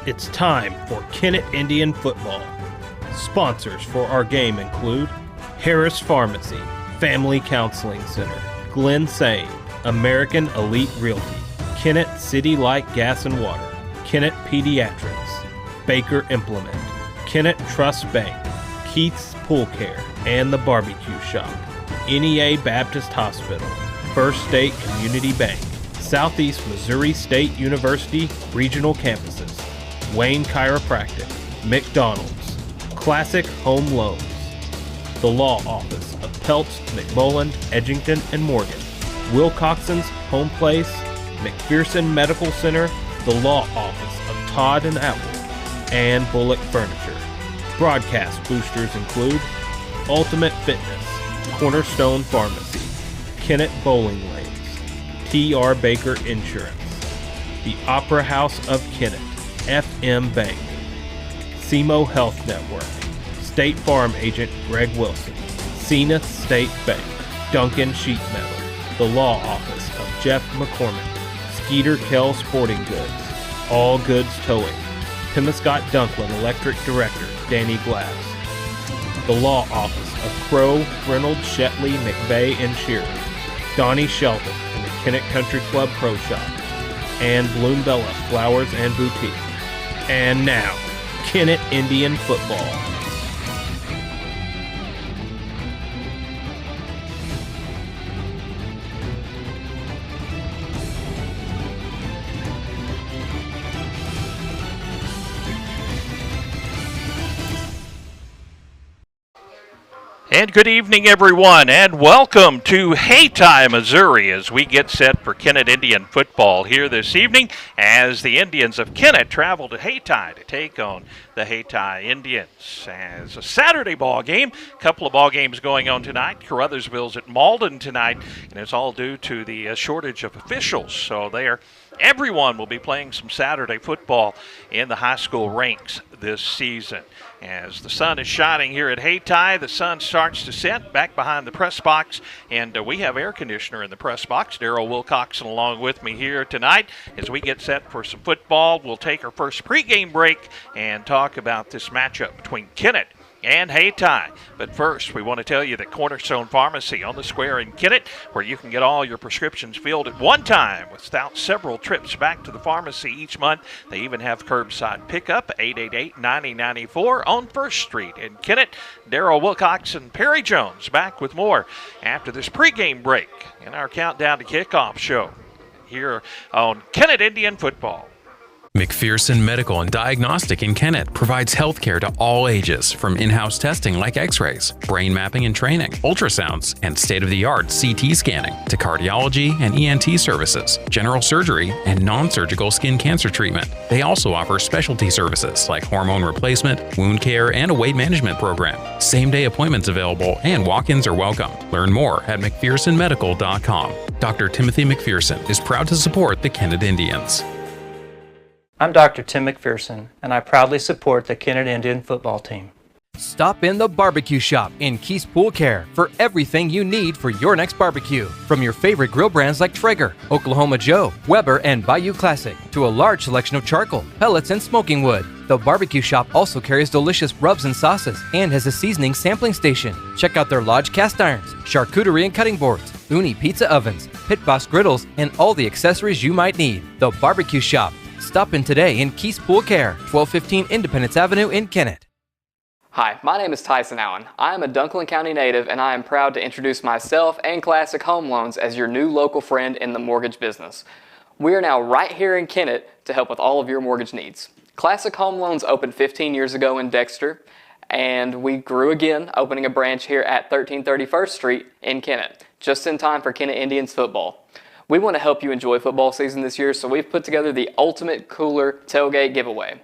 It's time for Kennett Indian football. Sponsors for our game include Harris Pharmacy, Family Counseling Center, Glen Sane, American Elite Realty, Kennett City Light Gas and Water, Kennett Pediatrics, Baker Implement, Kennett Trust Bank, Keith's Pool Care, and the Barbecue Shop, NEA Baptist Hospital, First State Community Bank, Southeast Missouri State University Regional Campuses, Wayne Chiropractic, McDonald's, Classic Home Loans, the Law Office of Peltz, McMullen, Edgington, and Morgan, Wilcoxon's Home Place, McPherson Medical Center, the Law Office of Todd and Apple, and Bullock Furniture. Broadcast boosters include Ultimate Fitness, Cornerstone Pharmacy, Kennett Bowling Lanes, T.R. Baker Insurance, the Opera House of Kennett, FM Bank, SEMO Health Network, State Farm Agent Greg Wilson, Zenith State Bank, Duncan Sheet Metal, the Law Office of Jeff McCormick, Skeeter Kell Sporting Goods, All Goods Towing, Pemiscott Dunklin Electric Director Danny Glass, the Law Office of Crow, Reynolds, Shetley, McVeigh, and Shearer, Donnie Shelton and the Kennett Country Club Pro Shop, and Bloombella Flowers and Boutique. And now, Kennett Indian football. And good evening, everyone, and welcome to Hayti, Missouri, as we get set for Kennett Indian football here this evening as the Indians of Kennett travel to Hayti to take on the Hayti Indians. As a Saturday ball game, a couple of ball games going on tonight. Caruthersville's at Malden tonight, and it's all due to the shortage of officials. So everyone will be playing some Saturday football in the high school ranks this season. As the sun is shining here at Hayti, the sun starts to set back behind the press box, and we have air conditioner in the press box. Darryl Wilcoxon along with me here tonight as we get set for some football. We'll take our first pregame break and talk about this matchup between Kennett and Hayti. But first, we want to tell you that Cornerstone Pharmacy on the square in Kennett, where you can get all your prescriptions filled at one time without several trips back to the pharmacy each month. They even have curbside pickup, 888-9094 on 1st Street in Kennett. Darryl Wilcoxon, Perry Jones back with more after this pregame break in our Countdown to Kickoff show here on Kennett Indian Football. McPherson Medical and Diagnostic in Kennett provides health care to all ages, from in-house testing like x-rays, brain mapping and training, ultrasounds, and state-of-the-art CT scanning, to cardiology and ENT services, general surgery, and non-surgical skin cancer treatment. They also offer specialty services like hormone replacement, wound care, and a weight management program. Same-day appointments available, and walk-ins are welcome. Learn more at McPhersonMedical.com. Dr. Timothy McPherson is proud to support the Kennett Indians. I'm Dr. Tim McPherson, and I proudly support the Kennett Indian football team. Stop in the Barbecue Shop in Keith's Pool Care for everything you need for your next barbecue. From your favorite grill brands like Traeger, Oklahoma Joe, Weber, and Bayou Classic, to a large selection of charcoal, pellets, and smoking wood. The Barbecue Shop also carries delicious rubs and sauces and has a seasoning sampling station. Check out their Lodge cast irons, charcuterie and cutting boards, Uni pizza ovens, Pit Boss griddles, and all the accessories you might need. The Barbecue Shop. Stop in today in Keith's Pool Care, 1215 Independence Avenue in Kennett. Hi, my name is Tyson Allen. I am a Dunklin County native, and I am proud to introduce myself and Classic Home Loans as your new local friend in the mortgage business. We are now right here in Kennett to help with all of your mortgage needs. Classic Home Loans opened 15 years ago in Dexter, and we grew again, opening a branch here at 1330 1st Street in Kennett, just in time for Kennett Indians football. We want to help you enjoy football season this year, so we've put together the Ultimate Cooler Tailgate Giveaway.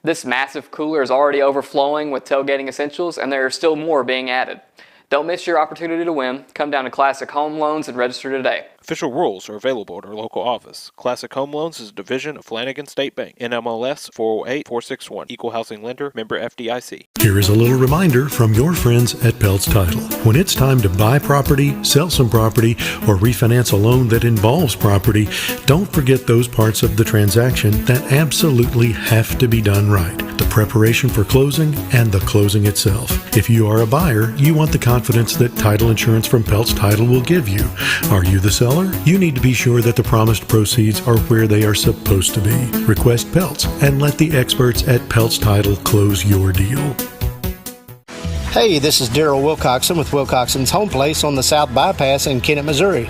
This massive cooler is already overflowing with tailgating essentials, and there are still more being added. Don't miss your opportunity to win. Come down to Classic Home Loans and register today. Official rules are available at our local office. Classic Home Loans is a division of Flanagan State Bank. NMLS 408461. Equal housing lender. Member FDIC. Here is a little reminder from your friends at Peltz Title. When it's time to buy property, sell some property, or refinance a loan that involves property, don't forget those parts of the transaction that absolutely have to be done right. The preparation for closing and the closing itself. If you are a buyer, you want the confidence that title insurance from Peltz Title will give you. Are you the seller? You need to be sure that the promised proceeds are where they are supposed to be. Request Peltz and let the experts at Peltz Title close your deal. Hey, this is Daryl Wilcoxon with Wilcoxon's Home Place on the South Bypass in Kennett, Missouri.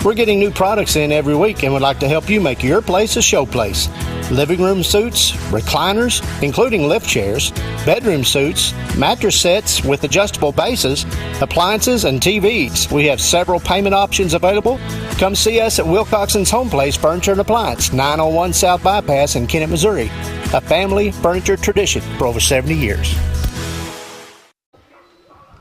We're getting new products in every week and would like to help you make your place a show place. Living room suites, recliners, including lift chairs, bedroom suites, mattress sets with adjustable bases, appliances, and TVs. We have several payment options available. Come see us at Wilcoxon's Home Place Furniture and Appliance, 901 South Bypass in Kennett, Missouri. A family furniture tradition for over 70 years.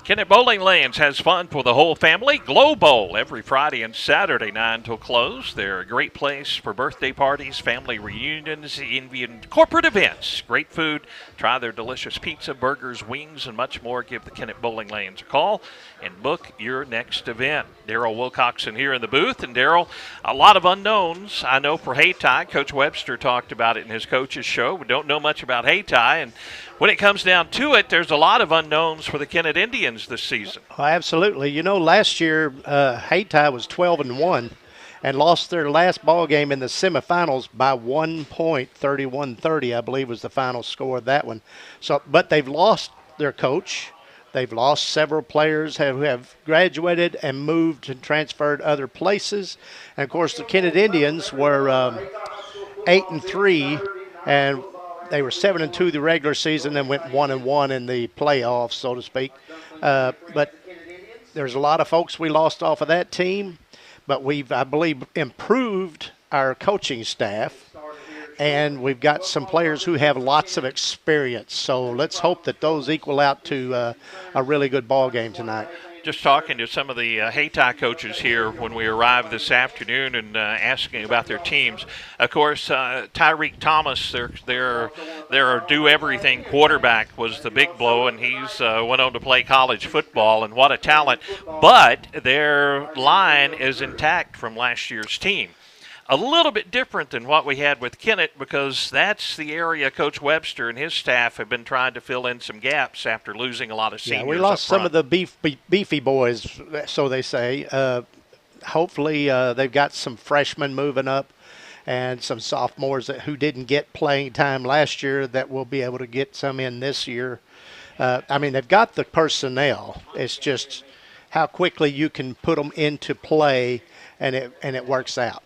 Kennett Bowling Lanes has fun for the whole family. Glow Bowl every Friday and Saturday, 9 till close. They're a great place for birthday parties, family reunions, even corporate events. Great food. Try their delicious pizza, burgers, wings, and much more. Give the Kennett Bowling Lanes a call and book your next event. Daryl Wilcoxon here in the booth. And Daryl, a lot of unknowns. I know for Hayti, Coach Webster talked about it in his coach's show. We don't know much about Hayti, and when it comes down to it, there's a lot of unknowns for the Kennett Indians this season. Oh, absolutely. You know, last year, Hayti was 12-1 and lost their last ball game in the semifinals by 1 point, 31-30, I believe was the final score of that one. So, but they've lost their coach. They've lost several players who have graduated and moved and transferred other places. And, of course, the Kennett Indians were 8-3, and they were 7-2 the regular season and went 1-1 in the playoffs, so to speak. But there's a lot of folks we lost off of that team, but we've, I believe, improved our coaching staff, and we've got some players who have lots of experience. So let's hope that those equal out to a really good ball game tonight. Just talking to some of the Hayti coaches here when we arrived this afternoon and asking about their teams. Of course, Tyreek Thomas, their do-everything quarterback, was the big blow, and he's went on to play college football, and what a talent. But their line is intact from last year's team. A little bit different than what we had with Kennett, because that's the area Coach Webster and his staff have been trying to fill in some gaps after losing a lot of seniors. Yeah, we lost some of the beefy boys, so they say. Hopefully they've got some freshmen moving up and some sophomores who didn't get playing time last year that will be able to get some in this year. I mean, they've got the personnel. It's just how quickly you can put them into play and it works out.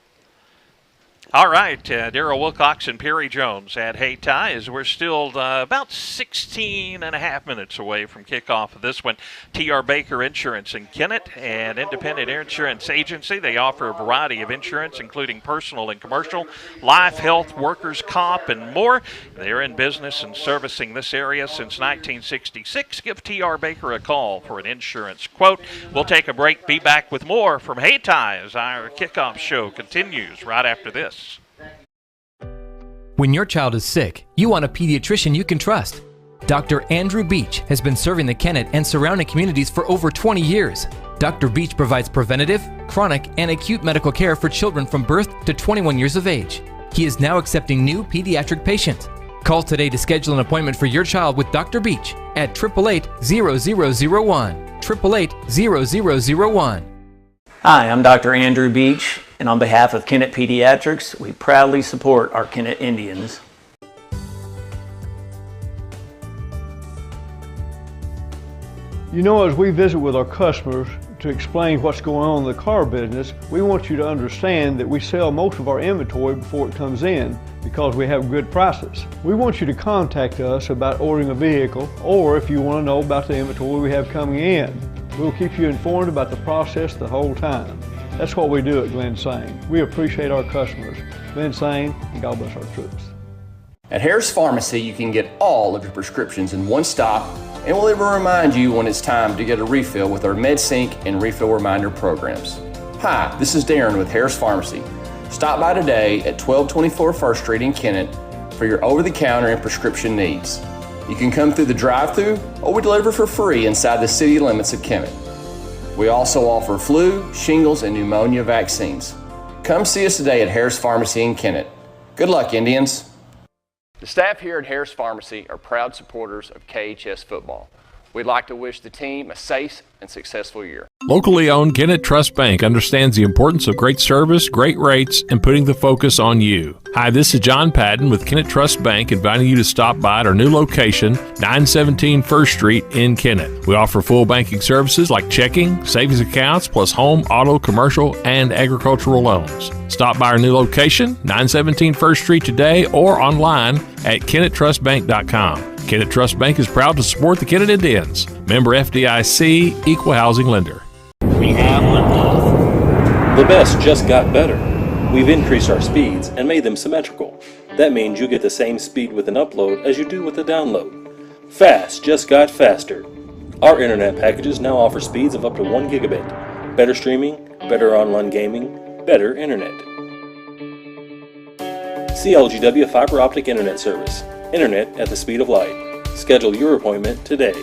All right, Daryl Wilcoxon, Perry Jones at Hayti, as we're still about 16 and a half minutes away from kickoff of this one. T.R. Baker Insurance in Kennett, an independent insurance agency. They offer a variety of insurance, including personal and commercial, life, health, workers' comp, and more. They're in business and servicing this area since 1966. Give T.R. Baker a call for an insurance quote. We'll take a break, be back with more from Hayti as our kickoff show continues right after this. When your child is sick, you want a pediatrician you can trust. Dr. Andrew Beach has been serving the Kennett and surrounding communities for over 20 years. Dr. Beach provides preventative, chronic, and acute medical care for children from birth to 21 years of age. He is now accepting new pediatric patients. Call today to schedule an appointment for your child with Dr. Beach at 888-0001. 888-0001. Hi, I'm Dr. Andrew Beach, and on behalf of Kennett Pediatrics, we proudly support our Kennett Indians. You know, as we visit with our customers to explain what's going on in the car business, we want you to understand that we sell most of our inventory before it comes in because we have good prices. We want you to contact us about ordering a vehicle, or if you want to know about the inventory we have coming in. We'll keep you informed about the process the whole time. That's what we do at Glen Sane. We appreciate our customers. Glen Sane, and God bless our troops. At Harris Pharmacy, you can get all of your prescriptions in one stop, and we'll even remind you when it's time to get a refill with our MedSync and Refill Reminder programs. Hi, this is Darren with Harris Pharmacy. Stop by today at 1224 First Street in Kennett for your over-the-counter and prescription needs. You can come through the drive-thru or we deliver for free inside the city limits of Kennett. We also offer flu, shingles, and pneumonia vaccines. Come see us today at Harris Pharmacy in Kennett. Good luck, Indians. The staff here at Harris Pharmacy are proud supporters of KHS football. We'd like to wish the team a safe and successful year. Locally owned Kennett Trust Bank understands the importance of great service, great rates, and putting the focus on you. Hi, this is John Patton with Kennett Trust Bank, inviting you to stop by at our new location, 917 First Street in Kennett. We offer full banking services like checking, savings accounts, plus home, auto, commercial, and agricultural loans. Stop by our new location, 917 First Street today, or online at KennettTrustBank.com. Kennett Trust Bank is proud to support the Kennett Indians. Member FDIC, Equal Housing Lender. We have liftoff. The best just got better. We've increased our speeds and made them symmetrical. That means you get the same speed with an upload as you do with a download. Fast just got faster. Our internet packages now offer speeds of up to 1 gigabit. Better streaming, better online gaming, better internet. CLGW Fiber Optic Internet Service. Internet at the speed of light. Schedule your appointment today.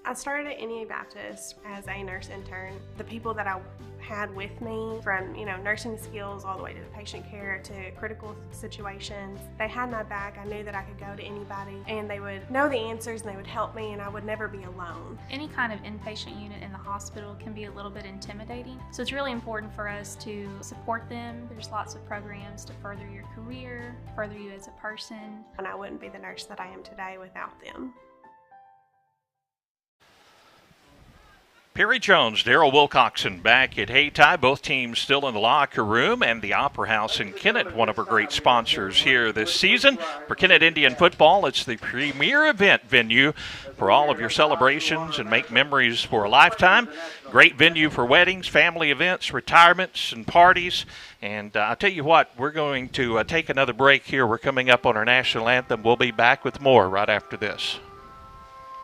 I started at NEA Baptist as a nurse intern. The people that I had with me, from nursing skills all the way to patient care to critical situations, they had my back. I knew that I could go to anybody and they would know the answers and they would help me, and I would never be alone. Any kind of inpatient unit in the hospital can be a little bit intimidating, so it's really important for us to support them. There's lots of programs to further your career, further you as a person. And I wouldn't be the nurse that I am today without them. Perry Jones, Daryl Wilcoxon back at Hayti. Both teams still in the locker room, and the Opera House in Kennett, one of our great sponsors here this season. For Kennett Indian football, it's the premier event venue for all of your celebrations and make memories for a lifetime. Great venue for weddings, family events, retirements, and parties. And I'll tell you what, we're going to take another break here. We're coming up on our national anthem. We'll be back with more right after this.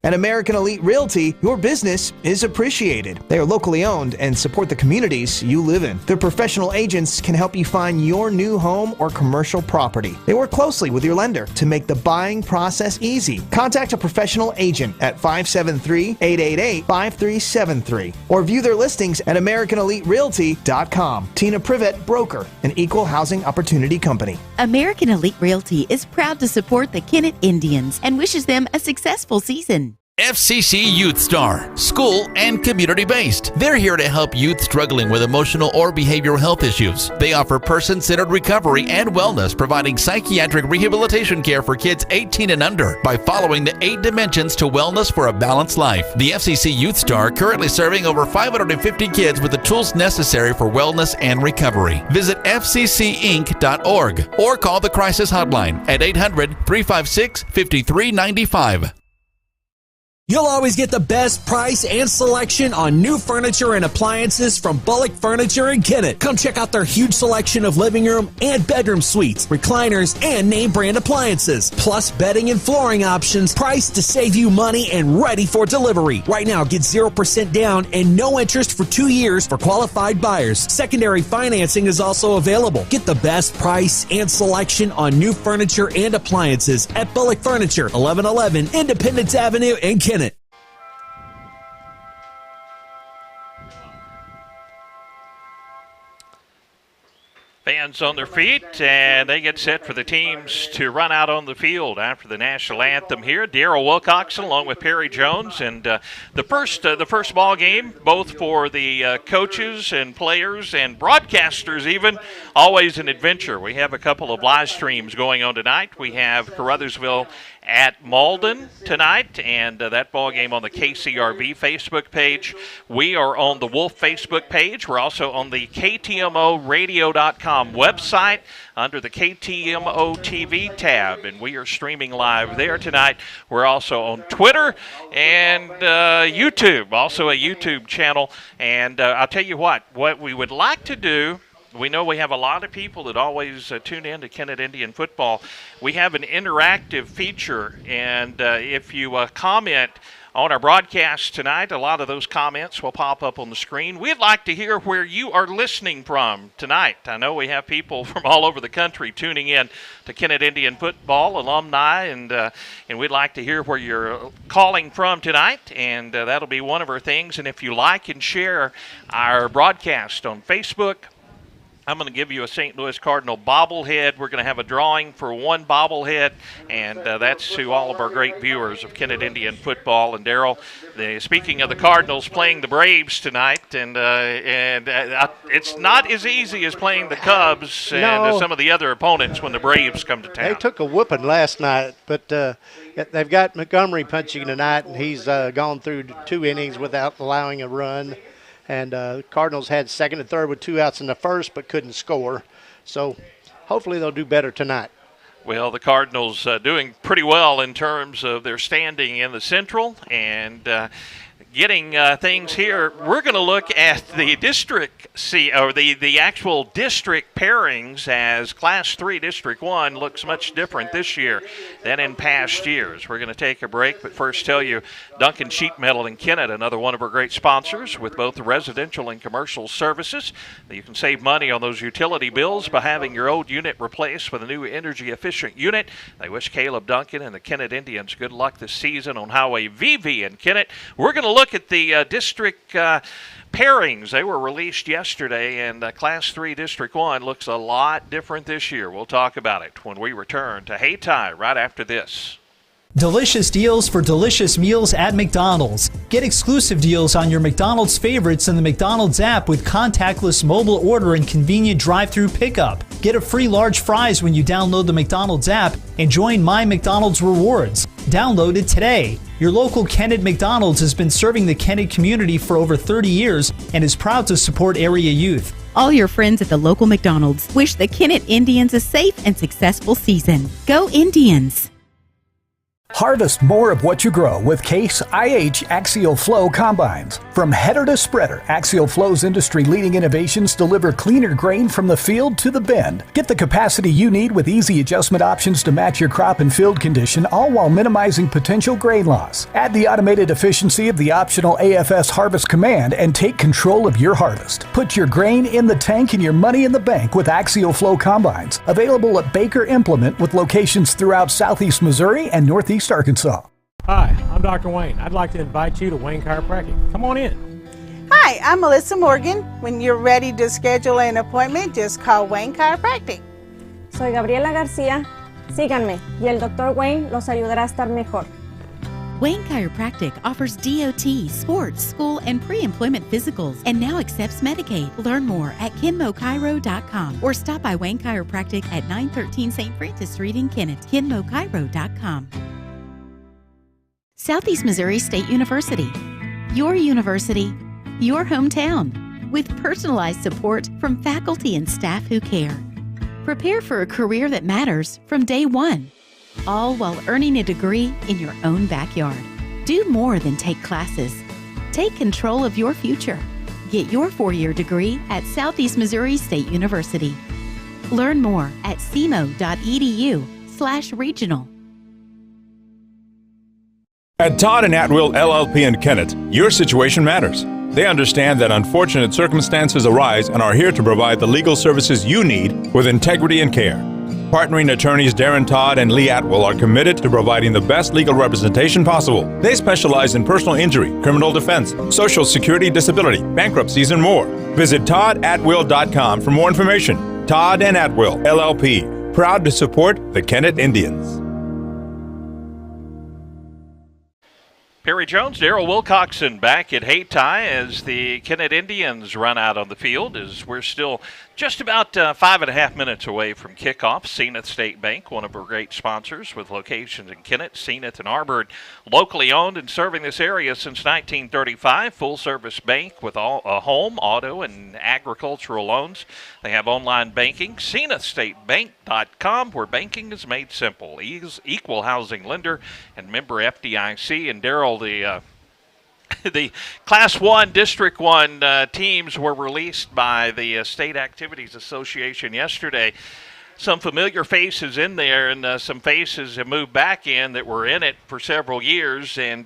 At American Elite Realty, your business is appreciated. They are locally owned and support the communities you live in. Their professional agents can help you find your new home or commercial property. They work closely with your lender to make the buying process easy. Contact a professional agent at 573-888-5373 or view their listings at AmericanEliteRealty.com. Tina Privet, broker, an equal housing opportunity company. American Elite Realty is proud to support the Kennett Indians and wishes them a successful season. FCC Youth Star, school and community-based. They're here to help youth struggling with emotional or behavioral health issues. They offer person-centered recovery and wellness, providing psychiatric rehabilitation care for kids 18 and under by following the 8 dimensions to wellness for a balanced life. The FCC Youth Star currently serving over 550 kids with the tools necessary for wellness and recovery. Visit fccinc.org or call the crisis hotline at 800-356-5395. You'll always get the best price and selection on new furniture and appliances from Bullock Furniture in Kennett. Come check out their huge selection of living room and bedroom suites, recliners, and name brand appliances, plus bedding and flooring options, priced to save you money and ready for delivery. Right now, get 0% down and no interest for 2 years for qualified buyers. Secondary financing is also available. Get the best price and selection on new furniture and appliances at Bullock Furniture, 1111 Independence Avenue in Kennett. Fans on their feet, and they get set for the teams to run out on the field after the national anthem here. Daryl Wilcoxon along with Perry Jones, and the first ball game, both for the coaches and players and broadcasters even, always an adventure. We have a couple of live streams going on tonight. We have Caruthersville at Malden tonight, and that ball game on the KCRV Facebook page. We are on the Wolf Facebook page. We're also on the KTMOradio.com website under the KTMO TV tab, and we are streaming live there tonight. We're also on Twitter and YouTube, also a YouTube channel. And I'll tell you what we would like to do, we know we have a lot of people that always tune in to Kennett Indian football. We have an interactive feature, and if you comment on our broadcast tonight. A lot of those comments will pop up on the screen. We'd like to hear where you are listening from tonight. I know we have people from all over the country tuning in to Kennett Indian football alumni, and we'd like to hear where you're calling from tonight, and that'll be one of our things. And if you like and share our broadcast on Facebook, I'm going to give you a St. Louis Cardinal bobblehead. We're going to have a drawing for one bobblehead, and that's to all of our great viewers of Kennett Indian football. And Daryl, speaking of the Cardinals playing the Braves tonight, and it's not as easy as playing the Cubs and some of the other opponents when the Braves come to town. They took a whooping last night, but they've got Montgomery punching tonight, and he's gone through 2 innings without allowing a run. And Cardinals had second and third with 2 outs in the first but couldn't score. So hopefully they'll do better tonight. Well, the Cardinals doing pretty well in terms of their standing in the Central and getting things here. We're going to look at the district the actual district pairings, as Class 3 District 1 looks much different this year than in past years. We're going to take a break, but first tell you Duncan Sheet Metal in Kennett, another one of our great sponsors with both the residential and commercial services. You can save money on those utility bills by having your old unit replaced with a new energy-efficient unit. They wish Caleb Duncan and the Kennett Indians good luck this season on Highway VV in Kennett. We're going to look at the district pairings. They were released yesterday, and Class 3 District 1 looks a lot different this year. We'll talk about it when we return to Hayti right after this. Delicious deals for delicious meals at McDonald's. Get exclusive deals on your McDonald's favorites in the McDonald's app with contactless mobile order and convenient drive-through pickup. Get a free large fries when you download the McDonald's app and join My McDonald's Rewards. Download it today. Your local Kennett McDonald's has been serving the Kennett community for over 30 years and is proud to support area youth. All your friends at the local McDonald's wish the Kennett Indians a safe and successful season. Go Indians! Harvest more of what you grow with Case IH Axial Flow Combines. From header to spreader, Axial Flow's industry-leading innovations deliver cleaner grain from the field to the bin. Get the capacity you need with easy adjustment options to match your crop and field condition, all while minimizing potential grain loss. Add the automated efficiency of the optional AFS Harvest Command and take control of your harvest. Put your grain in the tank and your money in the bank with Axial Flow Combines. Available at Baker Implement with locations throughout Southeast Missouri and Northeast Arkansas. Hi, I'm Dr. Wayne. I'd like to invite you to Wayne Chiropractic. Come on in. Hi, I'm Melissa Morgan. When you're ready to schedule an appointment, just call Wayne Chiropractic. Soy Gabriela García. Síganme y el Dr. Wayne los ayudará a estar mejor. Wayne Chiropractic offers DOT, sports, school, and pre-employment physicals and now accepts Medicaid. Learn more at KenmoChiro.com or stop by Wayne Chiropractic at 913 St. Francis Street in Kennett, KenmoChiro.com. Southeast Missouri State University. Your university, your hometown, with personalized support from faculty and staff who care. Prepare for a career that matters from day one, all while earning a degree in your own backyard. Do more than take classes. Take control of your future. Get your 4-year degree at Southeast Missouri State University. Learn more at cmo.edu/regional. At Todd and Atwill LLP in Kennett, your situation matters. They understand that unfortunate circumstances arise and are here to provide the legal services you need with integrity and care. Partnering attorneys Darren Todd and Lee Atwill are committed to providing the best legal representation possible. They specialize in personal injury, criminal defense, social security disability, bankruptcies, and more. Visit toddatwill.com for more information. Todd and Atwill LLP, proud to support the Kennett Indians. Perry Jones, Daryl Wilcoxon back at Hayti as the Kennett Indians run out on the field, as we're still just about 5.5 minutes away from kickoff. Zenith State Bank, one of our great sponsors with locations in Kennett, Zenith, and Arbor, locally owned and serving this area since 1935. Full-service bank with all home, auto, and agricultural loans. They have online banking, ZenithStateBank.com, where banking is made simple. Equal housing lender and member FDIC. And Daryl, the Class 1, District 1 teams were released by the State Activities Association yesterday. Some familiar faces in there, and some faces have moved back in that were in it for several years. And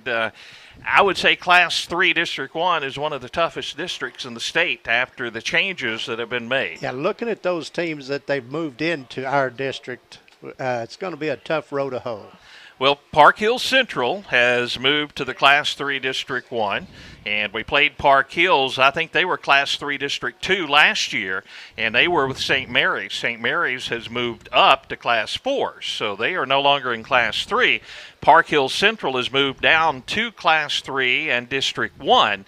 I would say Class 3 District 1 is one of the toughest districts in the state after the changes that have been made. Yeah, looking at those teams that they've moved into our district, it's going to be a tough row to hoe. Well, Park Hills Central has moved to the Class 3 District 1, and we played Park Hills. I think they were Class 3 District 2 last year, and they were with St. Mary's. St. Mary's has moved up to Class 4, so they are no longer in Class 3. Park Hills Central has moved down to Class 3 and District 1,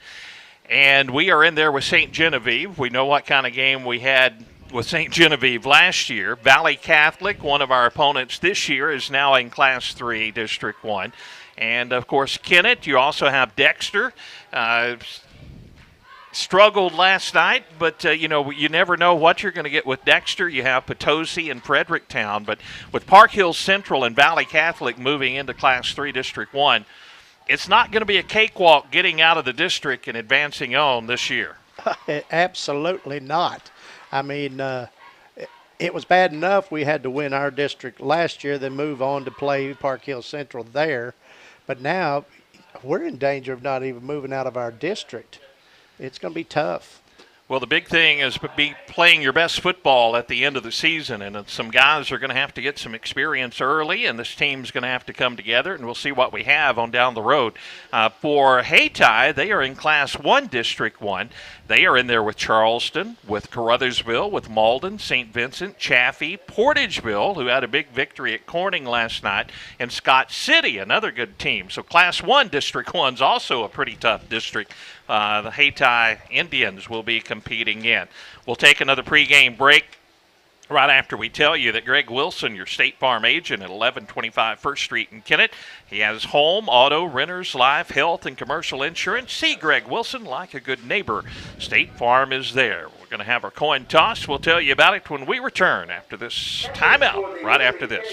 and we are in there with St. Genevieve. We know what kind of game we had with St. Genevieve last year. Valley Catholic, one of our opponents this year, is now in Class 3 District 1. And, of course, Kennett. You also have Dexter. Struggled last night, but, you never know what you're going to get with Dexter. You have Potosi and Fredericktown. But with Park Hills Central and Valley Catholic moving into Class 3 District 1, it's not going to be a cakewalk getting out of the district and advancing on this year. Absolutely not. I mean, it was bad enough we had to win our district last year, then move on to play Park Hills Central there. But now we're in danger of not even moving out of our district. It's going to be tough. Well, the big thing is be playing your best football at the end of the season, and some guys are going to have to get some experience early, and this team's going to have to come together, and we'll see what we have on down the road. For Hayti, they are in Class 1 District 1. They are in there with Charleston, with Caruthersville, with Malden, St. Vincent, Chaffee, Portageville, who had a big victory at Corning last night, and Scott City, another good team. So Class 1 District 1 is also a pretty tough district. The Hayti Indians will be competing in. We'll take another pregame break right after we tell you that Greg Wilson, your State Farm agent at 1125 First Street in Kennett, he has home, auto, renters, life, health, and commercial insurance. See Greg Wilson like a good neighbor. State Farm is there. We're going to have our coin toss. We'll tell you about it when we return after this timeout, right after this.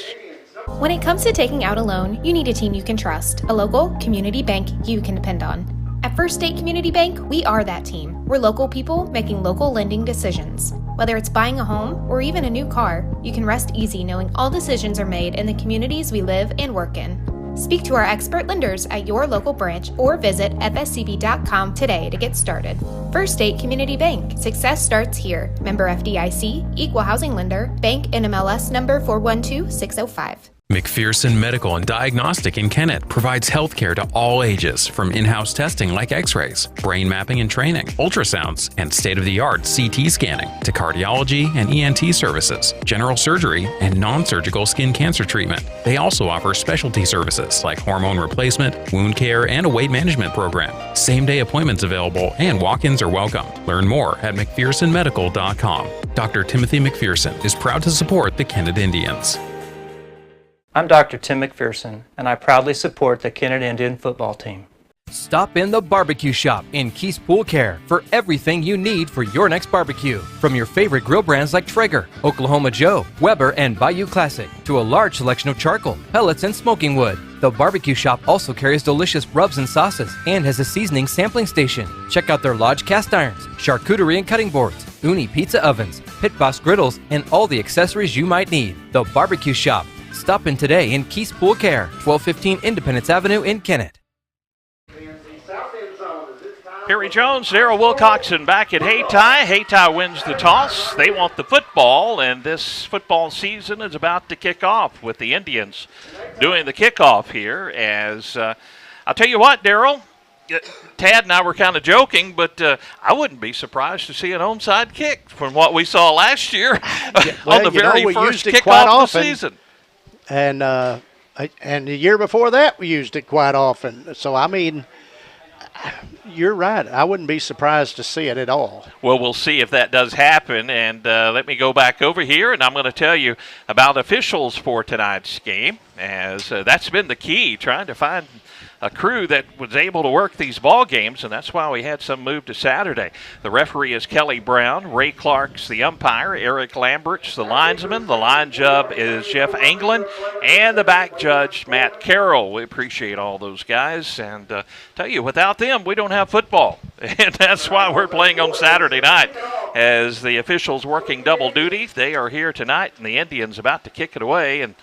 When it comes to taking out a loan, you need a team you can trust, a local community bank you can depend on. At First State Community Bank, we are that team. We're local people making local lending decisions. Whether it's buying a home or even a new car, you can rest easy knowing all decisions are made in the communities we live and work in. Speak to our expert lenders at your local branch or visit fscb.com today to get started. First State Community Bank. Success starts here. Member FDIC, Equal Housing Lender, Bank NMLS number 412605. McPherson Medical and Diagnostic in Kennett provides health care to all ages, from in-house testing like x-rays, brain mapping and training, ultrasounds, and state-of-the-art CT scanning, to cardiology and ENT services, general surgery, and non-surgical skin cancer treatment. They also offer specialty services like hormone replacement, wound care, and a weight management program. Same-day appointments available and walk-ins are welcome. Learn more at McPhersonMedical.com. Dr. Timothy McPherson is proud to support the Kennett Indians. I'm Dr. Tim McPherson, and I proudly support the Kennett Indian football team. Stop in the barbecue shop in Keys Pool Care for everything you need for your next barbecue. From your favorite grill brands like Traeger, Oklahoma Joe, Weber, and Bayou Classic, to a large selection of charcoal, pellets, and smoking wood. The barbecue shop also carries delicious rubs and sauces and has a seasoning sampling station. Check out their Lodge cast irons, charcuterie and cutting boards, Uni pizza ovens, Pit Boss griddles, and all the accessories you might need. The barbecue shop. Stop in today in Keys Pool Care, 1215 Independence Avenue in Kennett. Harry Jones, Daryl Wilcoxon back at Hayti. Hayti wins the toss. They want the football, and this football season is about to kick off with the Indians doing the kickoff here. As I'll tell you what, Daryl, Tad and I were kind of joking, but I wouldn't be surprised to see an onside kick from what we saw last year on the very first kickoff of the season. And the year before that, we used it quite often. So, I mean, you're right. I wouldn't be surprised to see it at all. Well, we'll see if that does happen. And let me go back over here, and I'm going to tell you about officials for tonight's game, as that's been the key, trying to find a crew that was able to work these ball games, and that's why we had some move to Saturday. The referee is Kelly Brown. Ray Clark's the umpire. Eric Lambert's the linesman. The line judge is Jeff Anglin, and the back judge, Matt Carroll. We appreciate all those guys, and tell you, without them, we don't have football, and that's why we're playing on Saturday night. As the officials working double duty, they are here tonight, and the Indians about to kick it away. And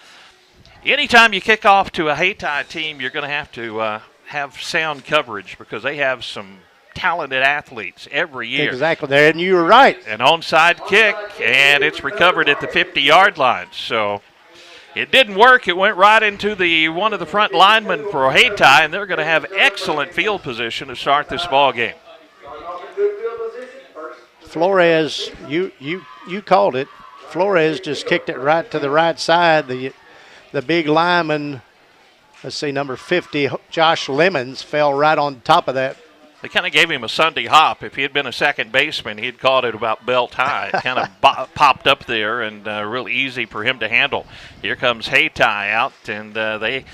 anytime you kick off to a Hayti team, you're going to have to have sound coverage because they have some talented athletes every year. Exactly there, and you were right. An onside kick, and it's recovered at the 50-yard line. So it didn't work. It went right into one of the front linemen for Hayti, and they're going to have excellent field position to start this ball game. Flores, you called it. Flores just kicked it right to the right side. The big lineman, let's see, number 50, Josh Lemons, fell right on top of that. They kind of gave him a Sunday hop. If he had been a second baseman, he'd caught it about belt high. It kind of popped up there and real easy for him to handle. Here comes Hayti out, and they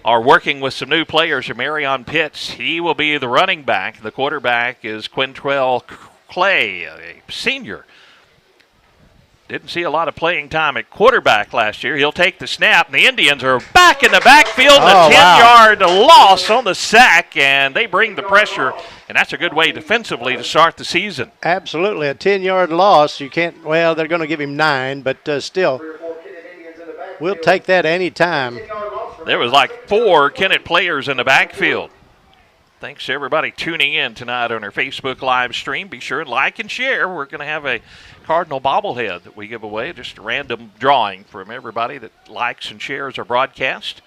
are working with some new players. Marion Pitts, he will be the running back. The quarterback is Quintrell Clay, a senior. Didn't see a lot of playing time at quarterback last year. He'll take the snap, and the Indians are back in the backfield. A 10-yard loss on the sack, and they bring the pressure, and that's a good way defensively to start the season. Absolutely. A 10-yard loss. You can't, well, they're going to give him 9, but still, we'll take that any time. There was like 4 Kennett players in the backfield. Thanks to everybody tuning in tonight on our Facebook live stream. Be sure and like and share. We're going to have a Cardinal bobblehead that we give away, just a random drawing from everybody that likes and shares our broadcast.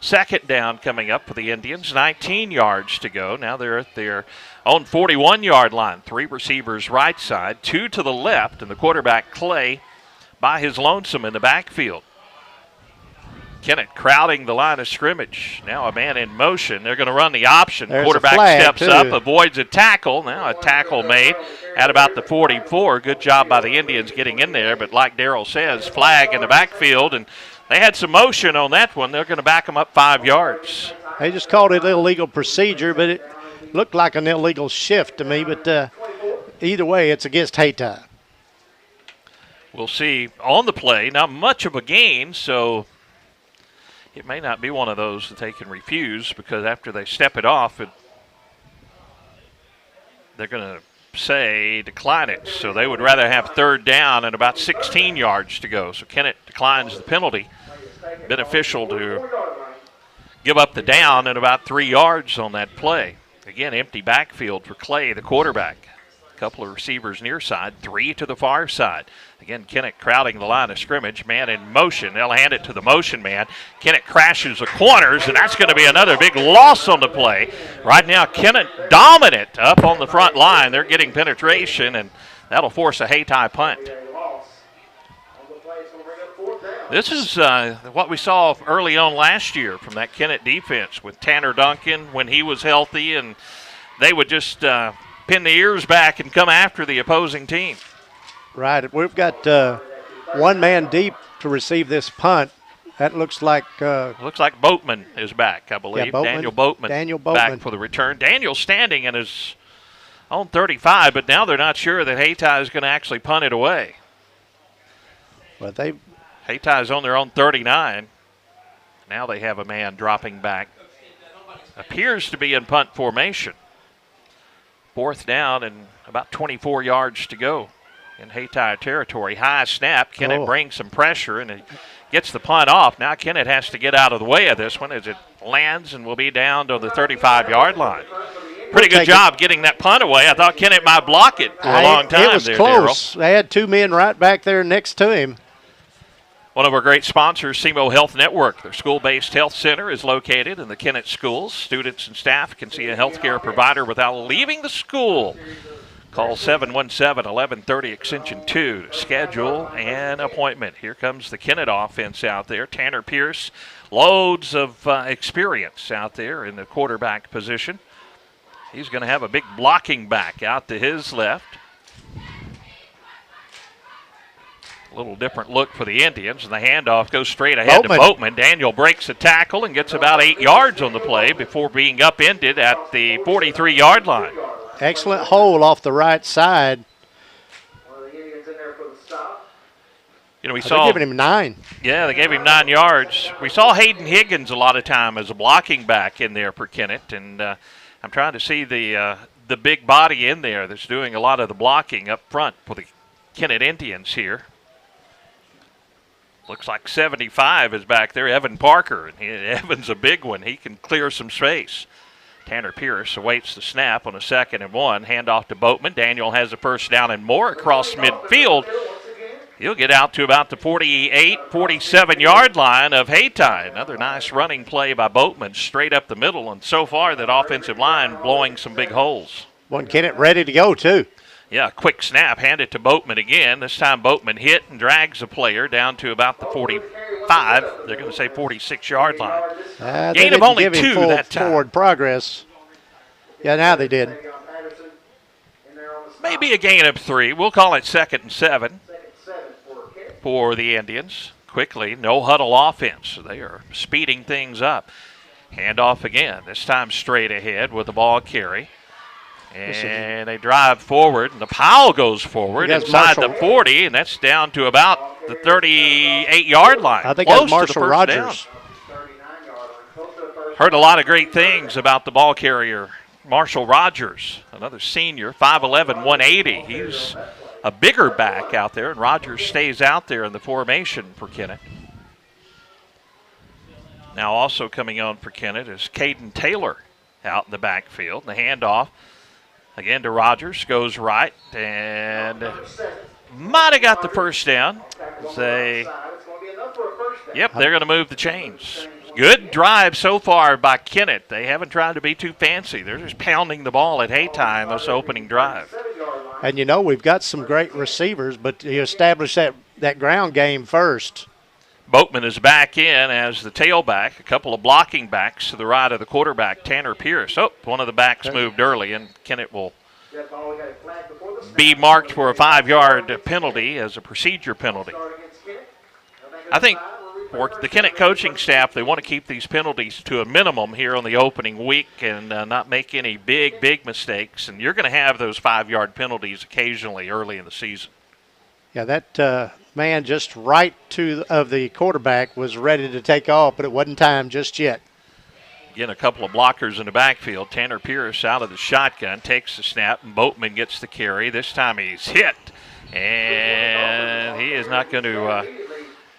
Second down coming up for the Indians, 19 yards to go. Now they're at their own 41-yard line. 3 receivers right side, 2 to the left, and the quarterback Clay by his lonesome in the backfield. Kennett crowding the line of scrimmage. Now a man in motion. They're going to run the option. There's quarterback steps up, avoids a tackle. Now a tackle made at about the 44. Good job by the Indians getting in there, but like Darryl says, flag in the backfield, and they had some motion on that one. They're going to back them up 5 yards. They just called it illegal procedure, but it looked like an illegal shift to me, but either way, it's against Hayti. We'll see on the play. Not much of a gain, so it may not be one of those that they can refuse, because after they step it off, they're going to say decline it. So they would rather have third down and about 16 yards to go. So Kennett declines the penalty. Beneficial to give up the down and about 3 yards on that play. Again, empty backfield for Clay, the quarterback. A couple of receivers near side, 3 to the far side. Again, Kennett crowding the line of scrimmage. Man in motion. They'll hand it to the motion man. Kennett crashes the corners, and that's going to be another big loss on the play. Right now, Kennett dominant up on the front line. They're getting penetration, and that'll force a Hayti punt. This is what we saw early on last year from that Kennett defense with Tanner Duncan when he was healthy, and they would just pin the ears back and come after the opposing team. Right. We've got 1 man deep to receive this punt. That looks like Boatman is back, I believe. Yeah, Daniel Boatman back for the return. Daniel standing in his own 35, but now they're not sure that Hayti is going to actually punt it away. Well, Hayti is on their own 39. Now they have a man dropping back. Appears to be in punt formation. 4th down and about 24 yards to go in Hayti territory. High snap. Kennett brings some pressure and it gets the punt off. Now Kennett has to get out of the way of this one as it lands and will be down to the 35-yard line. Pretty good job getting that punt away. I thought Kennett might block it for a long time. It was close. They had 2 men right back there next to him. One of our great sponsors, SEMO Health Network. Their school-based health center is located in the Kennett schools. Students and staff can see a healthcare provider without leaving the school. Call 717-1130 extension 2 to schedule an appointment. Here comes the Kennett offense out there. Tanner Pierce, loads of experience out there in the quarterback position. He's going to have a big blocking back out to his left. A little different look for the Indians, and the handoff goes straight ahead to Boatman. Daniel breaks a tackle and gets about 8 yards on the play before being upended at the 43-yard line. Excellent hole off the right side. You know, we saw giving him 9. Yeah, they gave him 9 yards. We saw Hayden Higgins a lot of time as a blocking back in there for Kennett, and I'm trying to see the big body in there that's doing a lot of the blocking up front for the Kennett Indians here. Looks like 75 is back there, Evan Parker. And Evan's a big one. He can clear some space. Tanner Pierce awaits the snap on a 2nd and 1. Handoff to Boatman. Daniel has a first down and more across midfield. He'll get out to about the 48, 47-yard line of Hayti. Another nice running play by Boatman straight up the middle, and so far that offensive line blowing some big holes. One Kennett ready to go, too. Yeah, quick snap, hand it to Boatman again. This time Boatman hit and drags a player down to about the 45. They're going to say 46-yard line. Gain of only 2 that time. Forward progress. Yeah, now they did. Maybe a gain of 3. We'll call it 2nd and 7 for the Indians. Quickly, no huddle offense. They are speeding things up. Handoff again, this time straight ahead with the ball carry. And they drive forward, and the pile goes forward inside the 40, and that's down to about the 38-yard line. I think close that's Marshall to the first Rogers. Down. Heard a lot of great things about the ball carrier, Marshall Rogers, another senior, 5'11", 180. He's a bigger back out there, and Rogers stays out there in the formation for Kennett. Now also coming on for Kennett is Caden Taylor out in the backfield. The handoff again to Rogers, goes right, and might have got the first down. Yep, they're going to move the chains. Good drive so far by Kennett. They haven't tried to be too fancy. They're just pounding the ball at Hayti in this opening drive. And, you know, we've got some great receivers, but you establish that ground game first. Boatman is back in as the tailback. A couple of blocking backs to the right of the quarterback, Tanner Pierce. Oh, one of the backs moved early, and Kennett will be marked for a 5-yard penalty as a procedure penalty. I think for the Kennett coaching staff, they want to keep these penalties to a minimum here on the opening week and not make any big mistakes. And you're going to have those 5-yard penalties occasionally early in the season. Yeah, that man just right of the quarterback was ready to take off, but it wasn't time just yet. Again, a couple of blockers in the backfield. Tanner Pierce out of the shotgun, takes the snap, and Boatman gets the carry. This time he's hit, and he is not going to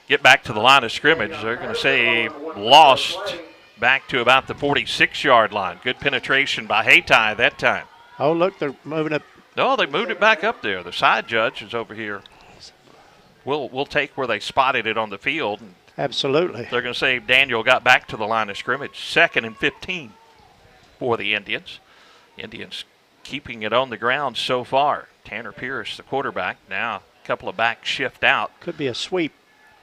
get back to the line of scrimmage. They're going to say lost back to about the 46-yard line. Good penetration by Hayti that time. Oh, look, they're moving it. No, they moved it back up there. The side judge is over here. We'll take where they spotted it on the field. Absolutely. They're going to say Daniel got back to the line of scrimmage. 2nd and 15 for the Indians. Indians keeping it on the ground so far. Tanner Pierce, the quarterback. Now a couple of backs shift out. Could be a sweep.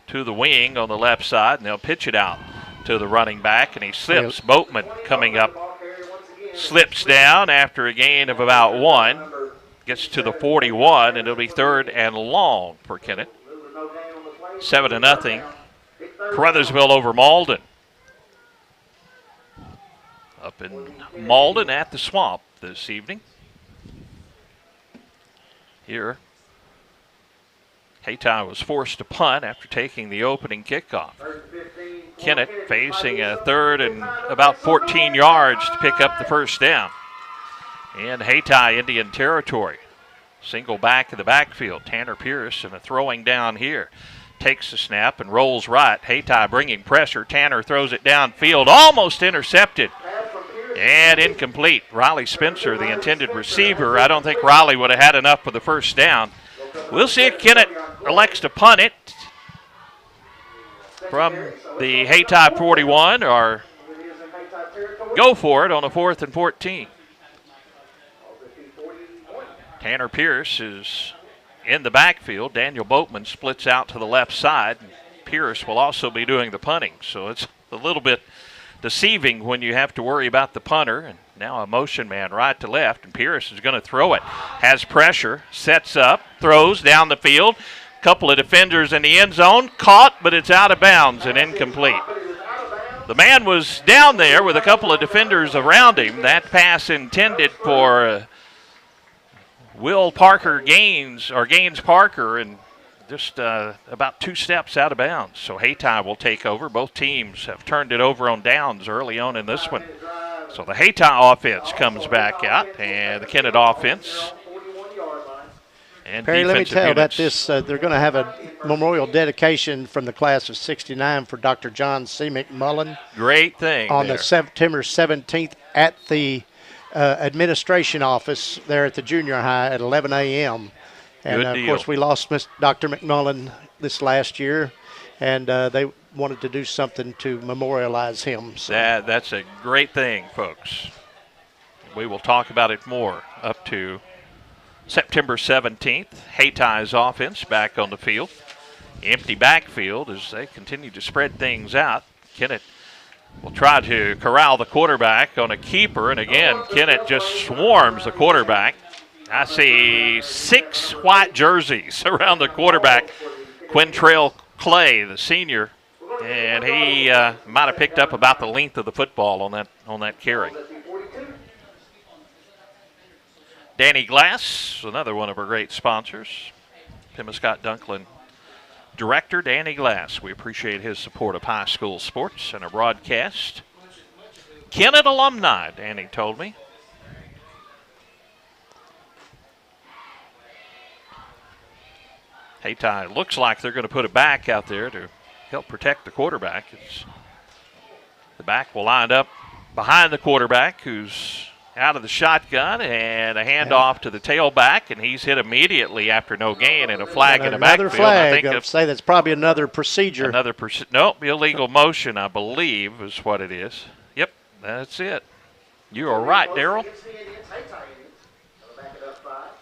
To the wing on the left side, and they'll pitch it out to the running back, and he slips. Boatman coming up. Slips down after a gain of about 1. Gets to the 41, and it'll be 3rd and long for Kennett. 7-0. Caruthersville over Malden. Up in Malden at the Swamp this evening. Here, Hayti was forced to punt after taking the opening kickoff. Kennett facing a 3rd and about 14 yards to pick up the first down. In Hayti Indian territory. Single back in the backfield. Tanner Pierce and a throwing down here. Takes the snap and rolls right. Hayti bringing pressure. Tanner throws it downfield. Almost intercepted. And incomplete. Riley Spencer, the intended receiver. I don't think Riley would have had enough for the first down. We'll see if Kennett elects to punt it from the Hayti 41 or go for it on a 4th and 14. Tanner Pierce is in the backfield. Daniel Boatman splits out to the left side. Pierce will also be doing the punting, so it's a little bit deceiving when you have to worry about the punter. And now a motion man right to left, and Pierce is going to throw it. Has pressure, sets up, throws down the field. Couple of defenders in the end zone. Caught, but it's out of bounds and incomplete. The man was down there with a couple of defenders around him. That pass intended for Will Parker Gaines Parker, and just about 2 steps out of bounds. So Hayti will take over. Both teams have turned it over on downs early on in this one. So the Hayti offense comes back out, and the Kennett offense. And Perry, let me defensive tell units. that this they're going to have a memorial dedication from the class of '69 for Dr. John C. McMullen. Great thing on there. the September 17th at the administration office there at the junior high at 11 a.m. And Good of course, we lost Dr. McMullen this last year, and they wanted to do something to memorialize him. So. That's a great thing, folks. We will talk about it more up to September 17th. Hayti's offense back on the field. Empty backfield as they continue to spread things out. Kennett will try to corral the quarterback on a keeper, and again, Kennett just swarms the quarterback. I see 6 white jerseys around the quarterback, Quintrell Clay, the senior, and he might have picked up about the length of the football on that carry. Danny Glass, another one of our great sponsors. Scott Dunklin director, Danny Glass. We appreciate his support of high school sports and our broadcast. Kennett alumni, Danny told me. Hayti looks like they're going to put a back out there to help protect the quarterback. The back will line up behind the quarterback, who's out of the shotgun, and a handoff to the tailback, and he's hit immediately after no gain and a flag in the backfield. Another flag. I I'd say that's probably another procedure. Nope, illegal motion, I believe, is what it is. Yep, that's it. You are right, Daryl.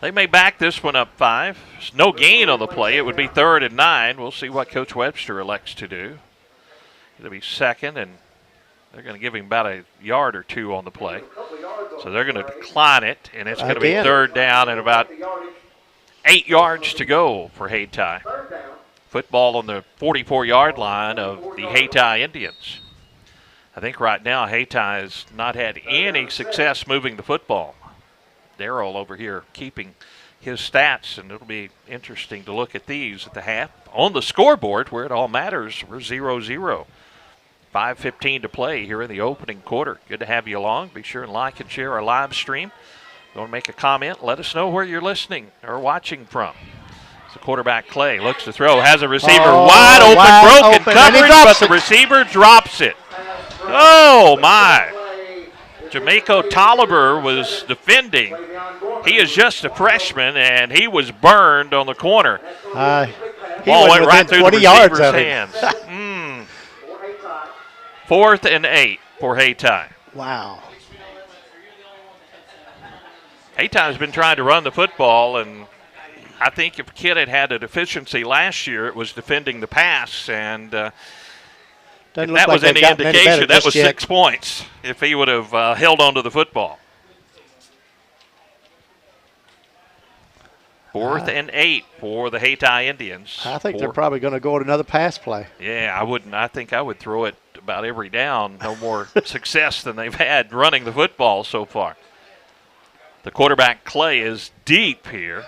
They may back this one up 5. There's no gain on the play. It would be 3rd and 9. We'll see what Coach Webster elects to do. It'll be 2nd, and they're going to give him about a yard or 2 on the play. So they're going to decline it, and it's going to be 3rd down and about 8 yards to go for Hayti. Football on the 44-yard line of the Hayti Indians. I think right now Hayti has not had any success moving the football. Darrell over here keeping his stats, and it'll be interesting to look at these at the half. On the scoreboard, where it all matters, we're 0-0. 5:15 to play here in the opening quarter. Good to have you along. Be sure and like and share our live stream. If you want to make a comment, let us know where you're listening or watching from. The quarterback, Clay, looks to throw, has a receiver wide open, broken coverage, but the receiver drops it. Oh, my. Jamaico Tolliver was defending. He is just a freshman, and he was burned on the corner. Ball went right through the receiver's hands. 4th and 8 for Hayti. Wow. Hayti has been trying to run the football, and I think if Kennett had a deficiency last year, it was defending the pass, and if that was any indication, that was 6 points if he would have held on to the football. 4th and 8 for the Hayti Indians. I think they're probably going to go at another pass play. Yeah, I wouldn't. I think I would throw it about every down. No more success than they've had running the football so far. The quarterback, Clay, is deep here.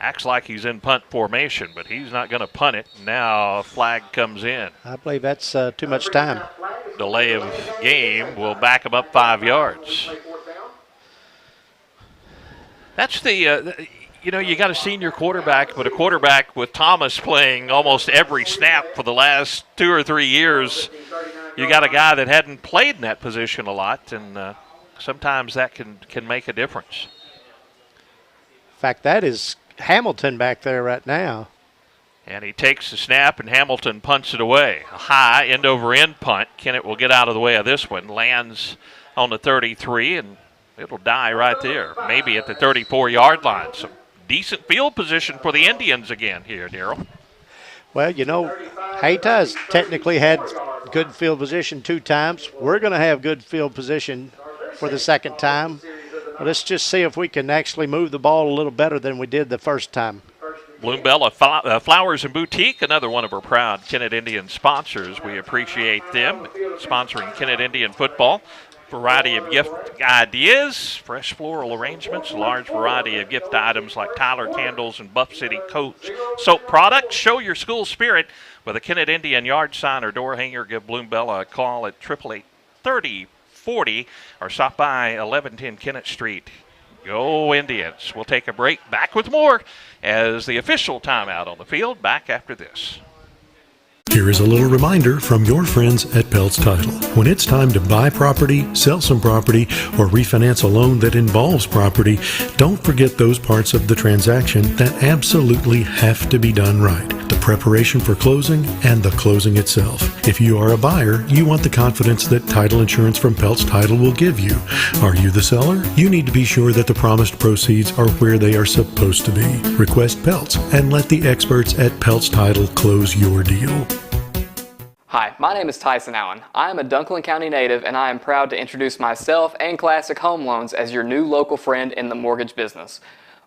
Acts like he's in punt formation, but he's not going to punt it. Now a flag comes in. I believe that's too much time. Delay of game will back him up 5 yards. That's the, you got a senior quarterback, but a quarterback with Thomas playing almost every snap for the last 2 or 3 years. You got a guy that hadn't played in that position a lot, and sometimes that can make a difference. In fact, that is Hamilton back there right now. And he takes the snap, and Hamilton punts it away. A high end-over-end punt. Kennett will get out of the way of this one. Lands on the 33, and it'll die right there, maybe at the 34-yard line. Some decent field position for the Indians again here, Darryl. Well, Hayti has technically had good field position 2 times. We're going to have good field position for the 2nd time. Let's just see if we can actually move the ball a little better than we did the first time. Bloombella Flowers and Boutique, another one of our proud Kennett Indian sponsors. We appreciate them sponsoring Kennett Indian football. Variety of gift ideas, fresh floral arrangements, a large variety of gift items like Tyler candles and Buff City Coach soap products. Show your school spirit with a Kennett Indian yard sign or door hanger. Give Bloombella a call at 888-3040 or stop by 1110 Kennett Street Go Indians. We'll take a break. Back with more as the official timeout on the field. Back after this. Here is a little reminder from your friends at Peltz Title. When it's time to buy property, sell some property, or refinance a loan that involves property, don't forget those parts of the transaction that absolutely have to be done right. The preparation for closing and the closing itself. If you are a buyer, you want the confidence that title insurance from Peltz Title will give you. Are you the seller? You need to be sure that the promised proceeds are where they are supposed to be. Request Peltz and let the experts at Peltz Title close your deal. Hi, my name is Tyson Allen. I am a Dunklin County native and I am proud to introduce myself and Classic Home Loans as your new local friend in the mortgage business.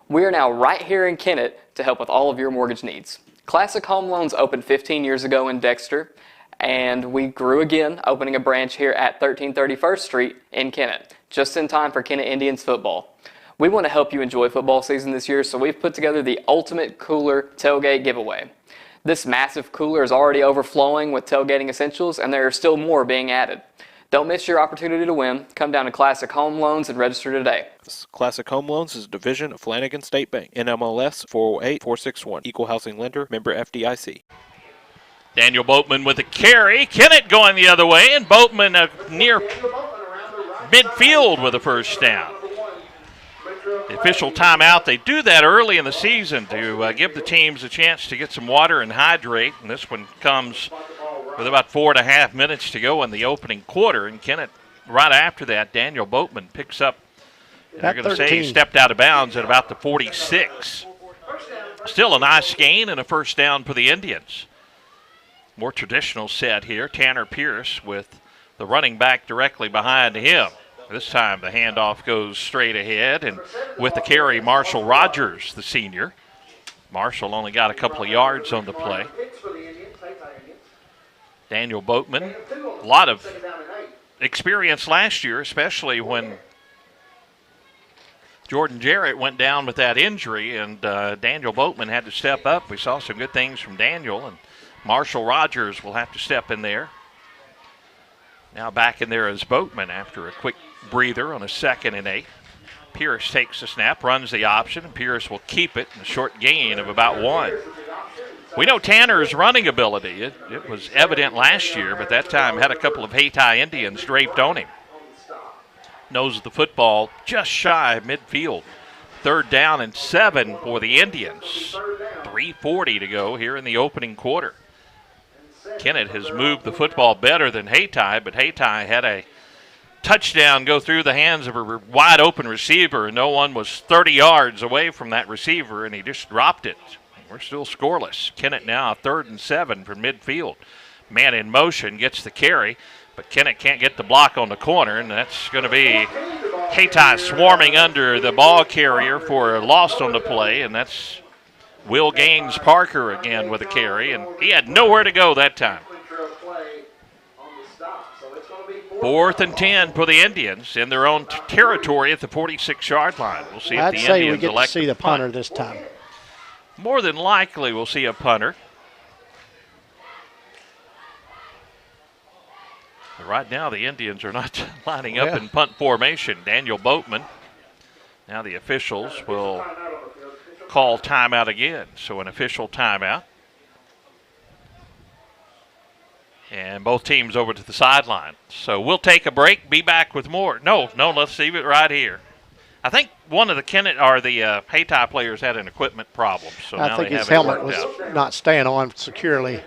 We are now right here in Kennett to help with all of your mortgage needs. Classic Home Loans opened 15 years ago in Dexter, and we grew again, opening a branch here at 1331st Street in Kennett, just in time for Kennett Indians football. We want to help you enjoy football season this year, so we've put together the Ultimate Cooler Tailgate Giveaway. This massive cooler is already overflowing with tailgating essentials, and there are still more being added. Don't miss your opportunity to win. Come down to Classic Home Loans and register today. Classic Home Loans is a division of Flanagan State Bank. NMLS 408461. Equal housing lender. Member FDIC. Daniel Boatman with a carry. Kennett going the other way, and Boatman near midfield with a first down. The official timeout, they do that early in the season to give the teams a chance to get some water and hydrate. And this one comes with about 4.5 minutes to go in the opening quarter. And Kennett, right after that, Daniel Boatman picks up, and they're going to say he stepped out of bounds at about the 46. Still a nice gain and a first down for the Indians. More traditional set here. Tanner Pierce with the running back directly behind him. This time the handoff goes straight ahead, and with the carry, Marshall Rogers, the senior. Marshall only got a couple of yards on the play. Daniel Boatman, a lot of experience last year, especially when Jordan Jarrett went down with that injury, and Daniel Boatman had to step up. We saw some good things from Daniel, and Marshall Rogers will have to step in there. Now back in there is Boatman after a quick breather on a 2nd and 8. Pierce takes the snap, runs the option, and Pierce will keep it in a short gain of about 1. We know Tanner's running ability. It was evident last year, but that time had a couple of Hayti Indians draped on him. Nose of the football just shy of midfield. 3rd down and 7 for the Indians. 3:40 to go here in the opening quarter. Kennett has moved the football better than Hayti, but Hayti had a touchdown go through the hands of a wide open receiver, and no one was 30 yards away from that receiver, and he just dropped it. We're still scoreless. Kennett now 3rd and 7 from midfield. Man in motion gets the carry, but Kennett can't get the block on the corner, and that's going to be Hayti swarming under the ball carrier for a loss on the play, and that's Will Gaines Parker again with a carry, and he had nowhere to go that time. 4th and 10 for the Indians in their own territory at the 46-yard line. We'll see if the Indians we get to see the punter this time. More than likely we'll see a punter. But right now the Indians are not lining up in punt formation. Daniel Boatman. Now the officials will call timeout again. So an official timeout. And both teams over to the sideline. So we'll take a break, be back with more. No, let's leave it right here. I think one of the Kennett or the Hayti players had an equipment problem. So I think his helmet was not staying on securely.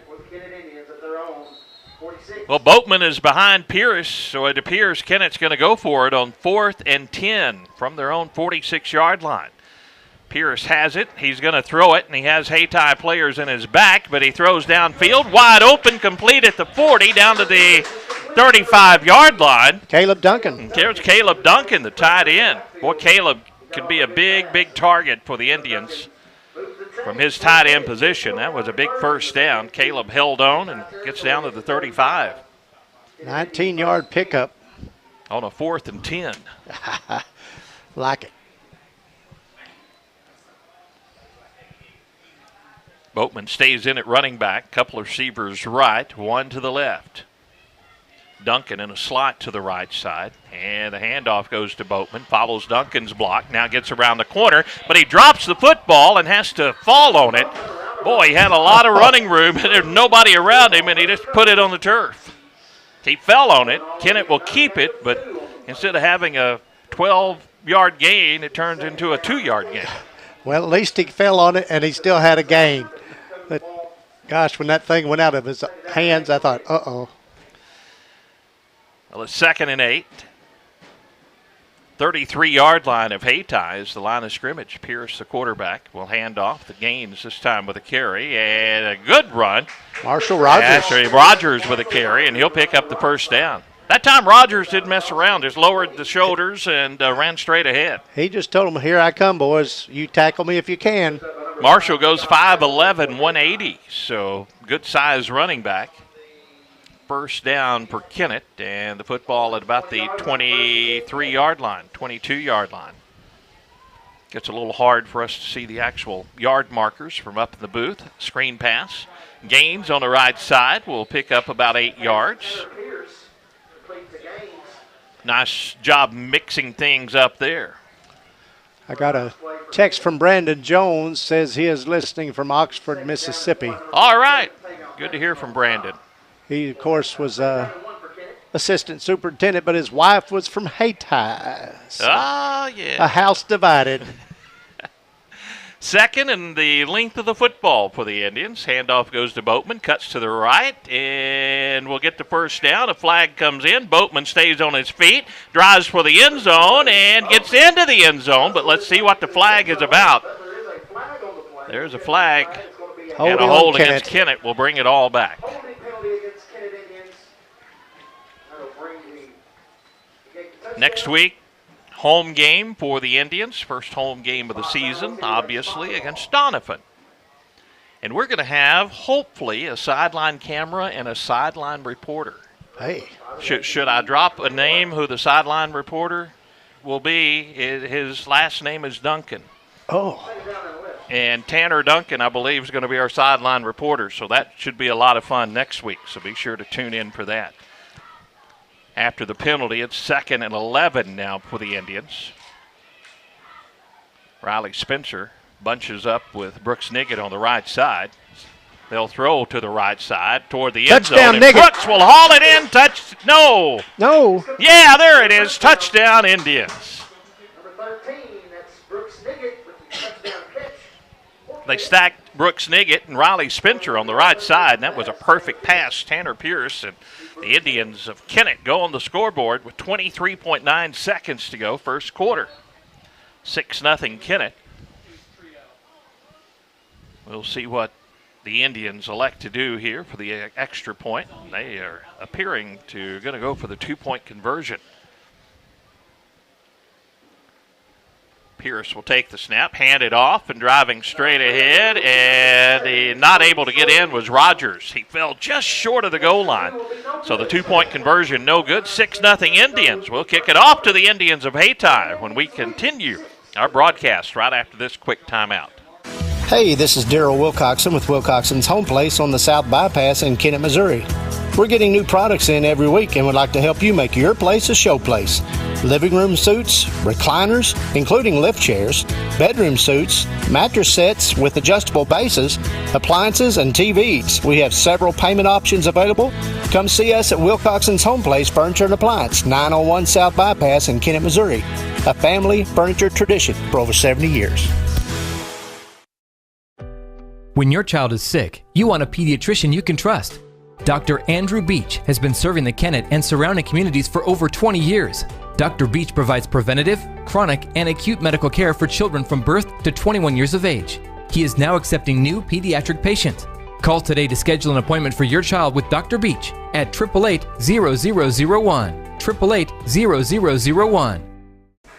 Well, Boatman is behind Pierce, so it appears Kennett's going to go for it on 4th and 10 from their own 46-yard line. Pierce has it. He's going to throw it, and he has Hayti players in his back, but he throws downfield. Wide open, complete at the 40, down to the 35-yard line. Caleb Duncan. And there's Caleb Duncan, the tight end. Boy, Caleb could be a big target for the Indians from his tight end position. That was a big first down. Caleb held on and gets down to the 35. 19-yard pickup. On a 4th and 10. Like it. Boatman stays in at running back. Couple of receivers right, one to the left. Duncan in a slot to the right side, and the handoff goes to Boatman, follows Duncan's block, now gets around the corner, but he drops the football and has to fall on it. Boy, he had a lot of running room, and there's nobody around him, and he just put it on the turf. He fell on it. Kennett will keep it, but instead of having a 12-yard gain, it turns into a 2-yard gain. Well, at least he fell on it, and he still had a gain. But, gosh, when that thing went out of his hands, I thought, uh-oh. Well, it's 2nd and 8. 33-yard line of Hayti is the line of scrimmage. Pierce, the quarterback, will hand off the gains this time with a carry, and a good run. Marshall Rogers. Actually, Rogers with a carry, and he'll pick up the first down. That time Rogers didn't mess around. Just lowered the shoulders and ran straight ahead. He just told them, here I come, boys. You tackle me if you can. Marshall goes 5'11", 180, so good size running back. First down for Kennett, and the football at about the 23-yard line, 22-yard line. Gets a little hard for us to see the actual yard markers from up in the booth. Screen pass. Gaines on the right side will pick up about 8 yards. Nice job mixing things up there. I got a text from Brandon Jones, says he is listening from Oxford, Mississippi. All right. Good to hear from Brandon. He, of course, was assistant superintendent, but his wife was from Hayti. So yeah. A house divided. 2nd and the length of the football for the Indians. Handoff goes to Boatman, cuts to the right, and we'll get the first down. A flag comes in. Boatman stays on his feet, drives for the end zone, and gets into the end zone. But let's see what the flag is about. There's a flag, and a hold against Kennett will bring it all back. Next week, home game for the Indians. First home game of the season, obviously, against Donovan. And we're going to have, hopefully, a sideline camera and a sideline reporter. Hey. Should I drop a name who the sideline reporter will be? His last name is Duncan. Oh. And Tanner Duncan, I believe, is going to be our sideline reporter. So that should be a lot of fun next week. So be sure to tune in for that. After the penalty, it's 2nd and 11 now for the Indians. Riley Spencer bunches up with Brooks Niggett on the right side. They'll throw to the right side toward the end zone. And Brooks will haul it in. No. Yeah, there it is. Touchdown, Indians. They stacked Brooks Niggett and Riley Spencer on the right side, and that was a perfect pass. Tanner Pierce and the Indians of Kennett go on the scoreboard with 23.9 seconds to go, first quarter. 6-0 Kennett. We'll see what the Indians elect to do here for the extra point. They are appearing to going to go for the 2-point conversion. Pierce will take the snap, hand it off, and driving straight ahead, and not able to get in was Rogers. He fell just short of the goal line. So the 2-point conversion no good. 6-0 Indians. We'll kick it off to the Indians of Hayti when we continue our broadcast right after this quick timeout. Hey, this is Daryl Wilcoxon with Wilcoxon's Home Place on the South Bypass in Kennett, Missouri. We're getting new products in every week and would like to help you make your place a show place. Living room suites, recliners, including lift chairs, bedroom suites, mattress sets with adjustable bases, appliances, and TVs. We have several payment options available. Come see us at Wilcoxon's Home Place Furniture and Appliance, 901 South Bypass in Kennett, Missouri. A family furniture tradition for over 70 years. When your child is sick, you want a pediatrician you can trust. Dr. Andrew Beach has been serving the Kennett and surrounding communities for over 20 years. Dr. Beach provides preventative, chronic, and acute medical care for children from birth to 21 years of age. He is now accepting new pediatric patients. Call today to schedule an appointment for your child with Dr. Beach at 888-0001. 888-0001.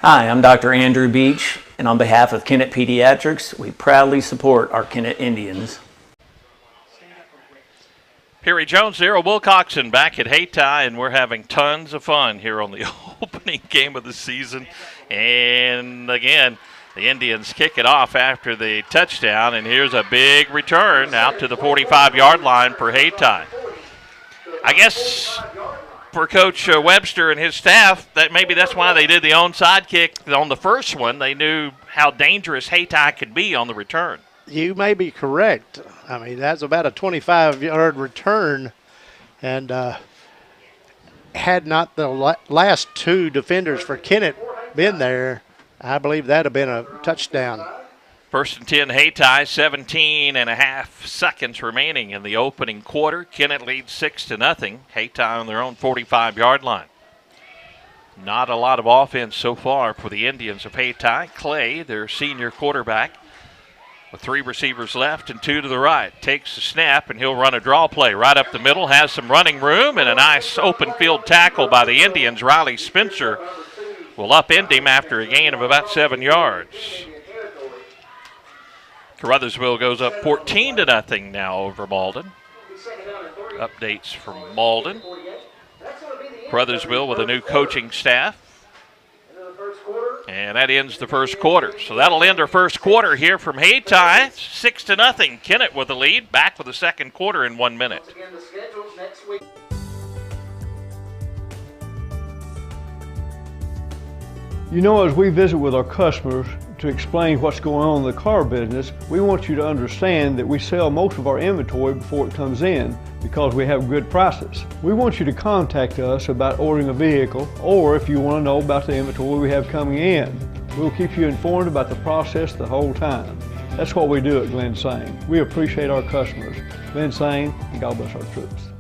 Hi, I'm Dr. Andrew Beach, and on behalf of Kennett Pediatrics, we proudly support our Kennett Indians. Perry Jones, Daryl Wilcoxon back at Hayti, and we're having tons of fun here on the opening game of the season. And again, the Indians kick it off after the touchdown, and here's a big return out to the 45-yard line for Hayti. I guess for Coach Webster and his staff. Maybe that's why they did the onside kick on the first one. They knew how dangerous Hayti could be on the return. You may be correct. I mean, that's about a 25-yard return, and had not the last two defenders for Kennett been there, I believe that would have been a touchdown. 1st and 10 Hayti, 17 and a half seconds remaining in the opening quarter. Kennett leads 6-0. Hayti on their own 45-yard line. Not a lot of offense so far for the Indians of Hayti. Clay, their senior quarterback, with 3 receivers left and 2 to the right, takes the snap, and he'll run a draw play right up the middle, has some running room, and a nice open field tackle by the Indians. Riley Spencer will upend him after a gain of about 7 yards. Caruthersville goes up 14-0 now over Malden. Updates from Malden. Caruthersville with a new coaching staff. And that ends the first quarter. So that'll end our first quarter here from Hayti. 6-0. Kennett with the lead. Back with the second quarter in 1 minute. You know, as we visit with our customers to explain what's going on in the car business, we want you to understand that we sell most of our inventory before it comes in because we have good prices. We want you to contact us about ordering a vehicle, or if you want to know about the inventory we have coming in. We'll keep you informed about the process the whole time. That's what we do at Glen Sane. We appreciate our customers. Glen Sane, and God bless our troops.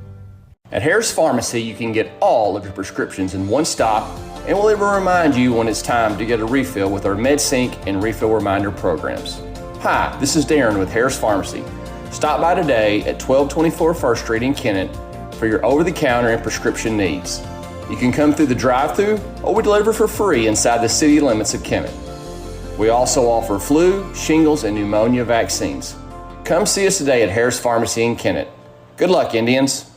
At Harris Pharmacy, you can get all of your prescriptions in one stop, and we'll even remind you when it's time to get a refill with our MedSync and Refill Reminder programs. Hi, this is Darren with Harris Pharmacy. Stop by today at 1224 1st Street in Kennett for your over-the-counter and prescription needs. You can come through the drive-thru, or we deliver for free inside the city limits of Kennett. We also offer flu, shingles, and pneumonia vaccines. Come see us today at Harris Pharmacy in Kennett. Good luck, Indians.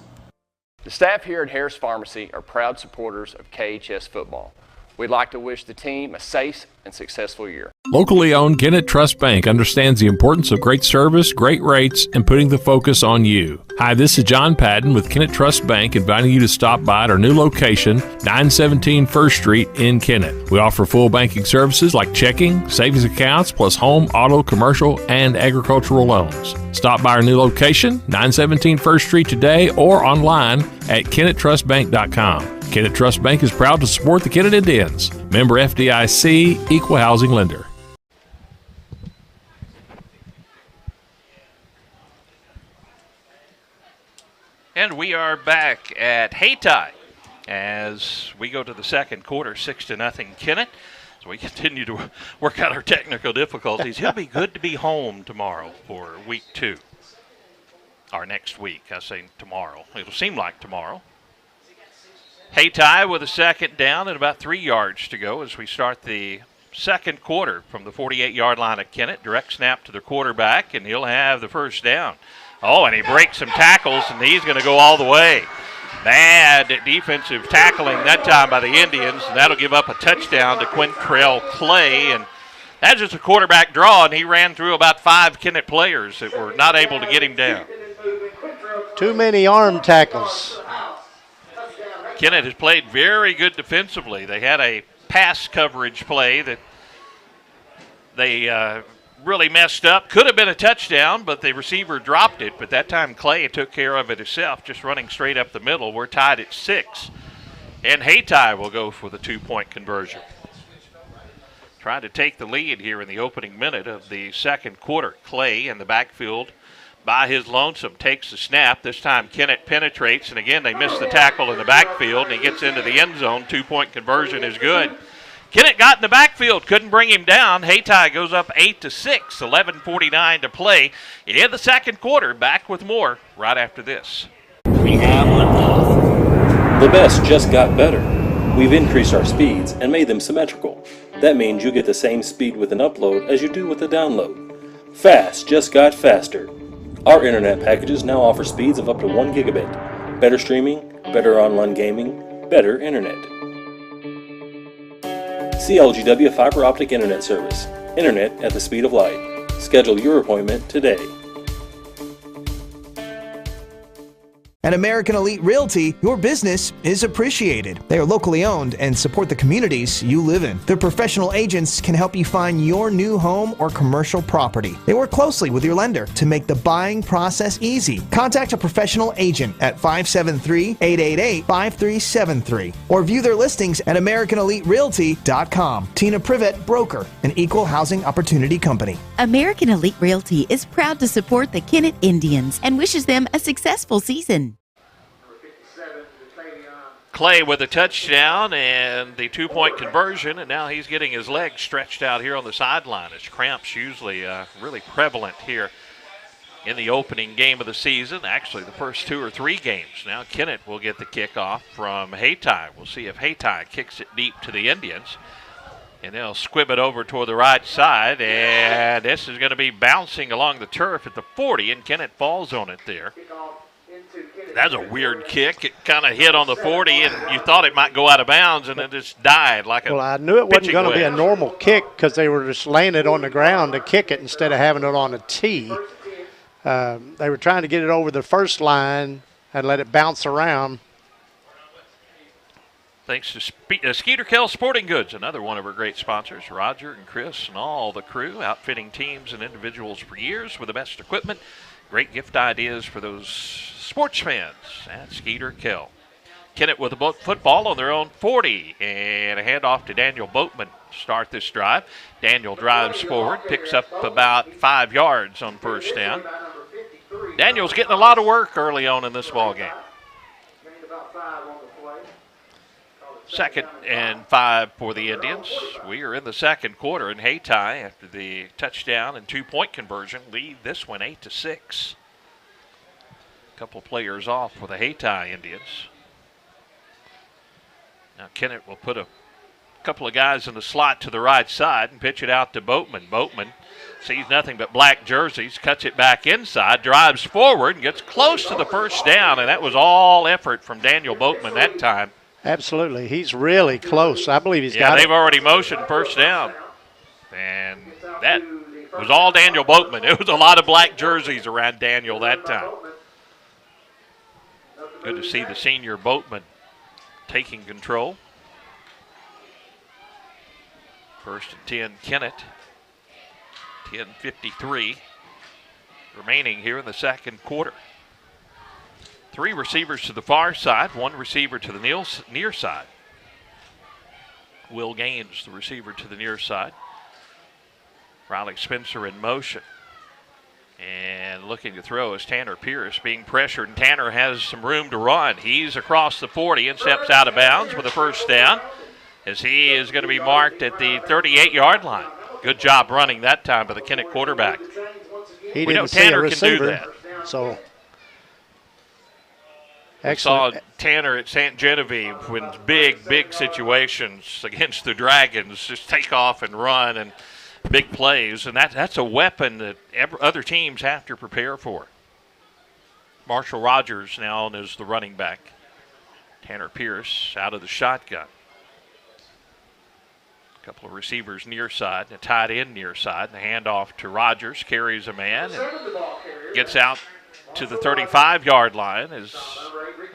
The staff here at Harris Pharmacy are proud supporters of KHS football. We'd like to wish the team a safe and successful year. Locally owned Kennett Trust Bank understands the importance of great service, great rates, and putting the focus on you. Hi, this is John Patton with Kennett Trust Bank, inviting you to stop by at our new location, 917 1st Street in Kennett. We offer full banking services like checking, savings accounts, plus home, auto, commercial, and agricultural loans. Stop by our new location, 917 1st Street today, or online at KennettTrustBank.com. Kennett Trust Bank is proud to support the Kennett Indians. Member FDIC, Equal Housing Lender. And we are back at Hayti as we go to the second quarter, 6-0 Kennett. So we continue to work out our technical difficulties. He'll be good to be home tomorrow for week 2. Or next week, I say tomorrow. It'll seem like tomorrow. Hayti with a second down and about 3 yards to go as we start the second quarter from the 48-yard line of Kennett. Direct snap to the quarterback, and he'll have the first down. Oh, and he breaks some tackles, and he's going to go all the way. Bad defensive tackling that time by the Indians, and that'll give up a touchdown to Quintrell Clay. And that's just a quarterback draw, and he ran through about 5 Kennett players that were not able to get him down. Too many arm tackles. Kennett has played very good defensively. They had a pass coverage play that they really messed up. Could have been a touchdown, but the receiver dropped it. But that time Clay took care of it himself, just running straight up the middle. We're tied at 6. And Hayti will go for the 2-point conversion. Trying to take the lead here in the opening minute of the second quarter. Clay in the backfield by his lonesome, takes the snap. This time Kennett penetrates, and again they miss the tackle in the backfield, and he gets into the end zone. 2-point conversion is good. Kennett got in the backfield, couldn't bring him down. Hayti goes up 8-6, 11:49 to play in the second quarter. Back with more right after this. We have liftoff. The best just got better. We've increased our speeds and made them symmetrical. That means you get the same speed with an upload as you do with a download. Fast just got faster. Our internet packages now offer speeds of up to 1 gigabit. Better streaming, better online gaming, better internet. CLGW Fiber Optic Internet Service. Internet at the speed of light. Schedule your appointment today. At American Elite Realty, your business is appreciated. They are locally owned and support the communities you live in. Their professional agents can help you find your new home or commercial property. They work closely with your lender to make the buying process easy. Contact a professional agent at 573-888-5373 or view their listings at AmericanEliteRealty.com. Tina Privet, broker, an equal housing opportunity company. American Elite Realty is proud to support the Kennett Indians and wishes them a successful season. Clay with a touchdown and the 2-point conversion, and now he's getting his legs stretched out here on the sideline. His cramps usually really prevalent here in the opening game of the season, actually the first 2 or 3 games. Now Kennett will get the kickoff from Hayti. We'll see if Hayti kicks it deep to the Indians, and they'll squib it over toward the right side, and this is going to be bouncing along the turf at the 40, and Kennett falls on it there. That's a weird kick. It kind of hit on the 40, and you thought it might go out of bounds, and it just died like a Well, I knew it wasn't going to be a wedge. normal kick because they were just laying it on the ground to kick it instead of having it on a tee. They were trying to get it over the first line and let it bounce around. Thanks to Skeeter Kell Sporting Goods, another one of our great sponsors. Roger and Chris and all the crew, outfitting teams and individuals for years with the best equipment. Great gift ideas for those sports fans at Skeeter Kell. Kennett with the football on their own 40, and a handoff to Daniel Boatman to start this drive. Daniel drives forward, picks up about 5 yards on first down. Daniel's getting a lot of work early on in this ball game. 2nd and 5 for the Indians. We are in the second quarter, and Hayti, after the touchdown and 2-point conversion, lead this one 8-6. A couple players off for the Hayti Indians. Now Kennett will put a couple of guys in the slot to the right side and pitch it out to Boatman. Boatman sees nothing but black jerseys, cuts it back inside, drives forward, and gets close to the first down, and that was all effort from Daniel Boatman that time. Absolutely. He's really close. I believe he's got Yeah, it. they've already motioned first down. And that was all Daniel Boatman. It was a lot of black jerseys around Daniel that time. Good to see the senior Boatman taking control. 1st and 10, Kennett. 10:53 remaining here in the second quarter. 3 receivers to the far side, 1 receiver to the near side. Will Gaines, the receiver to the near side. Riley Spencer in motion. And looking to throw is Tanner Pierce being pressured, and Tanner has some room to run. He's across the 40 and steps out of bounds with a first down, as he is going to be marked at the 38-yard line. Good job running that time by the Kennett quarterback. He we know didn't see a Tanner can do receiver, that. so We saw Tanner at St. Genevieve when big situations against the Dragons just take off and run and big plays, and that's a weapon that other teams have to prepare for. Marshall Rogers now is the running back. Tanner Pierce out of the shotgun. A couple of receivers near side, a tight end near side, and a handoff to Rogers, carries a man, and gets out to the 35-yard line. Is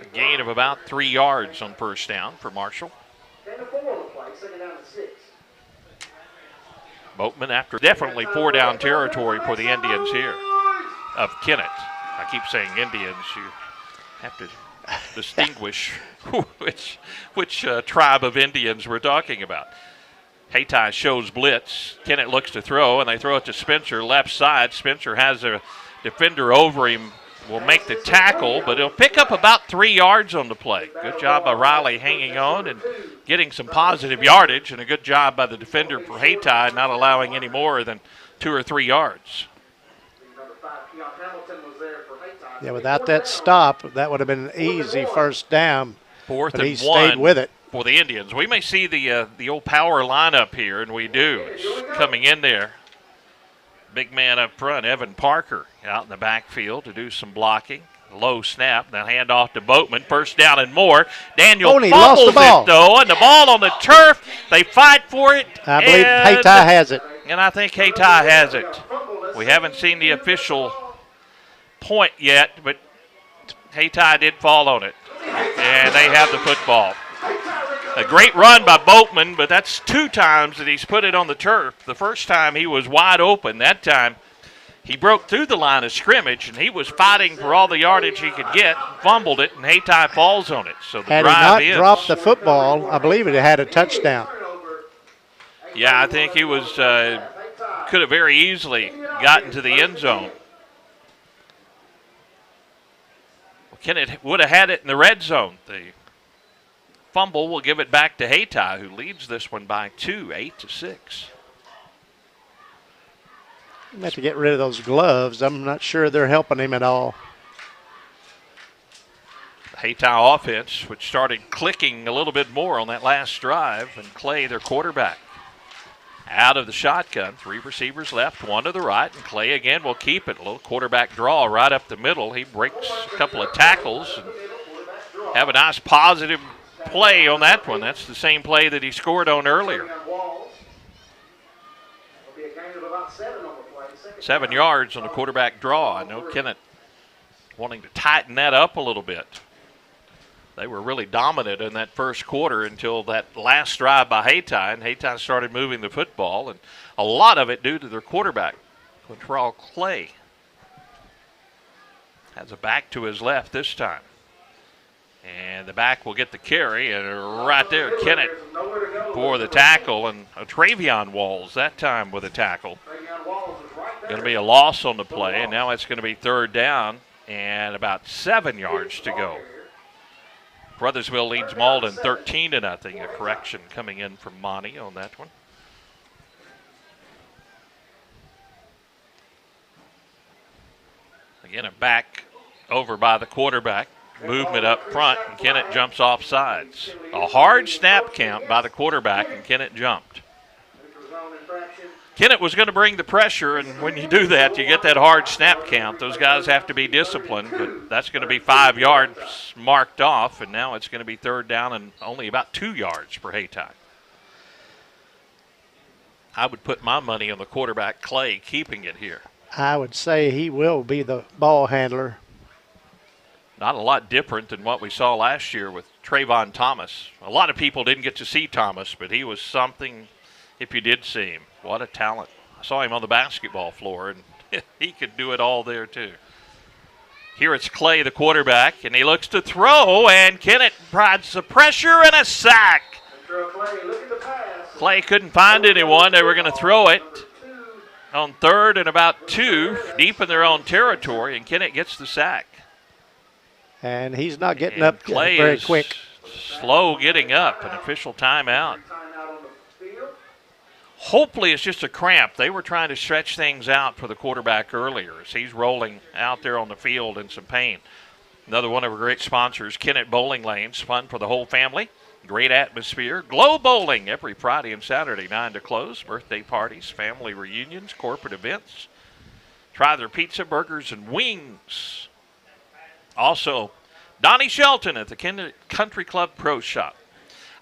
a gain of about 3 yards on first down for Marshall. Boatman after definitely 4-down territory for the Indians here of Kennett. I keep saying Indians. You have to distinguish which tribe of Indians we're talking about. Hayti shows blitz. Kennett looks to throw, and they throw it to Spencer, left side. Spencer has a defender over him, will make the tackle, but he'll pick up about 3 yards on the play. Good job by Riley hanging on and getting some positive yardage, and a good job by the defender for Hayti not allowing any more than 2 or 3 yards. Yeah, without that stop, that would have been an easy first down. 4th but and he 1 stayed with it. For the Indians. We may see the old power lineup here, and we do. It's coming in there. Big man up front, Evan Parker, out in the backfield to do some blocking. Low snap, then hand off to Boatman. First down and more. Daniel lost the ball. it, though, and the ball on the turf. They fight for it. I believe Hayti has it. And I think Hayti has it. We haven't seen the official point yet, but Hayti did fall on it, and they have the football. A great run by Boatman, but that's 2 times that he's put it on the turf. The first time he was wide open. That time he broke through the line of scrimmage, and he was fighting for all the yardage he could get, fumbled it, and Hayti falls on it. So the had drive he not ends. dropped the football, I believe it had a touchdown. Yeah, I think he was could have very easily gotten to the end zone. Well, Kennett would have had it in the red zone. The fumble will give it back to Hayti, who leads this one by 2, 8-6. You have to get rid of those gloves. I'm not sure they're helping him at all. The Hayti offense, which started clicking a little bit more on that last drive, and Clay, their quarterback, out of the shotgun. 3 receivers left, 1 to the right, and Clay again will keep it. A little quarterback draw right up the middle. He breaks a couple of tackles and have a nice positive play on that one. That's the same play that he scored on earlier. 7 yards on the quarterback draw. I know Kennett wanting to tighten that up a little bit. They were really dominant in that first quarter until that last drive by Hayti, and Hayti started moving the football, and a lot of it due to their quarterback, Quintrell Clay. Has a back to his left this time. And the back will get the carry, and right there, Kennett for the tackle, and Travion Walls that time with a tackle. Going to be a loss on the play, and now it's going to be 3rd down and about 7 yards to go. Brothersville leads Malden 13-0. A correction coming in from Monty on that one. Again, a back over by the quarterback. Movement up front, and Kennett jumps off sides. A hard snap count by the quarterback, and Kennett jumped. Kennett was going to bring the pressure, and when you do that, you get that hard snap count. Those guys have to be disciplined, but that's going to be 5 yards marked off, and now it's going to be 3rd down and only about 2 yards for Hayti. I would put my money on the quarterback, Clay, keeping it here. I would say he will be the ball handler. Not a lot different than what we saw last year with Trayvon Thomas. A lot of people didn't get to see Thomas, but he was something if you did see him. What a talent. I saw him on the basketball floor, and he could do it all there too. Here it's Clay, the quarterback, and he looks to throw, and Kennett provides the pressure and a sack. Clay couldn't find anyone. They were going to throw it on 3rd and about 2, deep in their own territory, and Kennett gets the sack. And he's not getting up Clay very is quick. Slow getting up. An official timeout. Hopefully it's just a cramp. They were trying to stretch things out for the quarterback earlier as he's rolling out there on the field in some pain. Another one of our great sponsors, Kennett Bowling Lanes. Fun for the whole family. Great atmosphere. Glow Bowling every Friday and Saturday, 9 to close. Birthday parties, family reunions, corporate events. Try their pizza, burgers, and wings. Also, Donnie Shelton at the Kennett Country Club Pro Shop.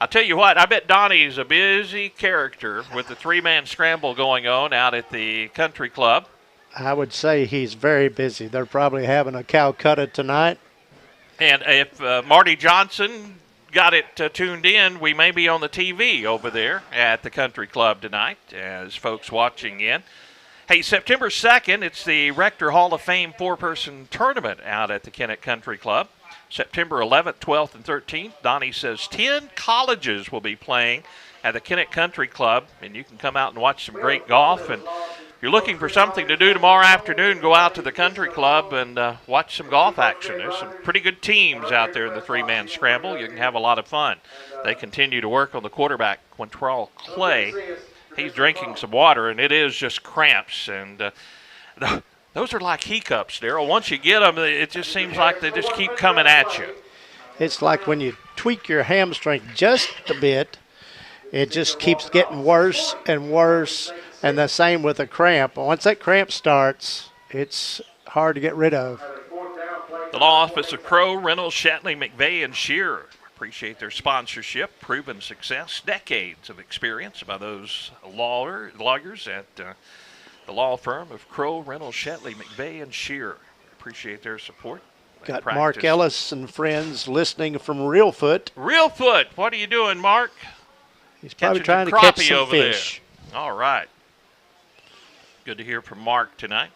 I'll tell you what, I bet Donnie's a busy character with the 3-man scramble going on out at the Country Club. I would say he's very busy. They're probably having a Calcutta tonight. And if Marty Johnson got it tuned in, we may be on the TV over there at the Country Club tonight as folks watching in. Hey, September 2nd, it's the Rector Hall of Fame 4-person tournament out at the Kennett Country Club. September 11th, 12th, and 13th, Donnie says 10 colleges will be playing at the Kennett Country Club, and you can come out and watch some great golf. And if you're looking for something to do tomorrow afternoon, go out to the Country Club and watch some golf action. There's some pretty good teams out there in the 3-man scramble. You can have a lot of fun. They continue to work on the quarterback, Quintrell Clay. He's drinking some water, and it is just cramps. And those are like hiccups, Darryl. Once you get them, it just seems like they just keep coming at you. It's like when you tweak your hamstring just a bit, it just keeps getting worse and worse, and the same with a cramp. Once that cramp starts, it's hard to get rid of. The law office of Crow, Reynolds, Shatley, McVeigh, and Shearer appreciate their sponsorship, proven success, decades of experience by those lawyers at the law firm of Crow, Reynolds, Shatley, McVeigh, and Shearer. Appreciate their support. Got Mark Ellis and friends listening from Reelfoot. Reelfoot, what are you doing, Mark? He's probably trying to catch some over fish. There. All right. Good to hear from Mark tonight.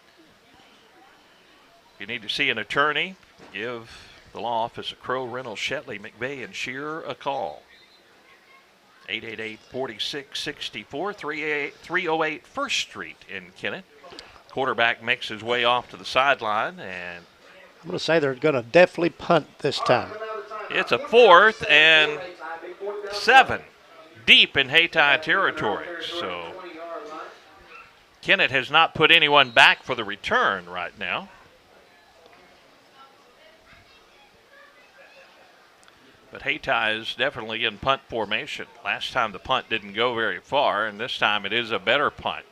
If you need to see an attorney, give the law office of Crow, Reynolds, Shetley, McVeigh, and Shearer a call. 888-4664, 308 First Street in Kennett. Quarterback makes his way off to the sideline, and I'm going to say they're going to definitely punt this time. It's a 4th and 7 deep in Hayti territory. So Kennett has not put anyone back for the return right now. But Hayti is definitely in punt formation. Last time the punt didn't go very far, and this time it is a better punt.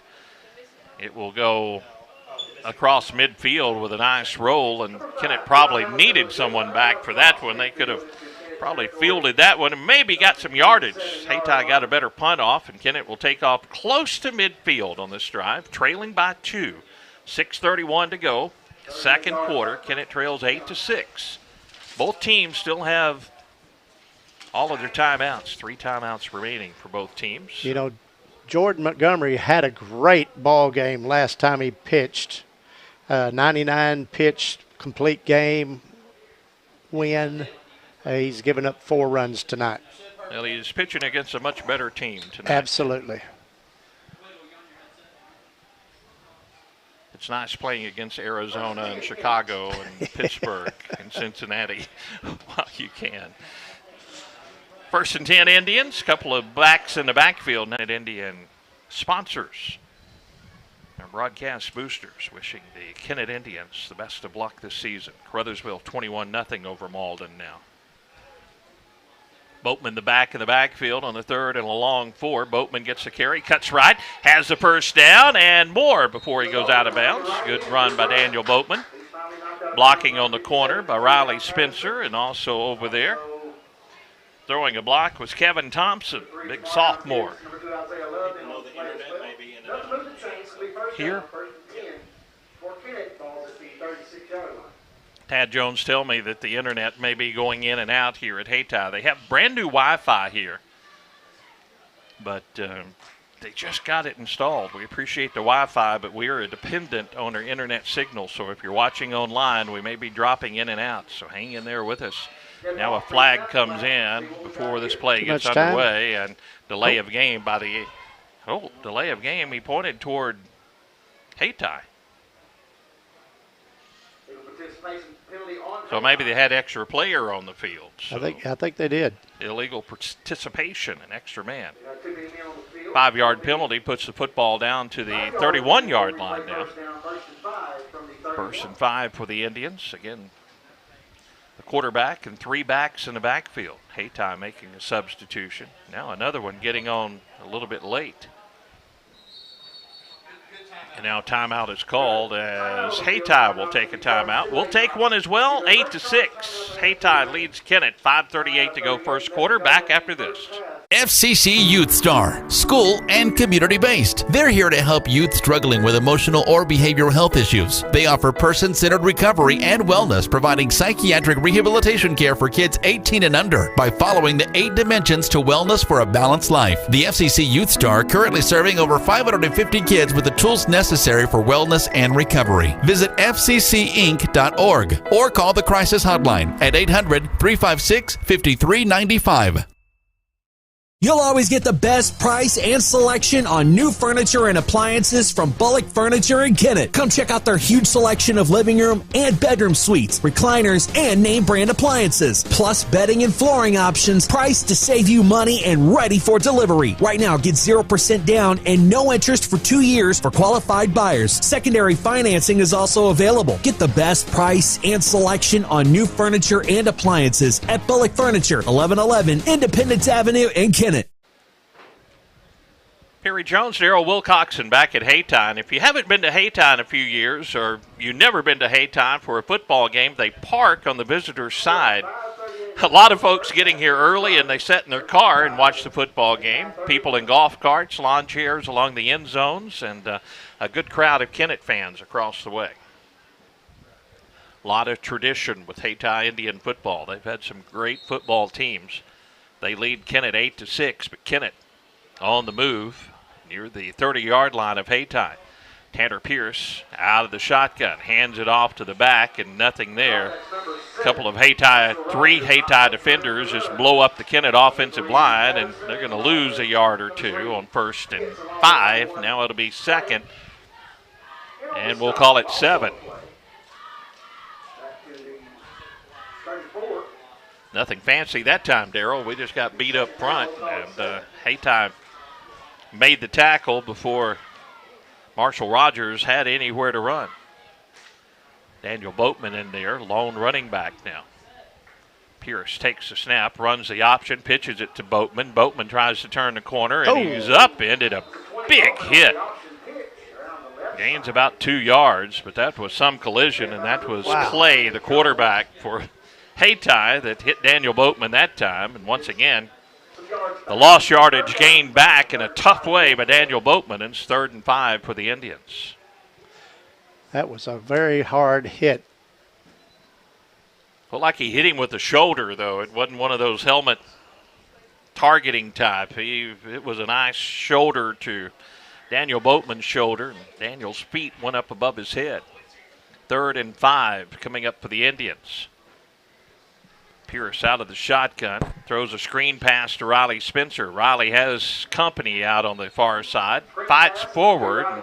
It will go across midfield with a nice roll, and Kennett probably needed someone back for that one. They could have probably fielded that one and maybe got some yardage. Hayti got a better punt off, and Kennett will take off close to midfield on this drive, trailing by 2. 6:31 to go. Second quarter, Kennett trails 8-6. Both teams still have all of their timeouts, 3 timeouts remaining for both teams. You know, Jordan Montgomery had a great ball game last time he pitched. 99 pitch, complete game, win. He's given up 4 runs tonight. Well, he's pitching against a much better team tonight. Absolutely. It's nice playing against Arizona and Chicago and Pittsburgh and Cincinnati while you can. 1st and 10 Indians, couple of backs in the backfield. Kennett Indian sponsors, our broadcast boosters, wishing the Kennett Indians the best of luck this season. Caruthersville 21-0 over Malden now. Boatman the back in the backfield on the 3rd and a long 4. Boatman gets the carry, cuts right, has the first down, and more before he goes out of bounds. Good run by Daniel Boatman. Blocking on the corner by Riley Spencer, and also over there throwing a block was Kevin Thompson, big sophomore. Here, Tad Jones tell me that the internet may be going in and out here at Hayti. They have brand new Wi-Fi here, but they just got it installed. We appreciate the Wi-Fi, but we are dependent on our internet signal. So if you're watching online, we may be dropping in and out. So hang in there with us. Now a flag comes in before this play gets underway, and delay of game by the delay of game. He pointed toward Hayti. So maybe they had extra player on the field. So I think they did. Illegal participation, an extra man. 5-yard penalty puts the football down to the 31-yard line now. 1st and 5 for the Indians. Again, the quarterback and 3 backs in the backfield. Hayti making a substitution. Now another one getting on a little bit late. And now timeout is called as Hayti will take a timeout. We'll take one as well, 8-6. Hayti leads Kennett, 5:38 to go first quarter. Back after this. FCC Youth Star, school and community-based. They're here to help youth struggling with emotional or behavioral health issues. They offer person-centered recovery and wellness, providing psychiatric rehabilitation care for kids 18 and under by following the 8 dimensions to wellness for a balanced life. The FCC Youth Star currently serving over 550 kids with the tools necessary for wellness and recovery. Visit fccinc.org or call the crisis hotline at 800-356-5395. You'll always get the best price and selection on new furniture and appliances from Bullock Furniture in Kennett. Come check out their huge selection of living room and bedroom suites, recliners, and name brand appliances. Plus bedding and flooring options, priced to save you money and ready for delivery. Right now, get 0% down and no interest for 2 years for qualified buyers. Secondary financing is also available. Get the best price and selection on new furniture and appliances at Bullock Furniture, 1111 Independence Avenue in Kennett. Perry Jones, Darrell Wilcoxon back at Hayti. And if you haven't been to Hayti in a few years, or you've never been to Hayti for a football game, they park on the visitor's side. A lot of folks getting here early, and they sit in their car and watch the football game. People in golf carts, lawn chairs along the end zones, and a good crowd of Kennett fans across the way. A lot of tradition with Hayti Indian football. They've had some great football teams. They lead Kennett 8-6, but Kennett on the move near the 30-yard line of Hayti. Tanner Pierce out of the shotgun, hands it off to the back, and nothing there. A couple of three Hayti defenders just blow up the Kennett offensive line, and they're going to lose a yard or two on 1st and 5. Now it'll be 2nd, and we'll call it 7. Nothing fancy that time, Darrell. We just got beat up front, and Hayti made the tackle before Marshall Rogers had anywhere to run. Daniel Boatman in there, lone running back now. Pierce takes the snap, runs the option, pitches it to Boatman. Boatman tries to turn the corner, and he's upended a big hit. Gains about 2 yards, but that was some collision, and that was Clay, the quarterback for Hayti, that hit Daniel Boatman that time. And once again, the lost yardage gained back in a tough way by Daniel Boatman. It's 3rd and 5 for the Indians. That was a very hard hit. Well, like he hit him with the shoulder, though. It wasn't one of those helmet targeting type. It was a nice shoulder to Daniel Boatman's shoulder, and Daniel's feet went up above his head. 3rd and 5 coming up for the Indians. Pierce out of the shotgun, throws a screen pass to Riley Spencer. Riley has company out on the far side, fights forward, and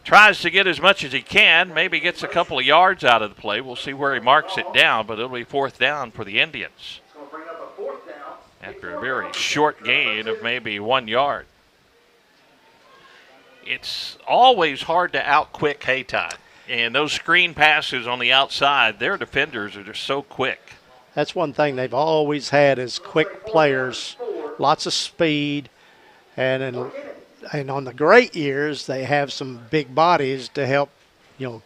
tries to get as much as he can, maybe gets a couple of yards out of the play. We'll see where he marks it down, but it'll be 4th down for the Indians after a very short gain of maybe 1 yard. It's always hard to outquick Hayti, and those screen passes on the outside, their defenders are just so quick. That's one thing they've always had is quick players, lots of speed, and on the great years they have some big bodies to help,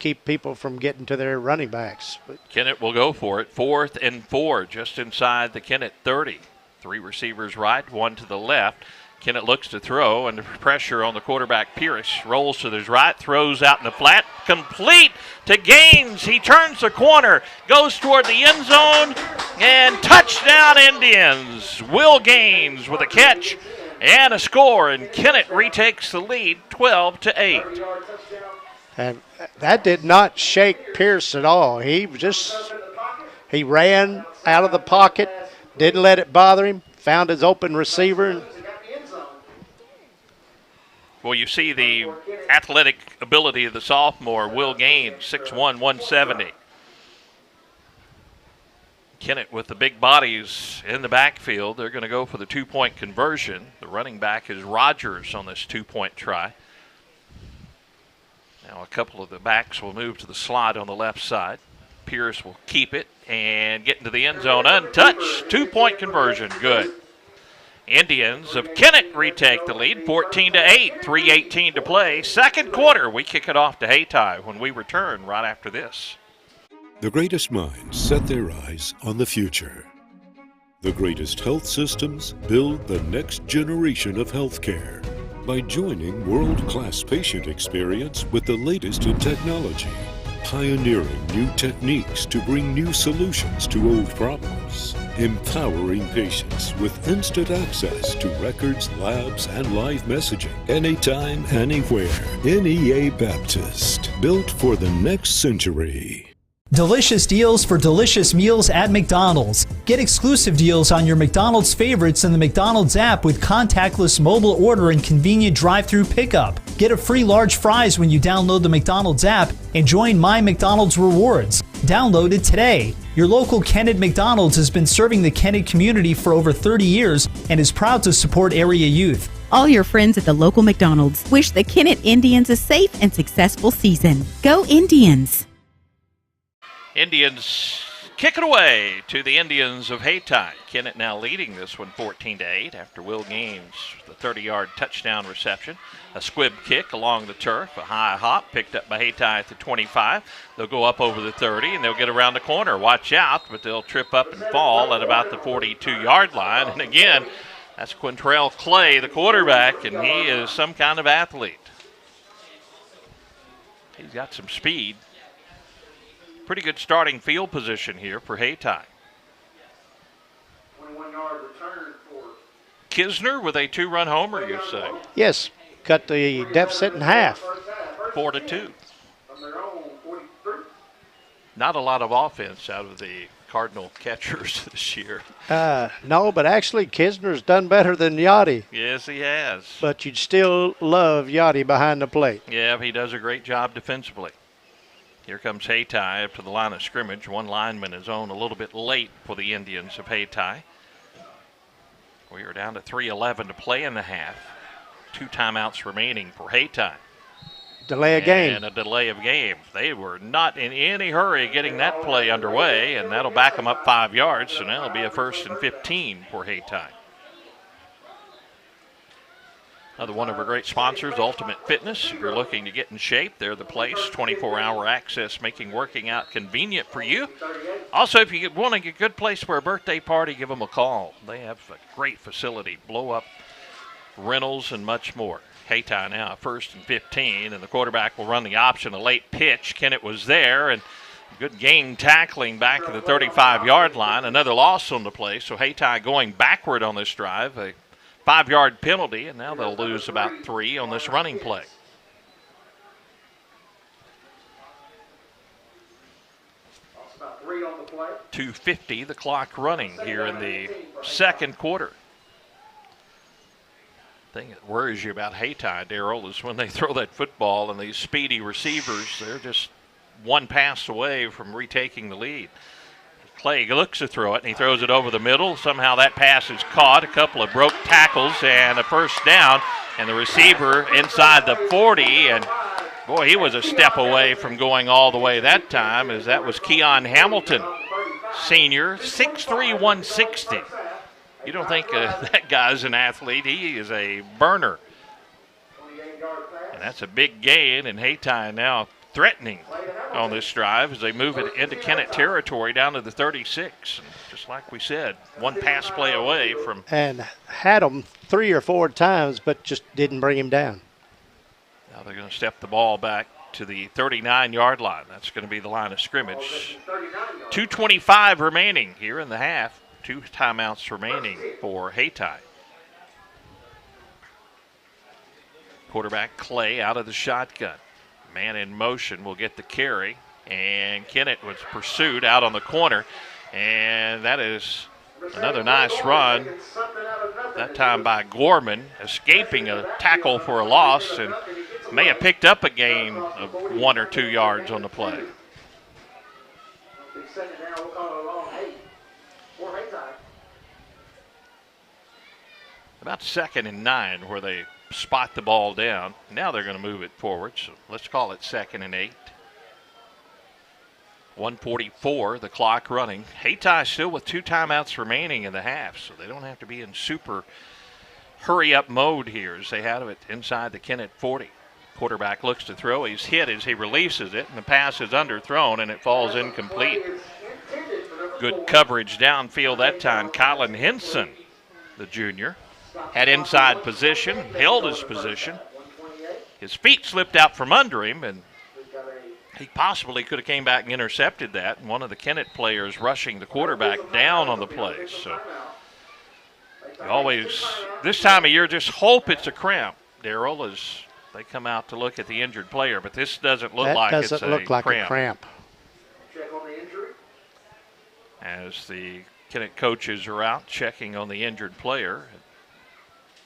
keep people from getting to their running backs. Kennett will go for it. 4th and 4, just inside the Kennett 30. 3 receivers right, 1 to the left. Kennett looks to throw, and the pressure on the quarterback, Pierce, rolls to his right, throws out in the flat, complete to Gaines. He turns the corner, goes toward the end zone, and touchdown Indians. Will Gaines with a catch and a score, and Kennett retakes the lead 12-8. And that did not shake Pierce at all. He ran out of the pocket, didn't let it bother him, found his open receiver. Well, you see the athletic ability of the sophomore, Will Gaines, 6'1", 170. Kennett with the big bodies in the backfield. They're going to go for the 2-point conversion. The running back is Rogers on this 2-point try. Now a couple of the backs will move to the slot on the left side. Pierce will keep it and get into the end zone untouched. 2-point conversion, good. Indians of Kennett retake the lead, 14-8, 3:18 to play. Second quarter, we kick it off to Hayti when we return right after this. The greatest minds set their eyes on the future. The greatest health systems build the next generation of healthcare by joining world-class patient experience with the latest in technology, pioneering new techniques to bring new solutions to old problems, empowering patients with instant access to records, labs, and live messaging anytime, anywhere. NEA Baptist, built for the next century. Delicious deals for delicious meals at McDonald's. Get exclusive deals on your McDonald's favorites in the McDonald's app with contactless mobile order and convenient drive-thru pickup. Get a free large fries when you download the McDonald's app and join My McDonald's Rewards. Download it today. Your local Kennett McDonald's has been serving the Kennett community for over 30 years and is proud to support area youth. All your friends at the local McDonald's wish the Kennett Indians a safe and successful season. Go Indians! Indians kick it away to the Indians of Hayti. Kennett now leading this one 14-8 after Will Gaines, the 30-yard touchdown reception. A squib kick along the turf, a high hop picked up by Hayti at the 25. They'll go up over the 30 and they'll get around the corner. Watch out, but they'll trip up and fall at about the 42-yard line. And again, that's Quintrell Clay, the quarterback, and he is some kind of athlete. He's got some speed. Pretty good starting field position here for Hayti. 21-yard return for Kisner with a 2-run homer, you say? Yes, cut the deficit in half. 4-2. from their own 43. Not a lot of offense out of the Cardinal catchers this year. No, but actually Kisner's done better than Yachty. Yes, he has. But you'd still love Yachty behind the plate. Yeah, he does a great job defensively. Here comes Hayti up to the line of scrimmage. One lineman is on a little bit late for the Indians of Hayti. We are down to 3:11 to play in the half. 2 timeouts remaining for Hayti. Delay of game. And a delay of game. They were not in any hurry getting that play underway, and that'll back them up 5 yards, so now it'll be a 1st and 15 for Hayti. Another one of our great sponsors, Ultimate Fitness. If you're looking to get in shape, they're the place. 24-hour access, making working out convenient for you. Also, if you want a good place for a birthday party, give them a call. They have a great facility, blow-up rentals, and much more. Hayti now, 1st and 15, and the quarterback will run the option, a late pitch. Kennett was there, and good game tackling back at the 35-yard line. Another loss on the play, so Hayti going backward on this drive. A 5-yard penalty, and now they'll lose about 3 on this running play. About 3 on the play. 2:50, the clock running here in the second quarter. The thing that worries you about Hayti, Darrell, is when they throw that football and these speedy receivers, they're just one pass away from retaking the lead. Clay looks to throw it, and he throws it over the middle. Somehow that pass is caught. A couple of broke tackles and a first down, and the receiver inside the 40. And, boy, he was a step away from going all the way that time, as that was Keon Hamilton, senior, 6'3", 160. You don't think that guy's an athlete. He is a burner. And that's a big gain, and Hayti now threatening on this drive as they move it into Kennett territory down to the 36. And just like we said, one pass play away from. And had him 3 or 4 times, but just didn't bring him down. Now they're going to step the ball back to the 39-yard line. That's going to be the line of scrimmage. 2:25 remaining here in the half. 2 timeouts remaining for Hayti. Quarterback Clay out of the shotgun. Man in motion will get the carry, and Kennett was pursued out on the corner, and that is another nice run, that time by Gorman, escaping a tackle for a loss, and may have picked up a gain of 1 or 2 yards on the play. About 2nd and 9 where they spot the ball down. Now they're going to move it forward, so let's call it 2nd and 8. 1:44, the clock running. Hayti still with 2 timeouts remaining in the half, so they don't have to be in super hurry-up mode here as they have it inside the Kennett 40. Quarterback looks to throw. He's hit as he releases it, and the pass is underthrown, and it falls incomplete. Good coverage downfield that time. Colin Henson, the junior, had inside position, held his position. His feet slipped out from under him, and he possibly could have came back and intercepted that. And one of the Kennett players rushing the quarterback down on the play. So you always, this time of year, just hope it's a cramp, Darrell, as they come out to look at the injured player. But this doesn't look like it's a cramp. That doesn't look like a cramp. Check on the injury. As the Kennett coaches are out checking on the injured player.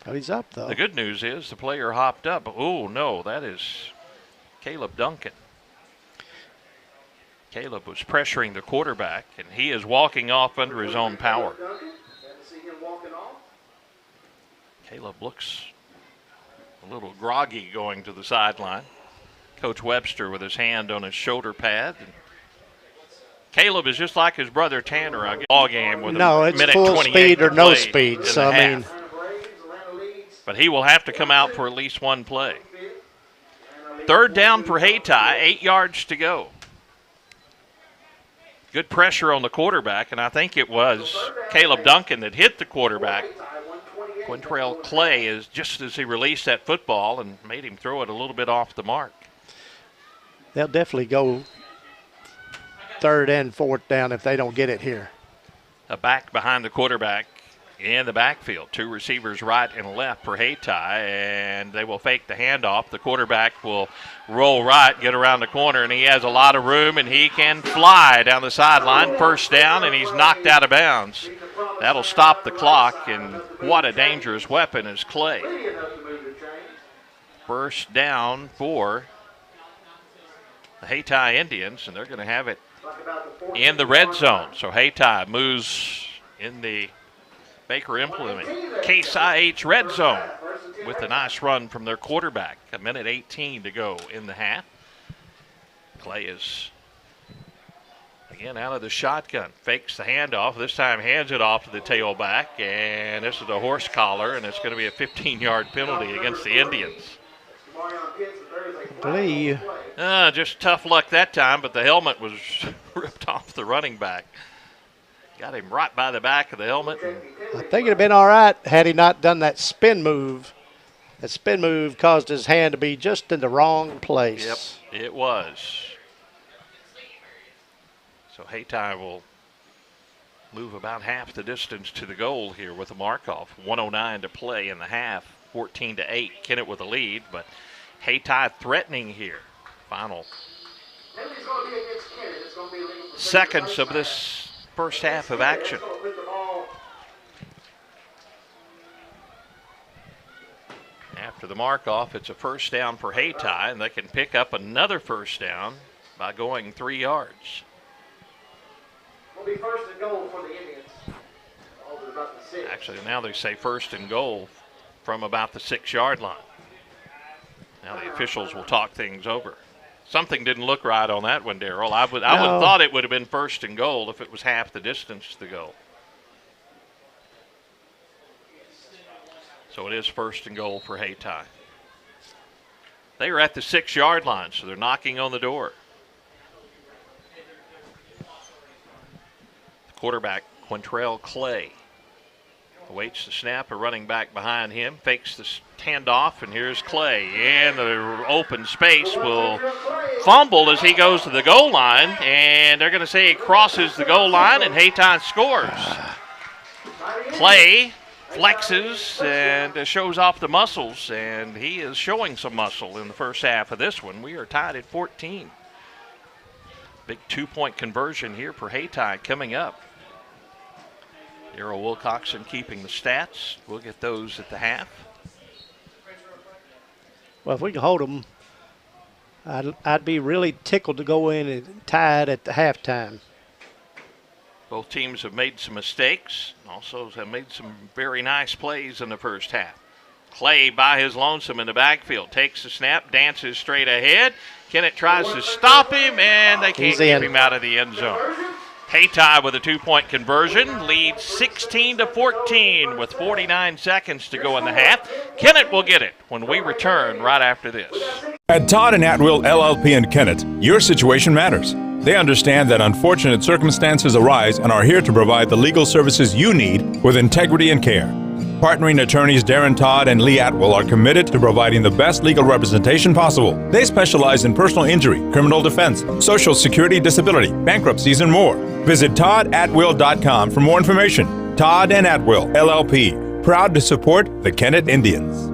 Oh, he's up, though. The good news is the player hopped up. Oh, no, that is Caleb Duncan. Caleb was pressuring the quarterback, and he is walking off under his own power. Caleb looks a little groggy going to the sideline. Coach Webster with his hand on his shoulder pad. And Caleb is just like his brother Tanner. I get ball game with a minute 28 full speed or no to play speed. So I mean, but he will have to come out for at least one play. 3rd down for Hayti, 8 yards to go. Good pressure on the quarterback, and I think it was Caleb Duncan that hit the quarterback. Quintrell Clay is just as he released that football and made him throw it a little bit off the mark. They'll definitely go third and fourth down if they don't get it here. A back behind the quarterback in the backfield. Two receivers right and left for Hayti, and they will fake the handoff. The quarterback will roll right, get around the corner, and he has a lot of room, and he can fly down the sideline. First down, and he's knocked out of bounds. That'll stop the clock, and what a dangerous weapon is Clay. First down for the Hayti Indians, and they're going to have it in the red zone. So Hayti moves in the Baker implement Case IH red zone with a nice run from their quarterback. 1:18 to go in the half. Clay is again out of the shotgun. Fakes the handoff. This time hands it off to the tailback. And this is a horse collar, and it's going to be a 15-yard penalty against the Indians. Just tough luck that time, but the helmet was ripped off the running back. Got him right by the back of the helmet. I think it would have been all right had he not done that spin move. That spin move caused his hand to be just in the wrong place. Yep, it was. So Hayti will move about half the distance to the goal here with a mark-off. 1:09 to play in the half, 14-8. Kennett with a lead, but Hayti threatening here. Final seconds of this first half of action. After the mark-off, it's a first down for Hayti, and they can pick up another first down by going 3 yards. Will be first and goal for the Indians. Actually, now they say first and goal from about the 6-yard line. Now the officials will talk things over. Something didn't look right on that one, Darryl. I would have thought it would have been first and goal if it was half the distance to go. So it is first and goal for Hayti. They are at the 6-yard line, so they're knocking on the door. The quarterback, Quintrell Clay, awaits the snap, a running back behind him, fakes the handoff, and here's Clay. And the open space will fumble as he goes to the goal line, and they're going to say he crosses the goal line, and Hayti scores. Clay flexes and shows off the muscles, and he is showing some muscle in the first half of this one. We are tied at 14. Big 2-point conversion here for Hayti coming up. Darryl Wilcoxon keeping the stats. We'll get those at the half. Well, if we can hold them, I'd be really tickled to go in and tie it at the halftime. Both teams have made some mistakes, also have made some very nice plays in the first half. Clay by his lonesome in the backfield, takes the snap, dances straight ahead. Kennett tries to stop him, and they can't get him out of the end zone. Hayti with a 2-point conversion, leads 16-14 with 49 seconds to go in the half. Kennett will get it when we return right after this. At Todd and Atwill LLP in Kennett, your situation matters. They understand that unfortunate circumstances arise and are here to provide the legal services you need with integrity and care. Partnering attorneys Darren Todd and Lee Atwill are committed to providing the best legal representation possible. They specialize in personal injury, criminal defense, social security disability, bankruptcies, and more. Visit toddatwill.com for more information. Todd and Atwill, LLP, proud to support the Kennett Indians.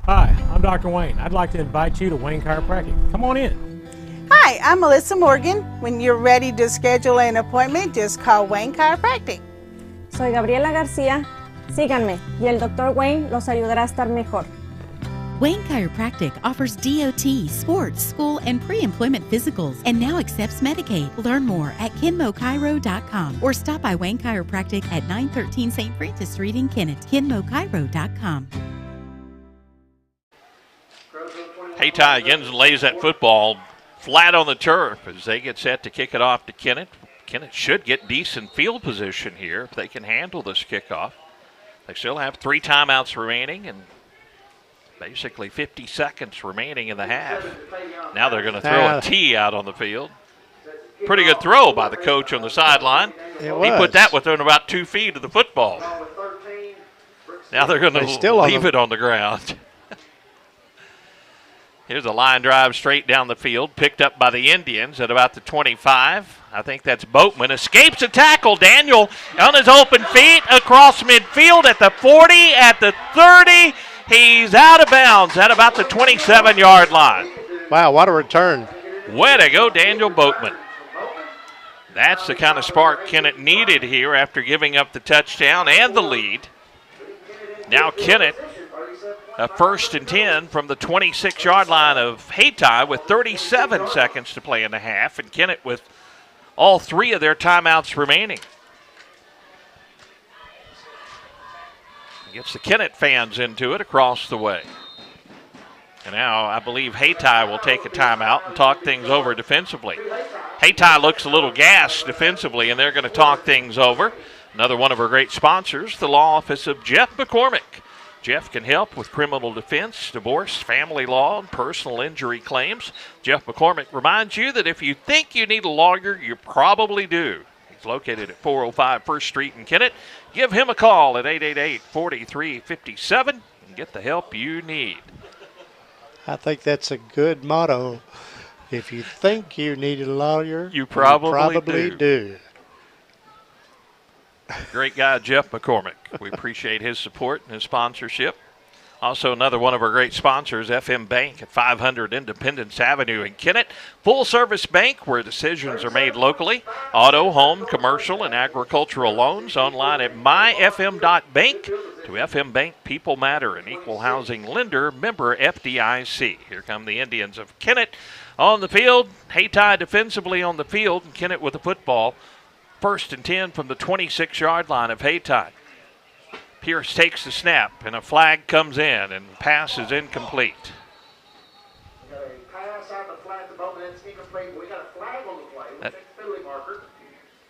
Hi, I'm Dr. Wayne. I'd like to invite you to Wayne Chiropractic. Come on in. Hi, I'm Melissa Morgan. When you're ready to schedule an appointment, just call Wayne Chiropractic. Soy Gabriela García. Síganme y el Dr. Wayne los ayudará a estar mejor. Wayne Chiropractic offers DOT, sports, school, and pre-employment physicals and now accepts Medicaid. Learn more at KenmoChiro.com or stop by Wayne Chiropractic at 913 St. Francis Street in Kennett. KenmoChiro.com. Hayti again lays that football flat on the turf as they get set to kick it off to Kennett. Kennett should get decent field position here if they can handle this kickoff. They still have 3 timeouts remaining and basically 50 seconds remaining in the half. Now they're going to throw a tee out on the field. Pretty good throw by the coach on the sideline. He put that within about 2 feet of the football. Now they're going to leave it on the ground. Here's a line drive straight down the field, picked up by the Indians at about the 25. I think that's Boatman. Escapes a tackle. Daniel on his open feet across midfield at the 40, at the 30. He's out of bounds at about the 27-yard line. Wow, what a return. Way to go, Daniel Boatman. That's the kind of spark Kennett needed here after giving up the touchdown and the lead. Now Kennett, a 1st and 10 from the 26-yard line of Hayti with 37 seconds to play in the half, and Kennett with all 3 of their timeouts remaining. Gets the Kennett fans into it across the way. And now I believe Hayti will take a timeout and talk things over defensively. Hayti looks a little gassed defensively, and they're going to talk things over. Another one of our great sponsors, the law office of Jeff McCormick. Jeff can help with criminal defense, divorce, family law, and personal injury claims. Jeff McCormick reminds you that if you think you need a lawyer, you probably do. He's located at 405 1st Street in Kennett. Give him a call at 888-4357 and get the help you need. I think that's a good motto. If you think you need a lawyer, you probably do. Great guy, Jeff McCormick. We appreciate his support and his sponsorship. Also, another one of our great sponsors, FM Bank at 500 Independence Avenue in Kennett. Full-service bank where decisions are made locally. Auto, home, commercial, and agricultural loans. Online at myfm.bank. To FM Bank, people matter. An equal housing lender, member FDIC. Here come the Indians of Kennett on the field. Hayti defensively on the field, and Kennett with the football. 1st and 10 from the 26-yard line of Hayti. Pierce takes the snap, and a flag comes in, and the pass is incomplete. We got a pass out the flag to Boatman, it's incomplete. We got a flag on the play. We'll take the penalty marker.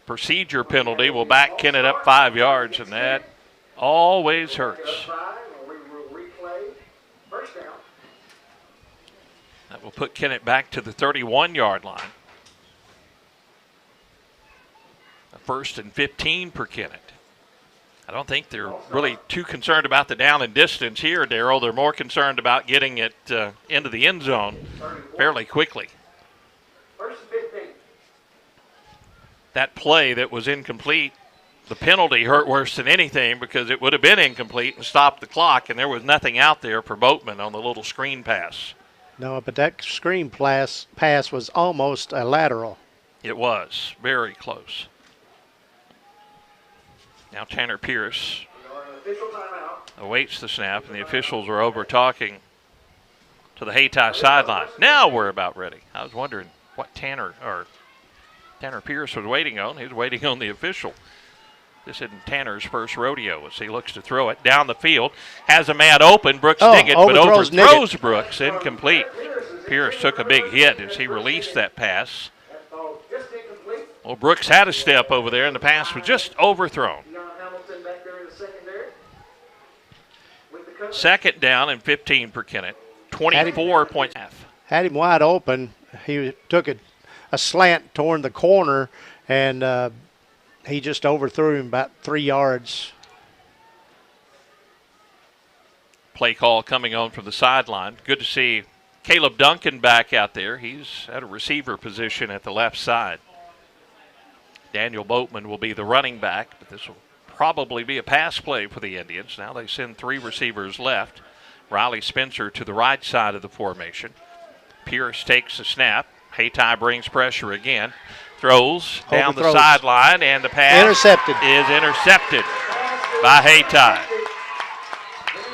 Procedure penalty will back Kennett up 5 yards, and that always hurts. That will put Kennett back to the 31-yard line. A 1st and 15 per Kennett. I don't think they're really too concerned about the down and distance here, Darryl. They're more concerned about getting it into the end zone fairly quickly. That play that was incomplete, the penalty hurt worse than anything because it would have been incomplete and stopped the clock, and there was nothing out there for Boatman on the little screen pass. No, but that screen pass was almost a lateral. It was very close. Now Tanner Pierce awaits the snap, and the officials are over talking to the Hayti sideline. Now we're about ready. I was wondering what Tanner Pierce was waiting on. He was waiting on the official. This isn't Tanner's first rodeo as he looks to throw it down the field. Has a man open. Brooks Niggett, but overthrows Brooks. Incomplete. Pierce took a big hit as he released that pass. Well, Brooks had a step over there, and the pass was just overthrown. 2nd down and 15 per Kennett. 24 points. Had him wide open. He took a slant toward the corner, and he just overthrew him about 3 yards. Play call coming on from the sideline. Good to see Caleb Duncan back out there. He's at a receiver position at the left side. Daniel Boatman will be the running back, but this will probably be a pass play for the Indians. Now they send 3 receivers left. Riley Spencer to the right side of the formation. Pierce takes the snap. Hayti brings pressure again. Throws down the sideline, and the pass is intercepted by Hayti.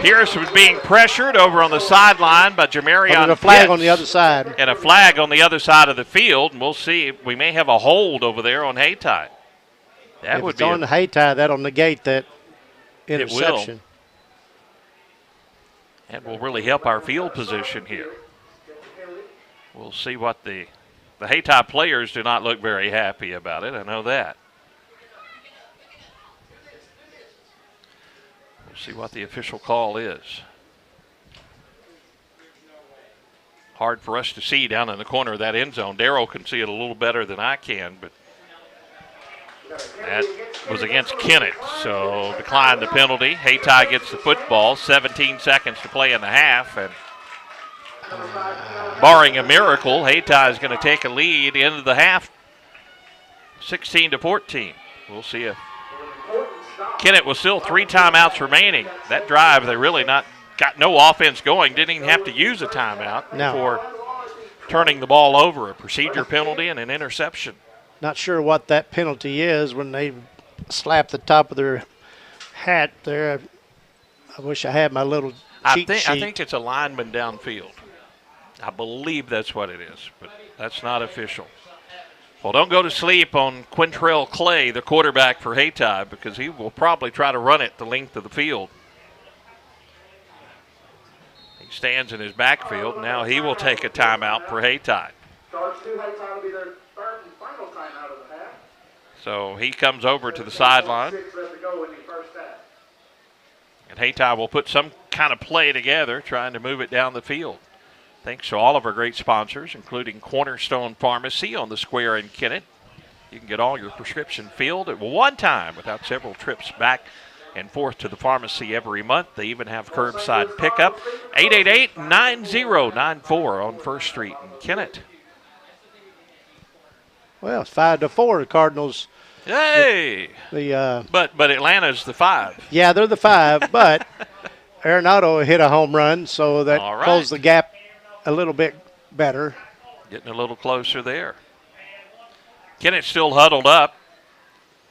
Pierce was being pressured over on the sideline by Jamarion. There's a flag on the other side. And a flag on the other side of the field, and we'll see. We may have a hold over there on Hayti. If it's on Hayti, that'll negate that interception. It will. And will really help our field position here. We'll see what the Hayti players do not look very happy about it. I know that. We'll see what the official call is. Hard for us to see down in the corner of that end zone. Darryl can see it a little better than I can, but that was against Kennett, so declined the penalty. Hayti gets the football, 17 seconds to play in the half, and Barring a miracle, Hayti is going to take a lead into the half, 16-14. We'll see if Kennett with still 3 timeouts remaining. That drive, they really got no offense going. Didn't even have to use a timeout for turning the ball over. A procedure penalty and an interception. Not sure what that penalty is when they slap the top of their hat there. I wish I had my little cheat sheet. I think it's a lineman downfield. I believe that's what it is, but that's not official. Well, don't go to sleep on Quintrell Clay, the quarterback for Hayti, because he will probably try to run it the length of the field. He stands in his backfield. Now he will take a timeout for Hayti. So he comes over to the sideline. And Hayti will put some kind of play together, trying to move it down the field. Thanks to all of our great sponsors, including Cornerstone Pharmacy on the square in Kennett. You can get all your prescription filled at one time without several trips back and forth to the pharmacy every month. They even have curbside pickup. 888-9094 on 1st Street in Kennett. Well, it's 5-4. The Cardinals. Hey! But Atlanta's the 5. Yeah, they're the 5, but Arenado hit a home run, so that closed the gap a little bit better. Getting a little closer there. Kennett still huddled up,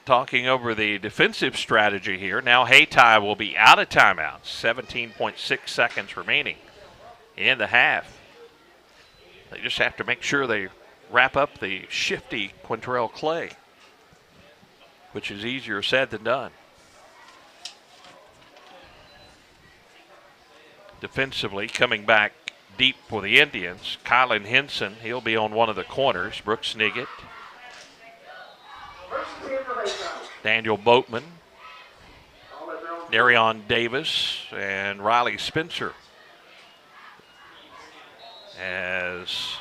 talking over the defensive strategy here. Now Hayti will be out of timeouts. 17.6 seconds remaining in the half. They just have to make sure they wrap up the shifty Quintrell Clay, which is easier said than done. Defensively, coming back deep for the Indians, Kylan Henson, he'll be on one of the corners. Brooks Niggett, Daniel Boatman, Darion Davis, and Riley Spencer. As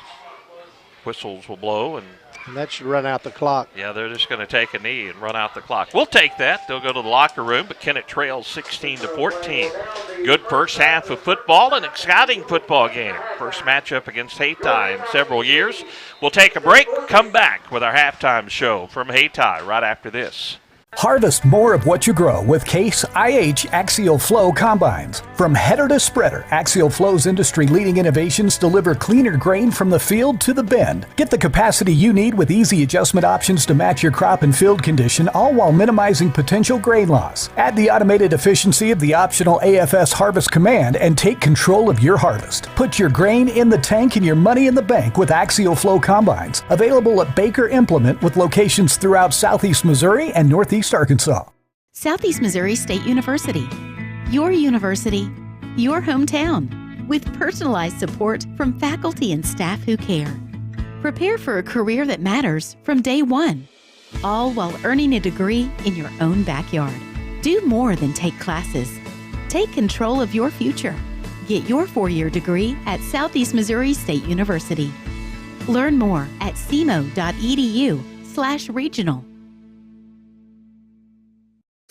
whistles will blow, and that should run out the clock. Yeah, they're just going to take a knee and run out the clock. We'll take that. They'll go to the locker room, but Kennett trails 16-14. Good first half of football, an exciting football game. First matchup against Hayti in several years. We'll take a break, come back with our halftime show from Hayti right after this. Harvest more of what you grow with Case IH Axial Flow Combines. From header to spreader, Axial Flow's industry-leading innovations deliver cleaner grain from the field to the bin. Get the capacity you need with easy adjustment options to match your crop and field condition, all while minimizing potential grain loss. Add the automated efficiency of the optional AFS Harvest Command and take control of your harvest. Put your grain in the tank and your money in the bank with Axial Flow Combines. Available at Baker Implement with locations throughout Southeast Missouri and Northeast Arkansas. Southeast Missouri State University. Your university, your hometown, with personalized support from faculty and staff who care. Prepare for a career that matters from day one, all while earning a degree in your own backyard. Do more than take classes. Take control of your future. Get your 4-year degree at Southeast Missouri State University. Learn more at cmo.edu/regional.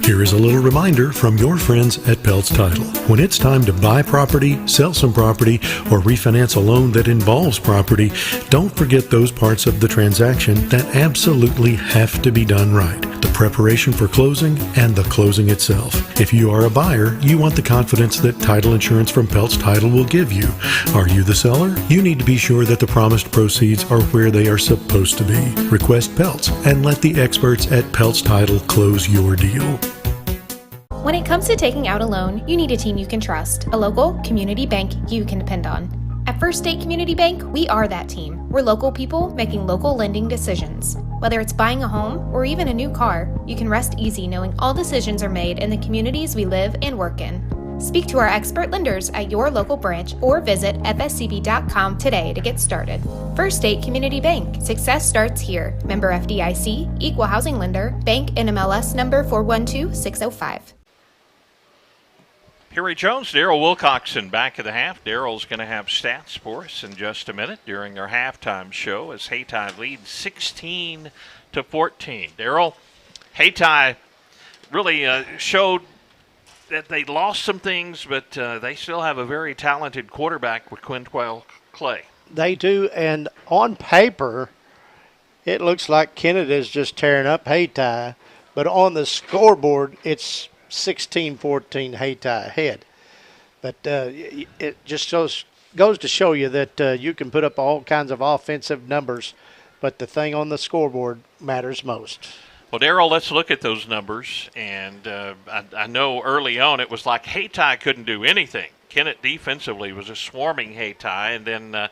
Here is a little reminder from your friends at Peltz Title. When it's time to buy property, sell some property, or refinance a loan that involves property, don't forget those parts of the transaction that absolutely have to be done right. The preparation for closing and the closing itself. If you are a buyer, you want the confidence that title insurance from Peltz Title will give you. Are you the seller? You need to be sure that the promised proceeds are where they are supposed to be. Request Peltz and let the experts at Peltz Title close your deal. When it comes to taking out a loan, you need a team you can trust, a local community bank you can depend on. At First State Community Bank, we are that team. We're local people making local lending decisions. Whether it's buying a home or even a new car, you can rest easy knowing all decisions are made in the communities we live and work in. Speak to our expert lenders at your local branch or visit fscb.com today to get started. First State Community Bank. Success starts here. Member FDIC, Equal Housing Lender, Bank NMLS number 412605. Perry Jones, Daryl Wilcoxon back at the half. Daryl's going to have stats for us in just a minute during our halftime show as Hayti leads 16-14. Daryl, Hayti really showed that they lost some things, but they still have a very talented quarterback with Quintrell Clay. They do, and on paper, it looks like Kennett is just tearing up Hayti, but on the scoreboard, it's 16-14 Hayti ahead. But it just goes to show you that you can put up all kinds of offensive numbers, but the thing on the scoreboard matters most. Well, Darryl, let's look at those numbers. And I know early on it was like Hayti couldn't do anything. Kennett defensively was just swarming Hayti, and then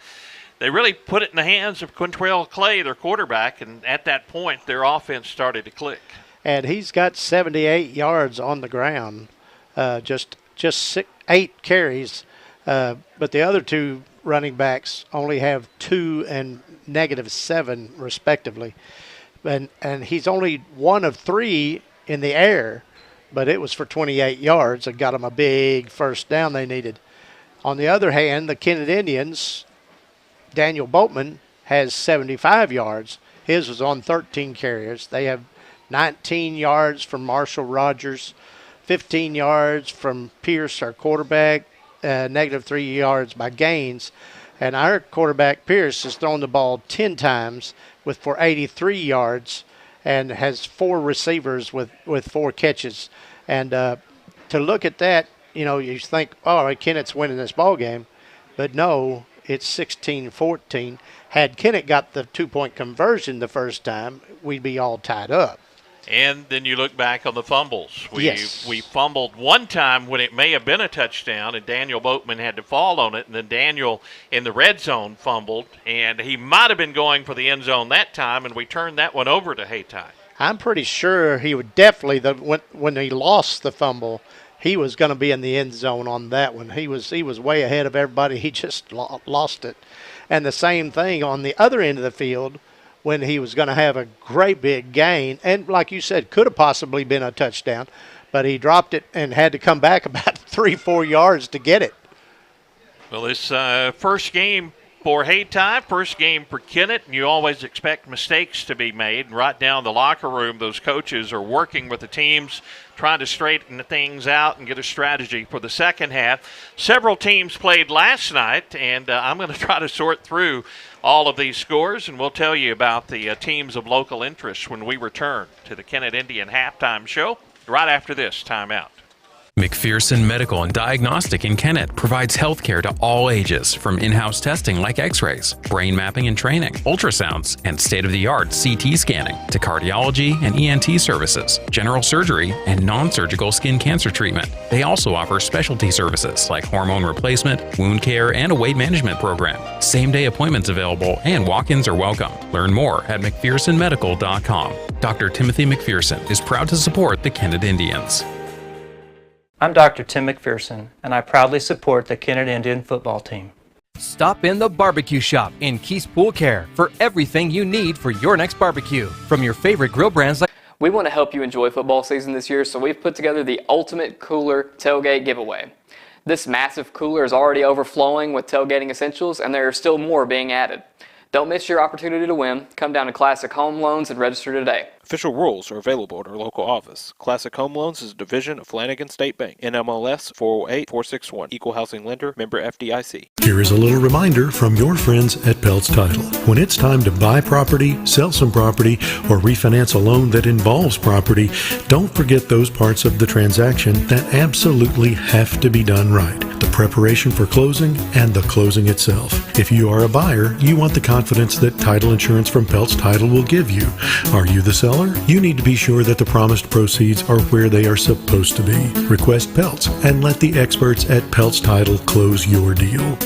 they really put it in the hands of Quintrell Clay, their quarterback, and at that point their offense started to click. And he's got 78 yards on the ground, just 8 carries. But the other two running backs only have 2 and -7 respectively. And he's only 1 of 3 in the air, but it was for 28 yards and got them a big first down they needed. On the other hand, the Kennett Indians, Daniel Boatman has 75 yards. His was on 13 carries. They have 19 yards from Marshall Rogers, 15 yards from Pierce, our quarterback, -3 yards by Gaines. And our quarterback, Pierce, has thrown the ball 10 times for 83 yards and has 4 receivers with 4 catches. And to look at that, you think, oh, Kennett's winning this ball game. But no, it's 16-14. Had Kennett got the 2-point conversion the first time, we'd be all tied up. And then you look back on the fumbles. Yes. We fumbled one time when it may have been a touchdown, and Daniel Boatman had to fall on it. And then Daniel in the red zone fumbled, and he might have been going for the end zone that time, and we turned that one over to Hayti. I'm pretty sure he would definitely, when he lost the fumble, he was going to be in the end zone on that one. He was way ahead of everybody. He just lost it. And the same thing on the other end of the field, when he was going to have a great big gain, and like you said, could have possibly been a touchdown, but he dropped it and had to come back about 3-4 yards to get it. Well, this first game for Hayti, first game for Kennett, and you always expect mistakes to be made. And right down the locker room, those coaches are working with the teams, trying to straighten things out and get a strategy for the second half. Several teams played last night, and I'm going to try to sort through all of these scores, and we'll tell you about the teams of local interest when we return to the Kennett Indian Halftime Show right after this timeout. McPherson Medical and Diagnostic in Kennett provides health care to all ages, from in-house testing like x-rays, brain mapping and training, ultrasounds, and state-of-the-art CT scanning, to cardiology and ENT services, general surgery, and non-surgical skin cancer treatment. They also offer specialty services like hormone replacement, wound care, and a weight management program. Same-day appointments available, and walk-ins are welcome. Learn more at McPhersonMedical.com. Dr. Timothy McPherson is proud to support the Kennett Indians. I'm Dr. Tim McPherson, and I proudly support the Kennett Indian football team. Stop in the barbecue shop in Keys Pool Care for everything you need for your next barbecue. From your favorite grill brands like... We want to help you enjoy football season this year, so we've put together the ultimate cooler tailgate giveaway. This massive cooler is already overflowing with tailgating essentials, and there are still more being added. Don't miss your opportunity to win. Come down to Classic Home Loans and register today. Official rules are available at our local office. Classic Home Loans is a division of Flanagan State Bank. NMLS 408461. Equal housing lender. Member FDIC. Here is a little reminder from your friends at Peltz Title. When it's time to buy property, sell some property, or refinance a loan that involves property, don't forget those parts of the transaction that absolutely have to be done right. The preparation for closing and the closing itself. If you are a buyer, you want the confidence that title insurance from Peltz Title will give you. Are you the seller? You need to be sure that the promised proceeds are where they are supposed to be. Request Peltz and let the experts at Peltz Title close your deal.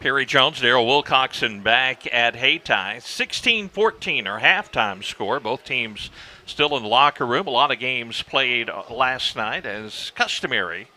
Perry Jones, Darryl Wilcoxon back at Hayti. 16-14 our halftime score. Both teams still in the locker room. A lot of games played last night as customary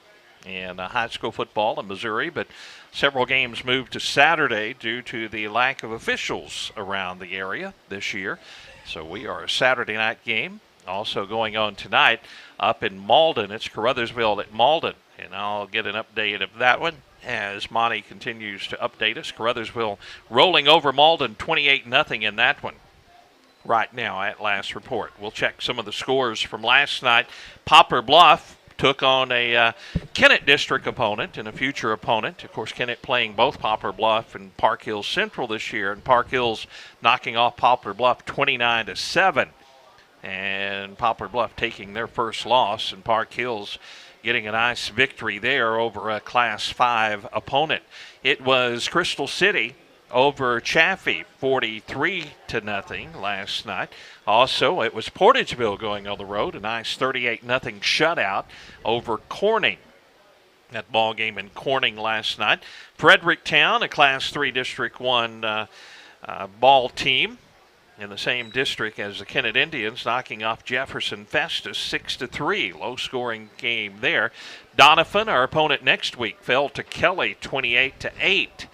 in high school football in Missouri, but several games moved to Saturday due to the lack of officials around the area this year. So we are a Saturday night game. Also going on tonight up in Malden. It's Caruthersville at Malden, and I'll get an update of that one as Monty continues to update us. Caruthersville rolling over Malden 28-0 in that one. right now at last report. We'll check some of the scores from last night. Poplar Bluff took on a Kennett district opponent and a future opponent. Of course, Kennett playing both Poplar Bluff and Park Hills Central this year, and Park Hills knocking off Poplar Bluff 29-7. And Poplar Bluff taking their first loss, and Park Hills getting a nice victory there over a Class 5 opponent. It was Crystal City over Chaffee 43-0 last night. Also, it was Portageville going on the road, a nice 38-0 shutout over Corning. That ball game in Corning last night. Fredericktown, a Class 3 District 1 ball team in the same district as the Kennett Indians, knocking off Jefferson Festus 6-3. Low-scoring game there. Doniphan, our opponent next week, fell to Kelly 28-8.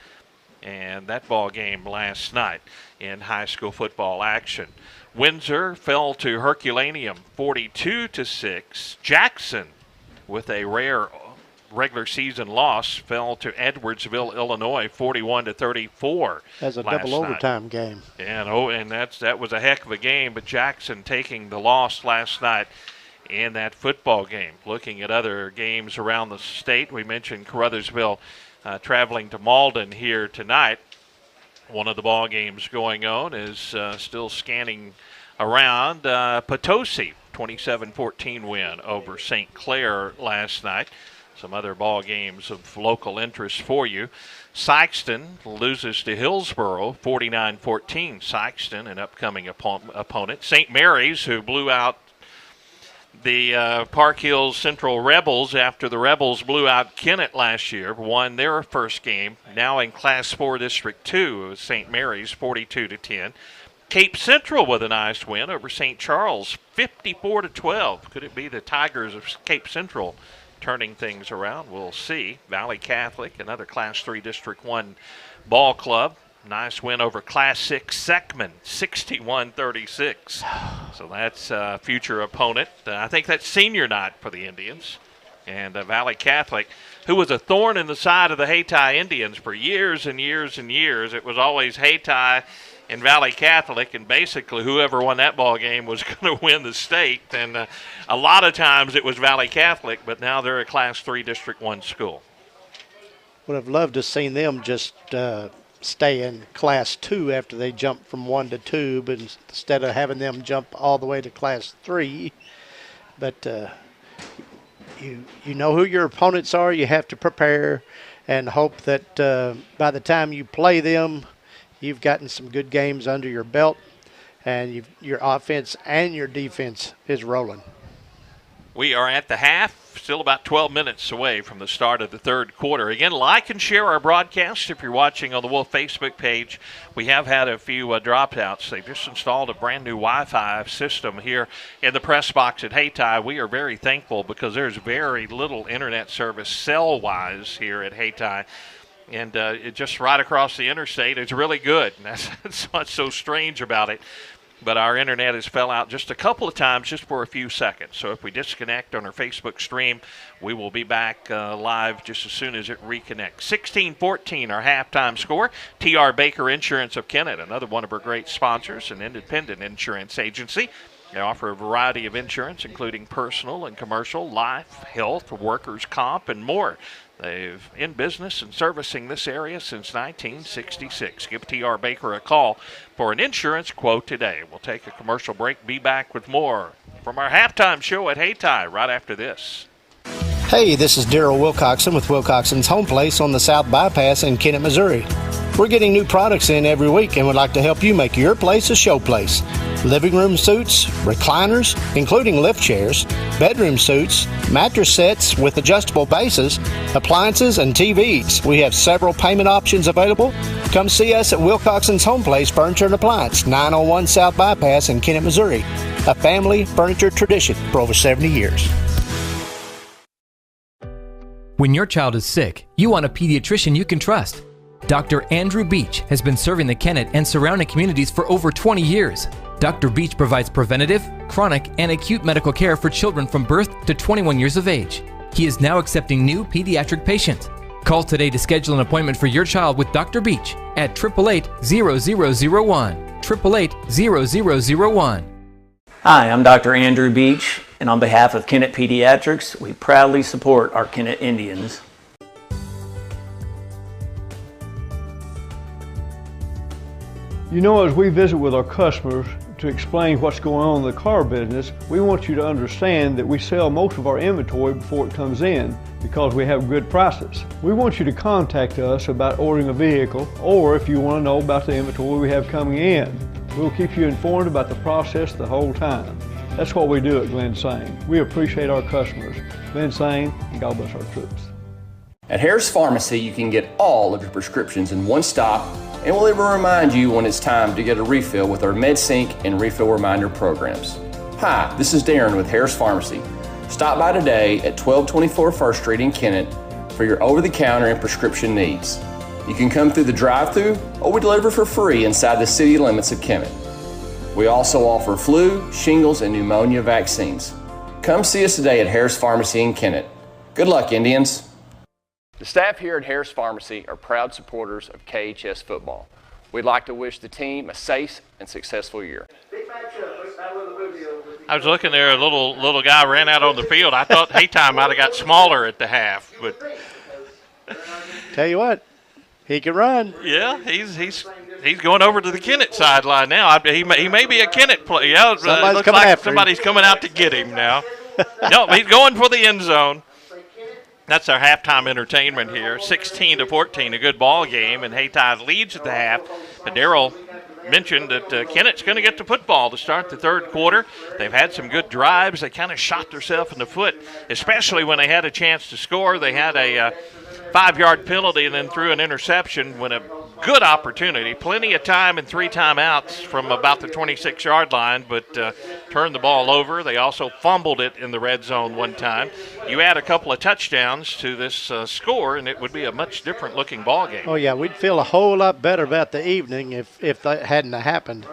And that ball game last night in high school football action. Windsor fell to Herculaneum 42-6. Jackson, with a rare regular season loss, fell to Edwardsville, Illinois 41-34. That's a double overtime game. And that was a heck of a game, but Jackson taking the loss last night in that football game. Looking at other games around the state, we mentioned Caruthersville traveling to Malden here tonight. One of the ball games going on is still scanning around. Potosi, 27-14 win over St. Clair last night. Some other ball games of local interest for you. Sykeston loses to Hillsboro, 49-14. Sykeston, an upcoming opponent. St. Mary's, who blew out the Park Hills Central Rebels after the Rebels blew out Kennett last year, won their first game. Now in Class 4 District 2, St. Mary's 42-10. Cape Central with a nice win over St. Charles, 54-12. Could it be the Tigers of Cape Central turning things around? We'll see. Valley Catholic, another Class 3 District 1 ball club. Nice win over Class 6 Seckman, 61-36. So that's a future opponent. I think that's senior night for the Indians. And Valley Catholic, who was a thorn in the side of the Hayti Indians for years and years and years. It was always Hayti and Valley Catholic, and basically whoever won that ball game was going to win the state. And a lot of times it was Valley Catholic, but now they're a Class 3 District 1 school. Would have loved to have seen them just stay in Class 2 after they jumped from 1 to 2, but instead of having them jump all the way to Class 3. But you know who your opponents are. You have to prepare and hope that by the time you play them, you've gotten some good games under your belt, and your offense and your defense is rolling. We are at the half, still about 12 minutes away from the start of the third quarter. Again, like and share our broadcast if you're watching on the Wolf Facebook page. We have had a few dropouts. They've just installed a brand new Wi-Fi system here in the press box at Hayti. We are very thankful because there's very little internet service cell-wise here at Hayti. And it just right across the interstate. It's really good. And that's what's so strange about it. But our internet has fell out just a couple of times, just for a few seconds. So if we disconnect on our Facebook stream, we will be back live just as soon as it reconnects. 16-14, our halftime score. T.R. Baker Insurance of Kennett, another one of our great sponsors, an independent insurance agency. They offer a variety of insurance, including personal and commercial, life, health, workers' comp, and more. They've in business and servicing this area since 1966. Give T.R. Baker a call for an insurance quote today. We'll take a commercial break, be back with more from our halftime show at Hayti right after this. Hey, this is Daryl Wilcoxon with Wilcoxon's Home Place on the South Bypass in Kennett, Missouri. We're getting new products in every week and would like to help you make your place a showplace. Living room suites, recliners, including lift chairs, bedroom suites, mattress sets with adjustable bases, appliances, and TVs. We have several payment options available. Come see us at Wilcoxon's Home Place Furniture and Appliance, 901 South Bypass in Kennett, Missouri. A family furniture tradition for over 70 years. When your child is sick, you want a pediatrician you can trust. Dr. Andrew Beach has been serving the Kennett and surrounding communities for over 20 years. Dr. Beach provides preventative, chronic, and acute medical care for children from birth to 21 years of age. He is now accepting new pediatric patients. Call today to schedule an appointment for your child with Dr. Beach at 888-0001. 888-0001. Hi, I'm Dr. Andrew Beach, and on behalf of Kennett Pediatrics, we proudly support our Kennett Indians. You know, as we visit with our customers to explain what's going on in the car business, we want you to understand that we sell most of our inventory before it comes in because we have good prices. We want you to contact us about ordering a vehicle, or if you want to know about the inventory we have coming in. We'll keep you informed about the process the whole time. That's what we do at Glen Sane. We appreciate our customers. Glen Sane, and God bless our troops. At Harris Pharmacy, you can get all of your prescriptions in one stop, and we'll even remind you when it's time to get a refill with our MedSync and Refill Reminder programs. Hi, this is Darren with Harris Pharmacy. Stop by today at 1224 First Street in Kennett for your over-the-counter and prescription needs. You can come through the drive-thru, or we deliver for free inside the city limits of Kennett. We also offer flu, shingles, and pneumonia vaccines. Come see us today at Harris Pharmacy in Kennett. Good luck, Indians. The staff here at Harris Pharmacy are proud supporters of KHS football. We'd like to wish the team a safe and successful year. I was looking there, a little guy ran out on the field. I thought Hayti might have got smaller at the half, but tell you what, he can run. Yeah, he's going over to the Kennett sideline now. He may be a Kennett player. Yeah, looks like somebody's coming out to get him now. No, he's going for the end zone. That's our halftime entertainment here. 16-14, a good ball game, and Hayti leads at the half. But Darryl mentioned that Kennett's going to get the football to start the third quarter. They've had some good drives. They kind of shot themselves in the foot, especially when they had a chance to score. They had a 5-yard penalty and then threw an interception when a good opportunity. Plenty of time and 3 timeouts from about the 26-yard line, but turned the ball over. They also fumbled it in the red zone one time. You add a couple of touchdowns to this score, and it would be a much different-looking ball game. Oh, yeah, we'd feel a whole lot better about the evening if that hadn't happened.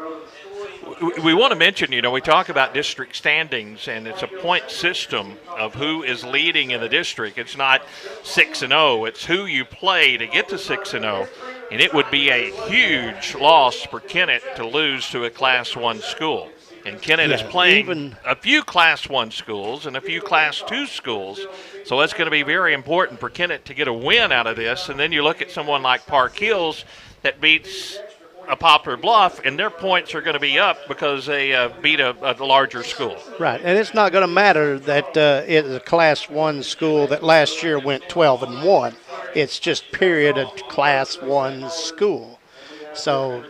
We want to mention, we talk about district standings, and it's a point system of who is leading in the district. It's not 6-0. It's who you play to get to 6-0. And it would be a huge loss for Kennett to lose to a Class 1 school. And Kennett is playing a few Class 1 schools and a few Class 2 schools. So it's going to be very important for Kennett to get a win out of this. And then you look at someone like Park Hills that beats a Poplar Bluff, and their points are going to be up because they beat a larger school. Right, and it's not going to matter that it's a Class 1 school that last year went 12-1. It's just period a Class 1 school. So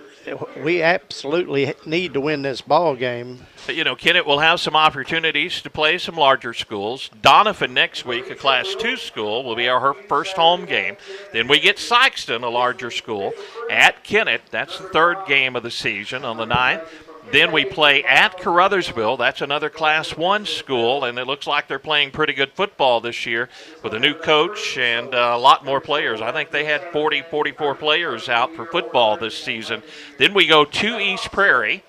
we absolutely need to win this ball game. But, Kennett will have some opportunities to play some larger schools. Donovan next week, a Class 2 school, will be her first home game. Then we get Sykeston, a larger school, at Kennett. That's the third game of the season on the 9th. Then we play at Caruthersville. That's another Class 1 school, and it looks like they're playing pretty good football this year with a new coach and a lot more players. I think they had 44 players out for football this season. Then we go to East Prairie.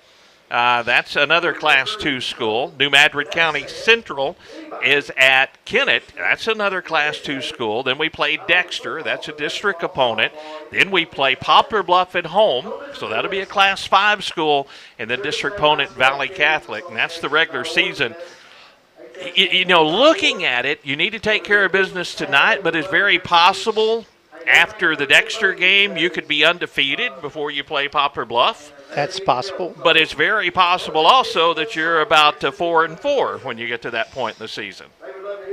That's another Class 2 school. New Madrid County Central is at Kennett. That's another Class 2 school. Then we play Dexter. That's a district opponent. Then we play Poplar Bluff at home. So that'll be a Class 5 school. And the district opponent, Valley Catholic. And that's the regular season. Looking at it, you need to take care of business tonight, but it's very possible after the Dexter game you could be undefeated before you play Poplar Bluff. That's possible. But it's very possible also that you're about 4-4 when you get to that point in the season.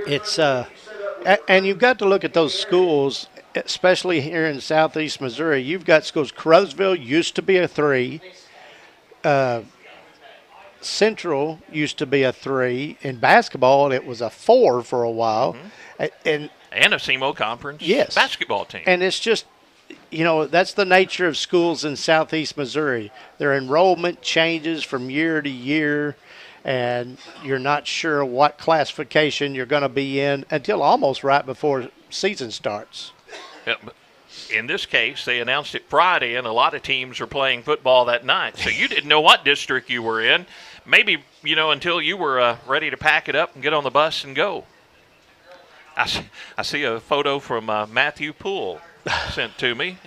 It's and you've got to look at those schools, especially here in southeast Missouri. You've got schools. Caruthersville used to be a 3. Central used to be a 3. In basketball, it was a 4 for a while. Mm-hmm. And a SEMO conference basketball team. And it's just, that's the nature of schools in southeast Missouri. Their enrollment changes from year to year, and you're not sure what classification you're going to be in until almost right before season starts. Yeah, but in this case, they announced it Friday, and a lot of teams are playing football that night. So you didn't know what district you were in, maybe, until you were ready to pack it up and get on the bus and go. I see a photo from Matthew Poole sent to me.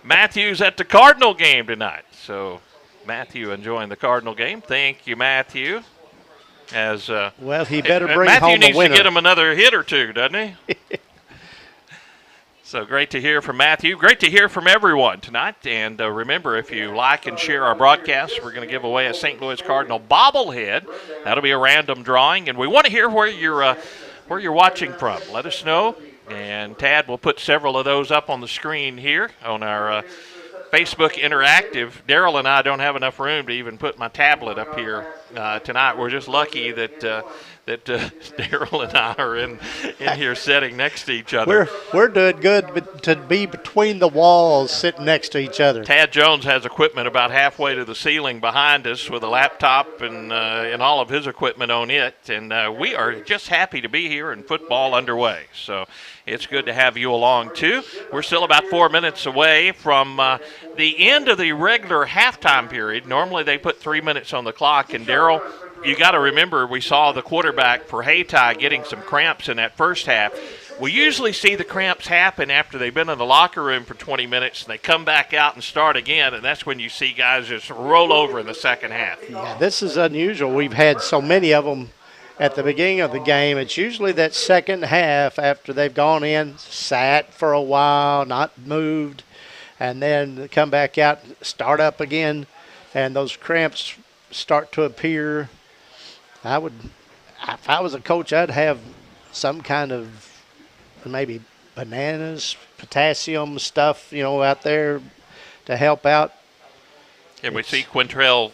Matthew's at the Cardinal game tonight, so Matthew enjoying the Cardinal game. Thank you, Matthew. As well, he better bring Matthew home a needs winner. to get him another hit or two, doesn't he? So great to hear from Matthew. Great to hear from everyone tonight. And remember, if you like and share our broadcast, we're going to give away a St. Louis Cardinal bobblehead. That'll be a random drawing, and we want to hear where you're watching from. Let us know, and Tad will put several of those up on the screen here on our Facebook Interactive. Daryl and I don't have enough room to even put my tablet up here tonight. We're just lucky that Daryl and I are in here sitting next to each other. We're doing good to be between the walls, sitting next to each other. Tad Jones has equipment about halfway to the ceiling behind us with a laptop and all of his equipment on it, and we are just happy to be here and football underway. So it's good to have you along, too. We're still about 4 minutes away from the end of the regular halftime period. Normally they put 3 minutes on the clock, and Daryl, you got to remember we saw the quarterback for Hayti getting some cramps in that first half. We usually see the cramps happen after they've been in the locker room for 20 minutes, and they come back out and start again, and that's when you see guys just roll over in the second half. Yeah, this is unusual. We've had so many of them at the beginning of the game. It's usually that second half after they've gone in, sat for a while, not moved, and then come back out, start up again, and those cramps start to appear. If I was a coach, I'd have some kind of maybe bananas, potassium stuff, out there to help out. And we see Quintrell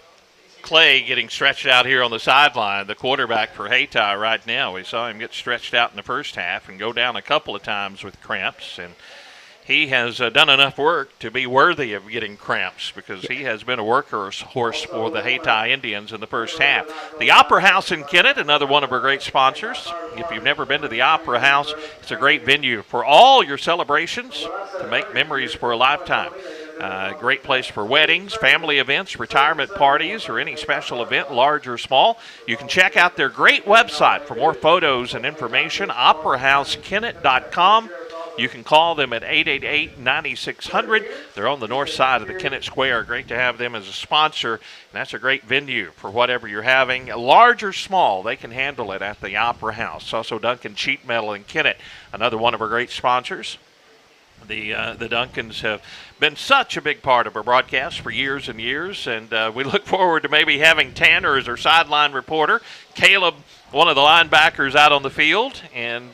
Clay getting stretched out here on the sideline, the quarterback for Hayti right now. We saw him get stretched out in the first half and go down a couple of times with cramps, and he has done enough work to be worthy of getting cramps because he has been a workhorse for the Hayti Indians in the first half. The Opera House in Kennett, another one of our great sponsors. If you've never been to the Opera House, it's a great venue for all your celebrations to make memories for a lifetime. Great place for weddings, family events, retirement parties, or any special event, large or small. You can check out their great website for more photos and information, operahousekennett.com. You can call them at 888-9600. They're on the north side of the Kennett Square. Great to have them as a sponsor. And that's a great venue for whatever you're having. Large or small, they can handle it at the Opera House. Also Duncan Sheet Metal in Kennett, another one of our great sponsors. The Duncans have been such a big part of our broadcast for years and years, and we look forward to maybe having Tanner as our sideline reporter, Caleb, one of the linebackers, out on the field, and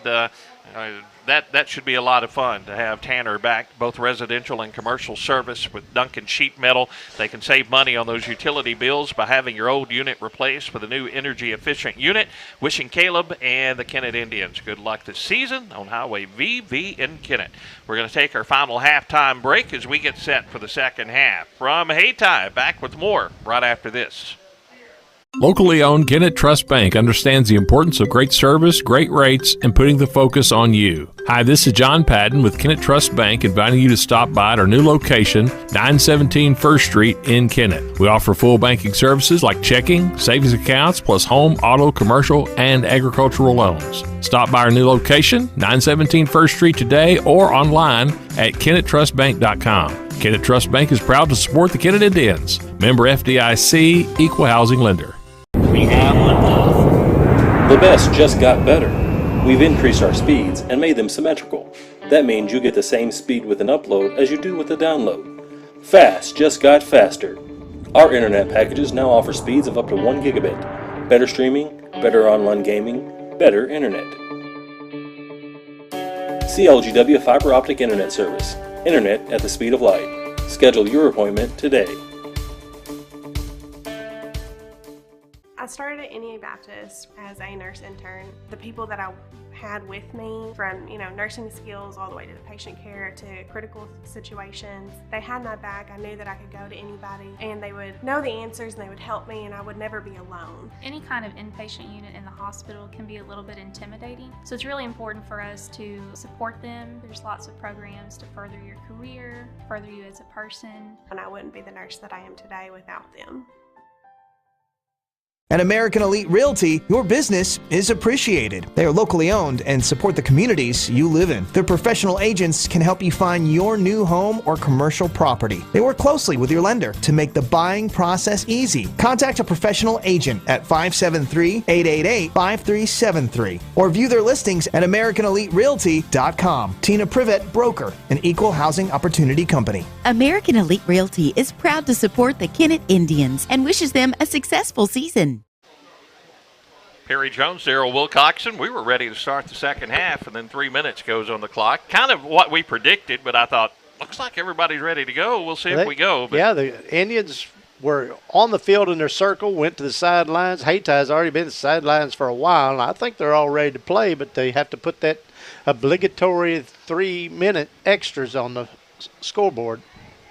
that should be a lot of fun to have Tanner back, both residential and commercial service with Duncan Sheet Metal. They can save money on those utility bills by having your old unit replaced with a new energy-efficient unit. Wishing Caleb and the Kennett Indians good luck this season on Highway VV in Kennett. We're going to take our final halftime break as we get set for the second half. From Hayti, back with more right after this. Locally owned Kennett Trust Bank understands the importance of great service, great rates, and putting the focus on you. Hi, this is John Patton with Kennett Trust Bank, inviting you to stop by at our new location, 917 First Street in Kennett. We offer full banking services like checking, savings accounts, plus home, auto, commercial, and agricultural loans. Stop by our new location, 917 First Street today, or online at KennettTrustBank.com. Kennett Trust Bank is proud to support the Kennett Indians. Member FDIC, Equal Housing Lender. The best just got better. We've increased our speeds and made them symmetrical. That means you get the same speed with an upload as you do with a download. Fast just got faster. Our internet packages now offer speeds of up to 1 gigabit. Better streaming, better online gaming, better internet. CLGW Fiber Optic Internet Service. Internet at the speed of light. Schedule your appointment today. I started at NEA Baptist as a nurse intern. The people that I had with me, from nursing skills all the way to the patient care to critical situations, they had my back. I knew that I could go to anybody and they would know the answers and they would help me, and I would never be alone. Any kind of inpatient unit in the hospital can be a little bit intimidating, so it's really important for us to support them. There's lots of programs to further your career, further you as a person. And I wouldn't be the nurse that I am today without them. At American Elite Realty, your business is appreciated. They are locally owned and support the communities you live in. Their professional agents can help you find your new home or commercial property. They work closely with your lender to make the buying process easy. Contact a professional agent at 573-888-5373 or view their listings at AmericanEliteRealty.com. Tina Privet, broker, an equal housing opportunity company. American Elite Realty is proud to support the Kennett Indians and wishes them a successful season. Perry Jones, Daryl Wilcoxon. We were ready to start the second half, and then 3 minutes goes on the clock. Kind of what we predicted, but I thought, looks like everybody's ready to go. We'll see if we go. But yeah, the Indians were on the field in their circle, went to the sidelines. Hayti has already been to the sidelines for a while, and I think they're all ready to play, but they have to put that obligatory 3-minute extras on the scoreboard.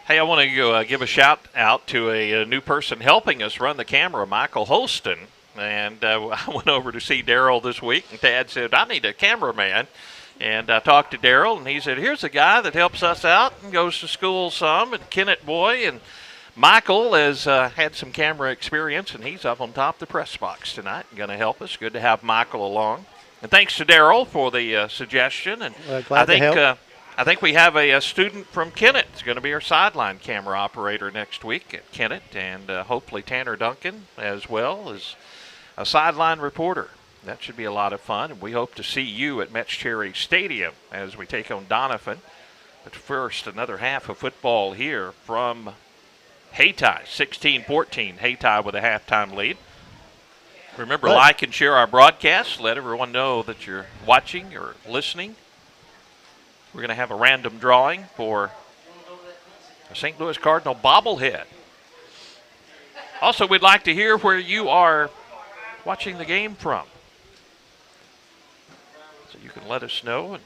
Hey, I want to give a shout out to a new person helping us run the camera, Michael Holston. And I went over to see Daryl this week, and Dad said, I need a cameraman. And I talked to Daryl, and he said, here's a guy that helps us out and goes to school some, and Kennett boy. And Michael has had some camera experience, and he's up on top of the press box tonight and going to help us. Good to have Michael along. And thanks to Daryl for the suggestion. And I think we have a student from Kennett. It's going to be our sideline camera operator next week at Kennett, and hopefully Tanner Duncan as well as a sideline reporter. That should be a lot of fun, and we hope to see you at Metz Cherry Stadium as we take on Doniphan. But first, another half of football here from Hayti, 16-14. Hayti with a halftime lead. Remember, like and share our broadcast. Let everyone know that you're watching or listening. We're going to have a random drawing for a St. Louis Cardinal bobblehead. Also, we'd like to hear where you are watching the game from, so you can let us know. And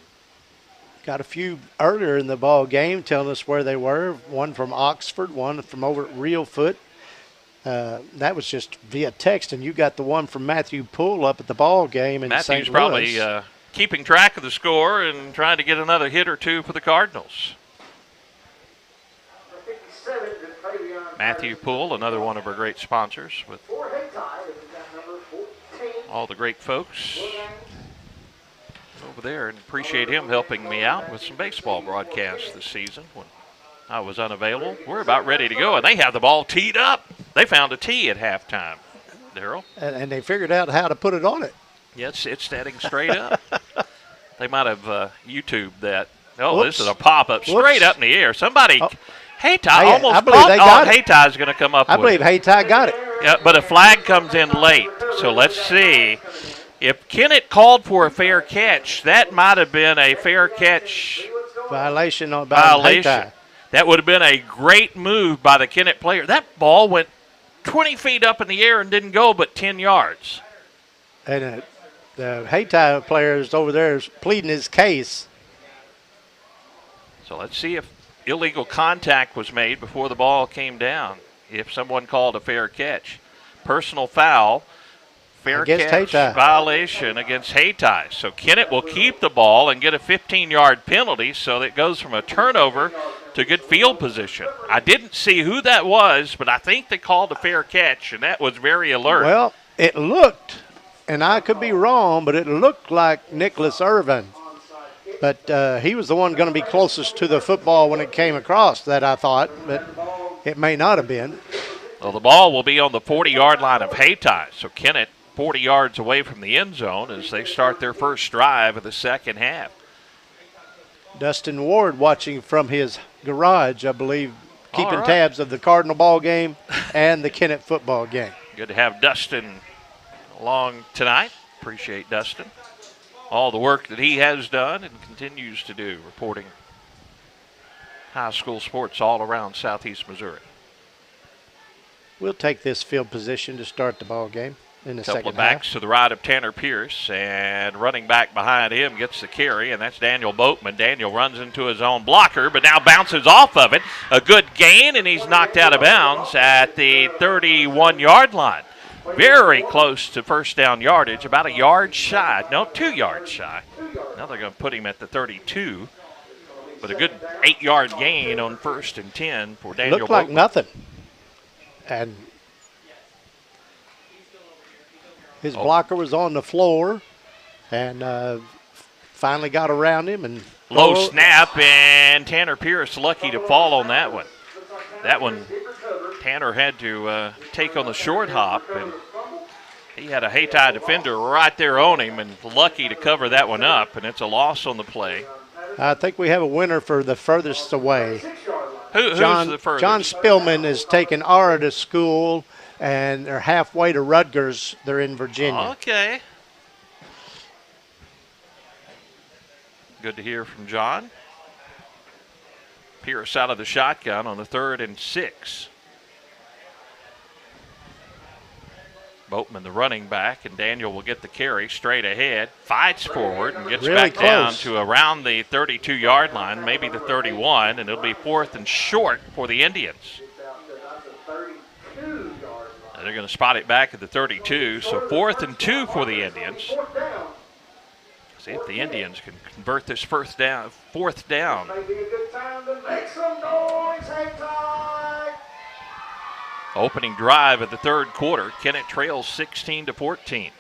got a few earlier in the ball game telling us where they were. One from Oxford, one from over at Reelfoot. That was just via text, and you got the one from Matthew Poole up at the ball game in Matthew's St. Louis. Matthew's probably keeping track of the score and trying to get another hit or two for the Cardinals. Matthew Poole, another one of our great sponsors with all the great folks over there, and appreciate him helping me out with some baseball broadcasts this season when I was unavailable. We're about ready to go, and they have the ball teed up. They found a tee at halftime, Daryl. And they figured out how to put it on it. Yes, it's standing straight up. They might have YouTubed that. Oh, Whoops. This is a pop-up straight up in the air. Somebody, Hayti I almost believe they got it. Hayti's going to come up with it. I believe Hayti got it. Yeah, but a flag comes in late. So let's see. If Kennett called for a fair catch, that might have been a fair catch violation. That would have been a great move by the Kennett player. That ball went 20 feet up in the air and didn't go but 10 yards. And the Hayti player is over there is pleading his case. So let's see if illegal contact was made before the ball came down. If someone called a fair catch. Personal foul, fair catch violation against Hayti. So Kennett will keep the ball and get a 15-yard penalty, so that goes from a turnover to good field position. I didn't see who that was, but I think they called a fair catch, and that was very alert. Well, it looked, and I could be wrong, but it looked like Nicholas Irvin. But he was the one going to be closest to the football when it came across, that I thought, but it may not have been. Well, the ball will be on the 40-yard line of Hayti. So Kennett 40 yards away from the end zone as they start their first drive of the second half. Dustin Ward watching from his garage, I believe, keeping tabs of the Cardinal ball game and the Kennett football game. Good to have Dustin along tonight. Appreciate Dustin. All the work that he has done and continues to do, reporting high school sports all around southeast Missouri. We'll take this field position to start the ball game in the second half. Couple of backs to the right of Tanner Pierce, and running back behind him gets the carry, and that's Daniel Boatman. Daniel runs into his own blocker, but now bounces off of it. A good gain, and he's knocked out of bounds at the 31-yard line. Very close to first down yardage, about a yard shy. No, 2 yards shy. Now they're going to put him at the 32. But a good 8-yard gain on 1st and 10 for Daniel Looked like Boatman. nothing. And His blocker was on the floor and finally got around him. And low snap, and Tanner Pierce lucky to fall on that one. That one, Tanner had to take on the short hop, and he had a Hayti defender right there on him, and lucky to cover that one up, and it's a loss on the play. I think we have a winner for the furthest away. Who's the furthest? John Spillman is taking Ara to school, and they're halfway to Rutgers. They're in Virginia. Okay. Good to hear from John. Pierce out of the shotgun on the 3rd and 6. Boatman, the running back, and Daniel will get the carry straight ahead, fights forward and gets really back close down to around the 32-yard line, maybe the 31, and it'll be 4th and short for the Indians. And they're going to spot it back at the 32, so 4th and 2 for the Indians. See if the Indians can convert this 4th down. Opening drive of the 3rd quarter. Kennett trails 16-14.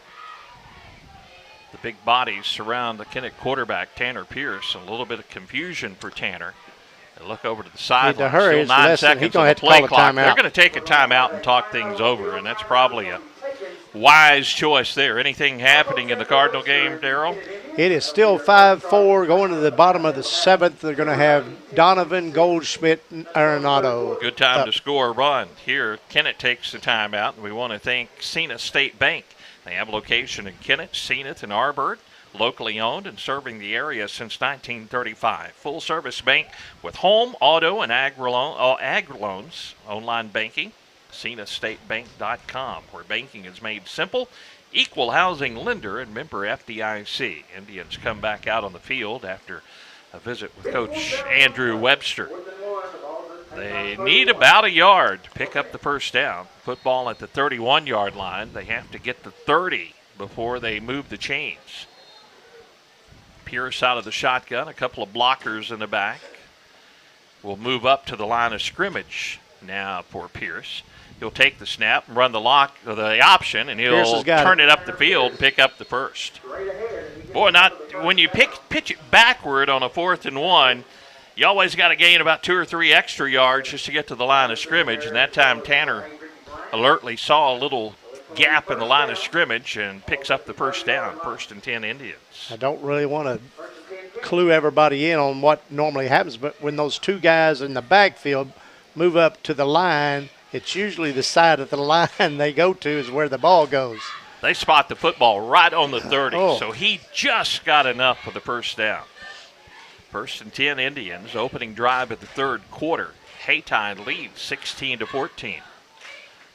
The big bodies surround the Kennett quarterback, Tanner Pierce. A little bit of confusion for Tanner. They look over to the sideline. Hurry. Still 9 seconds on the play clock. They're They're going to take a timeout and talk things over, and that's probably a wise choice there. Anything happening in the Cardinal game, Darryl? It is still 5-4 going to the bottom of the 7th. They're going to have Donovan, Goldschmidt, and Arenado. Good time to score a run. Here, Kennett takes the timeout, and we want to thank Zenith State Bank. They have a location in Kennett, Zenith, and Arbor, locally owned and serving the area since 1935. Full-service bank with home, auto, and ag loans, online banking. ZenithStateBank.com, where banking is made simple. Equal housing lender and member FDIC. Indians come back out on the field after a visit with Coach Andrew Webster. They need about a yard to pick up the first down. Football at the 31-yard line. They have to get to 30 before they move the chains. Pierce out of the shotgun, a couple of blockers in the back. Will move up to the line of scrimmage now for Pierce. He'll take the snap and run the option, and he'll turn it up the field and pick up the first. Boy, when you pitch it backward on a 4th and 1, you always got to gain about 2 or 3 extra yards just to get to the line of scrimmage. And that time Tanner alertly saw a little gap in the line of scrimmage and picks up the first down, 1st and 10 Indians. I don't really want to clue everybody in on what normally happens, but when those two guys in the backfield move up to the line, it's usually the side of the line they go to is where the ball goes. They spot the football right on the 30, so he just got enough for the first down. 1st and 10 Indians, opening drive at the 3rd quarter. Hayti leads 16-14.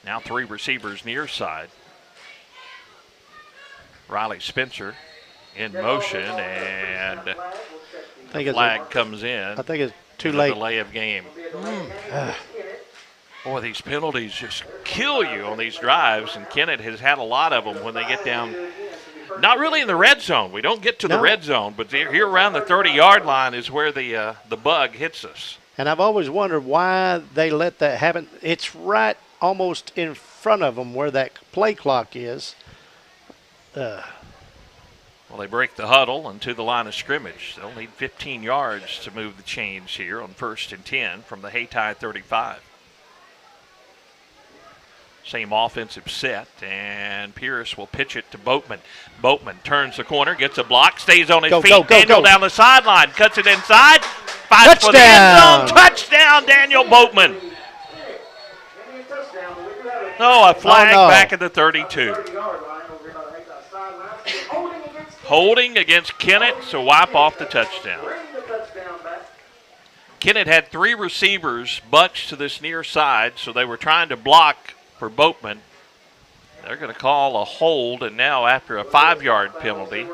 Now 3 receivers near side. Riley Spencer in motion, and the flag comes in. I think it's too late. Delay of game. Boy, these penalties just kill you on these drives, and Kennett has had a lot of them when they get down. Not really in the red zone. We don't get to the red zone, but here around the 30-yard line is where the bug hits us. And I've always wondered why they let that happen. It's right almost in front of them where that play clock is. Well, they break the huddle and to the line of scrimmage. They'll need 15 yards to move the chains here on 1st and 10 from the Hayti 35. Same offensive set, and Pierce will pitch it to Boatman. Boatman turns the corner, gets a block, stays on his feet. Daniel down the sideline, cuts it inside, fights for the end zone. Touchdown, Daniel Boatman. Oh, a flag back at the 32. Holding against Kennett, so wipe off the touchdown. Kennett had 3 receivers bunched to this near side, so they were trying to block for Boatman. They're going to call a hold, and now after a 5-yard penalty,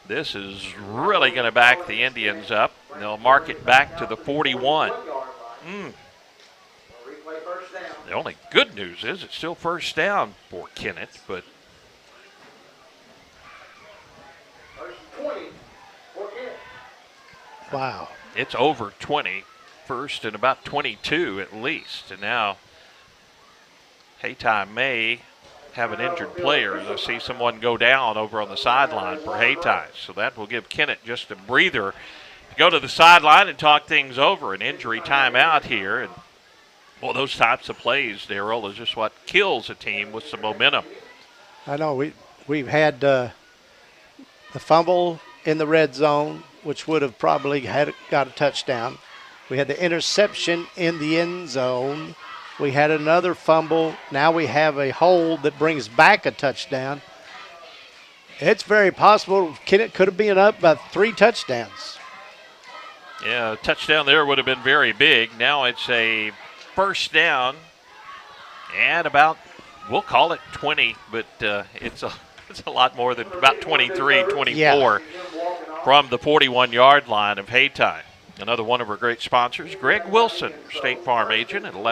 this is really going to back the Indians up. They'll mark it back to the 41. The only good news is it's still first down for Kennett, but wow, it's over 20, first and about 22 at least, and now Hayti may have an injured player. I see someone go down over on the sideline for Hayti. So that will give Kennett just a breather to go to the sideline and talk things over. An injury timeout here. And, well, those types of plays, Darrell, is just what kills a team with some momentum. I know we've had the fumble in the red zone, which would have probably got a touchdown. We had the interception in the end zone. We had another fumble. Now we have a hold that brings back a touchdown. It's very possible Kennett could have been up by 3 touchdowns. Yeah, a touchdown there would have been very big. Now it's a first down and about, we'll call it 20, but it's a lot more than about 23, 24 from the 41-yard line of Hayti. Another one of our great sponsors, Greg Wilson, State Farm agent at 11.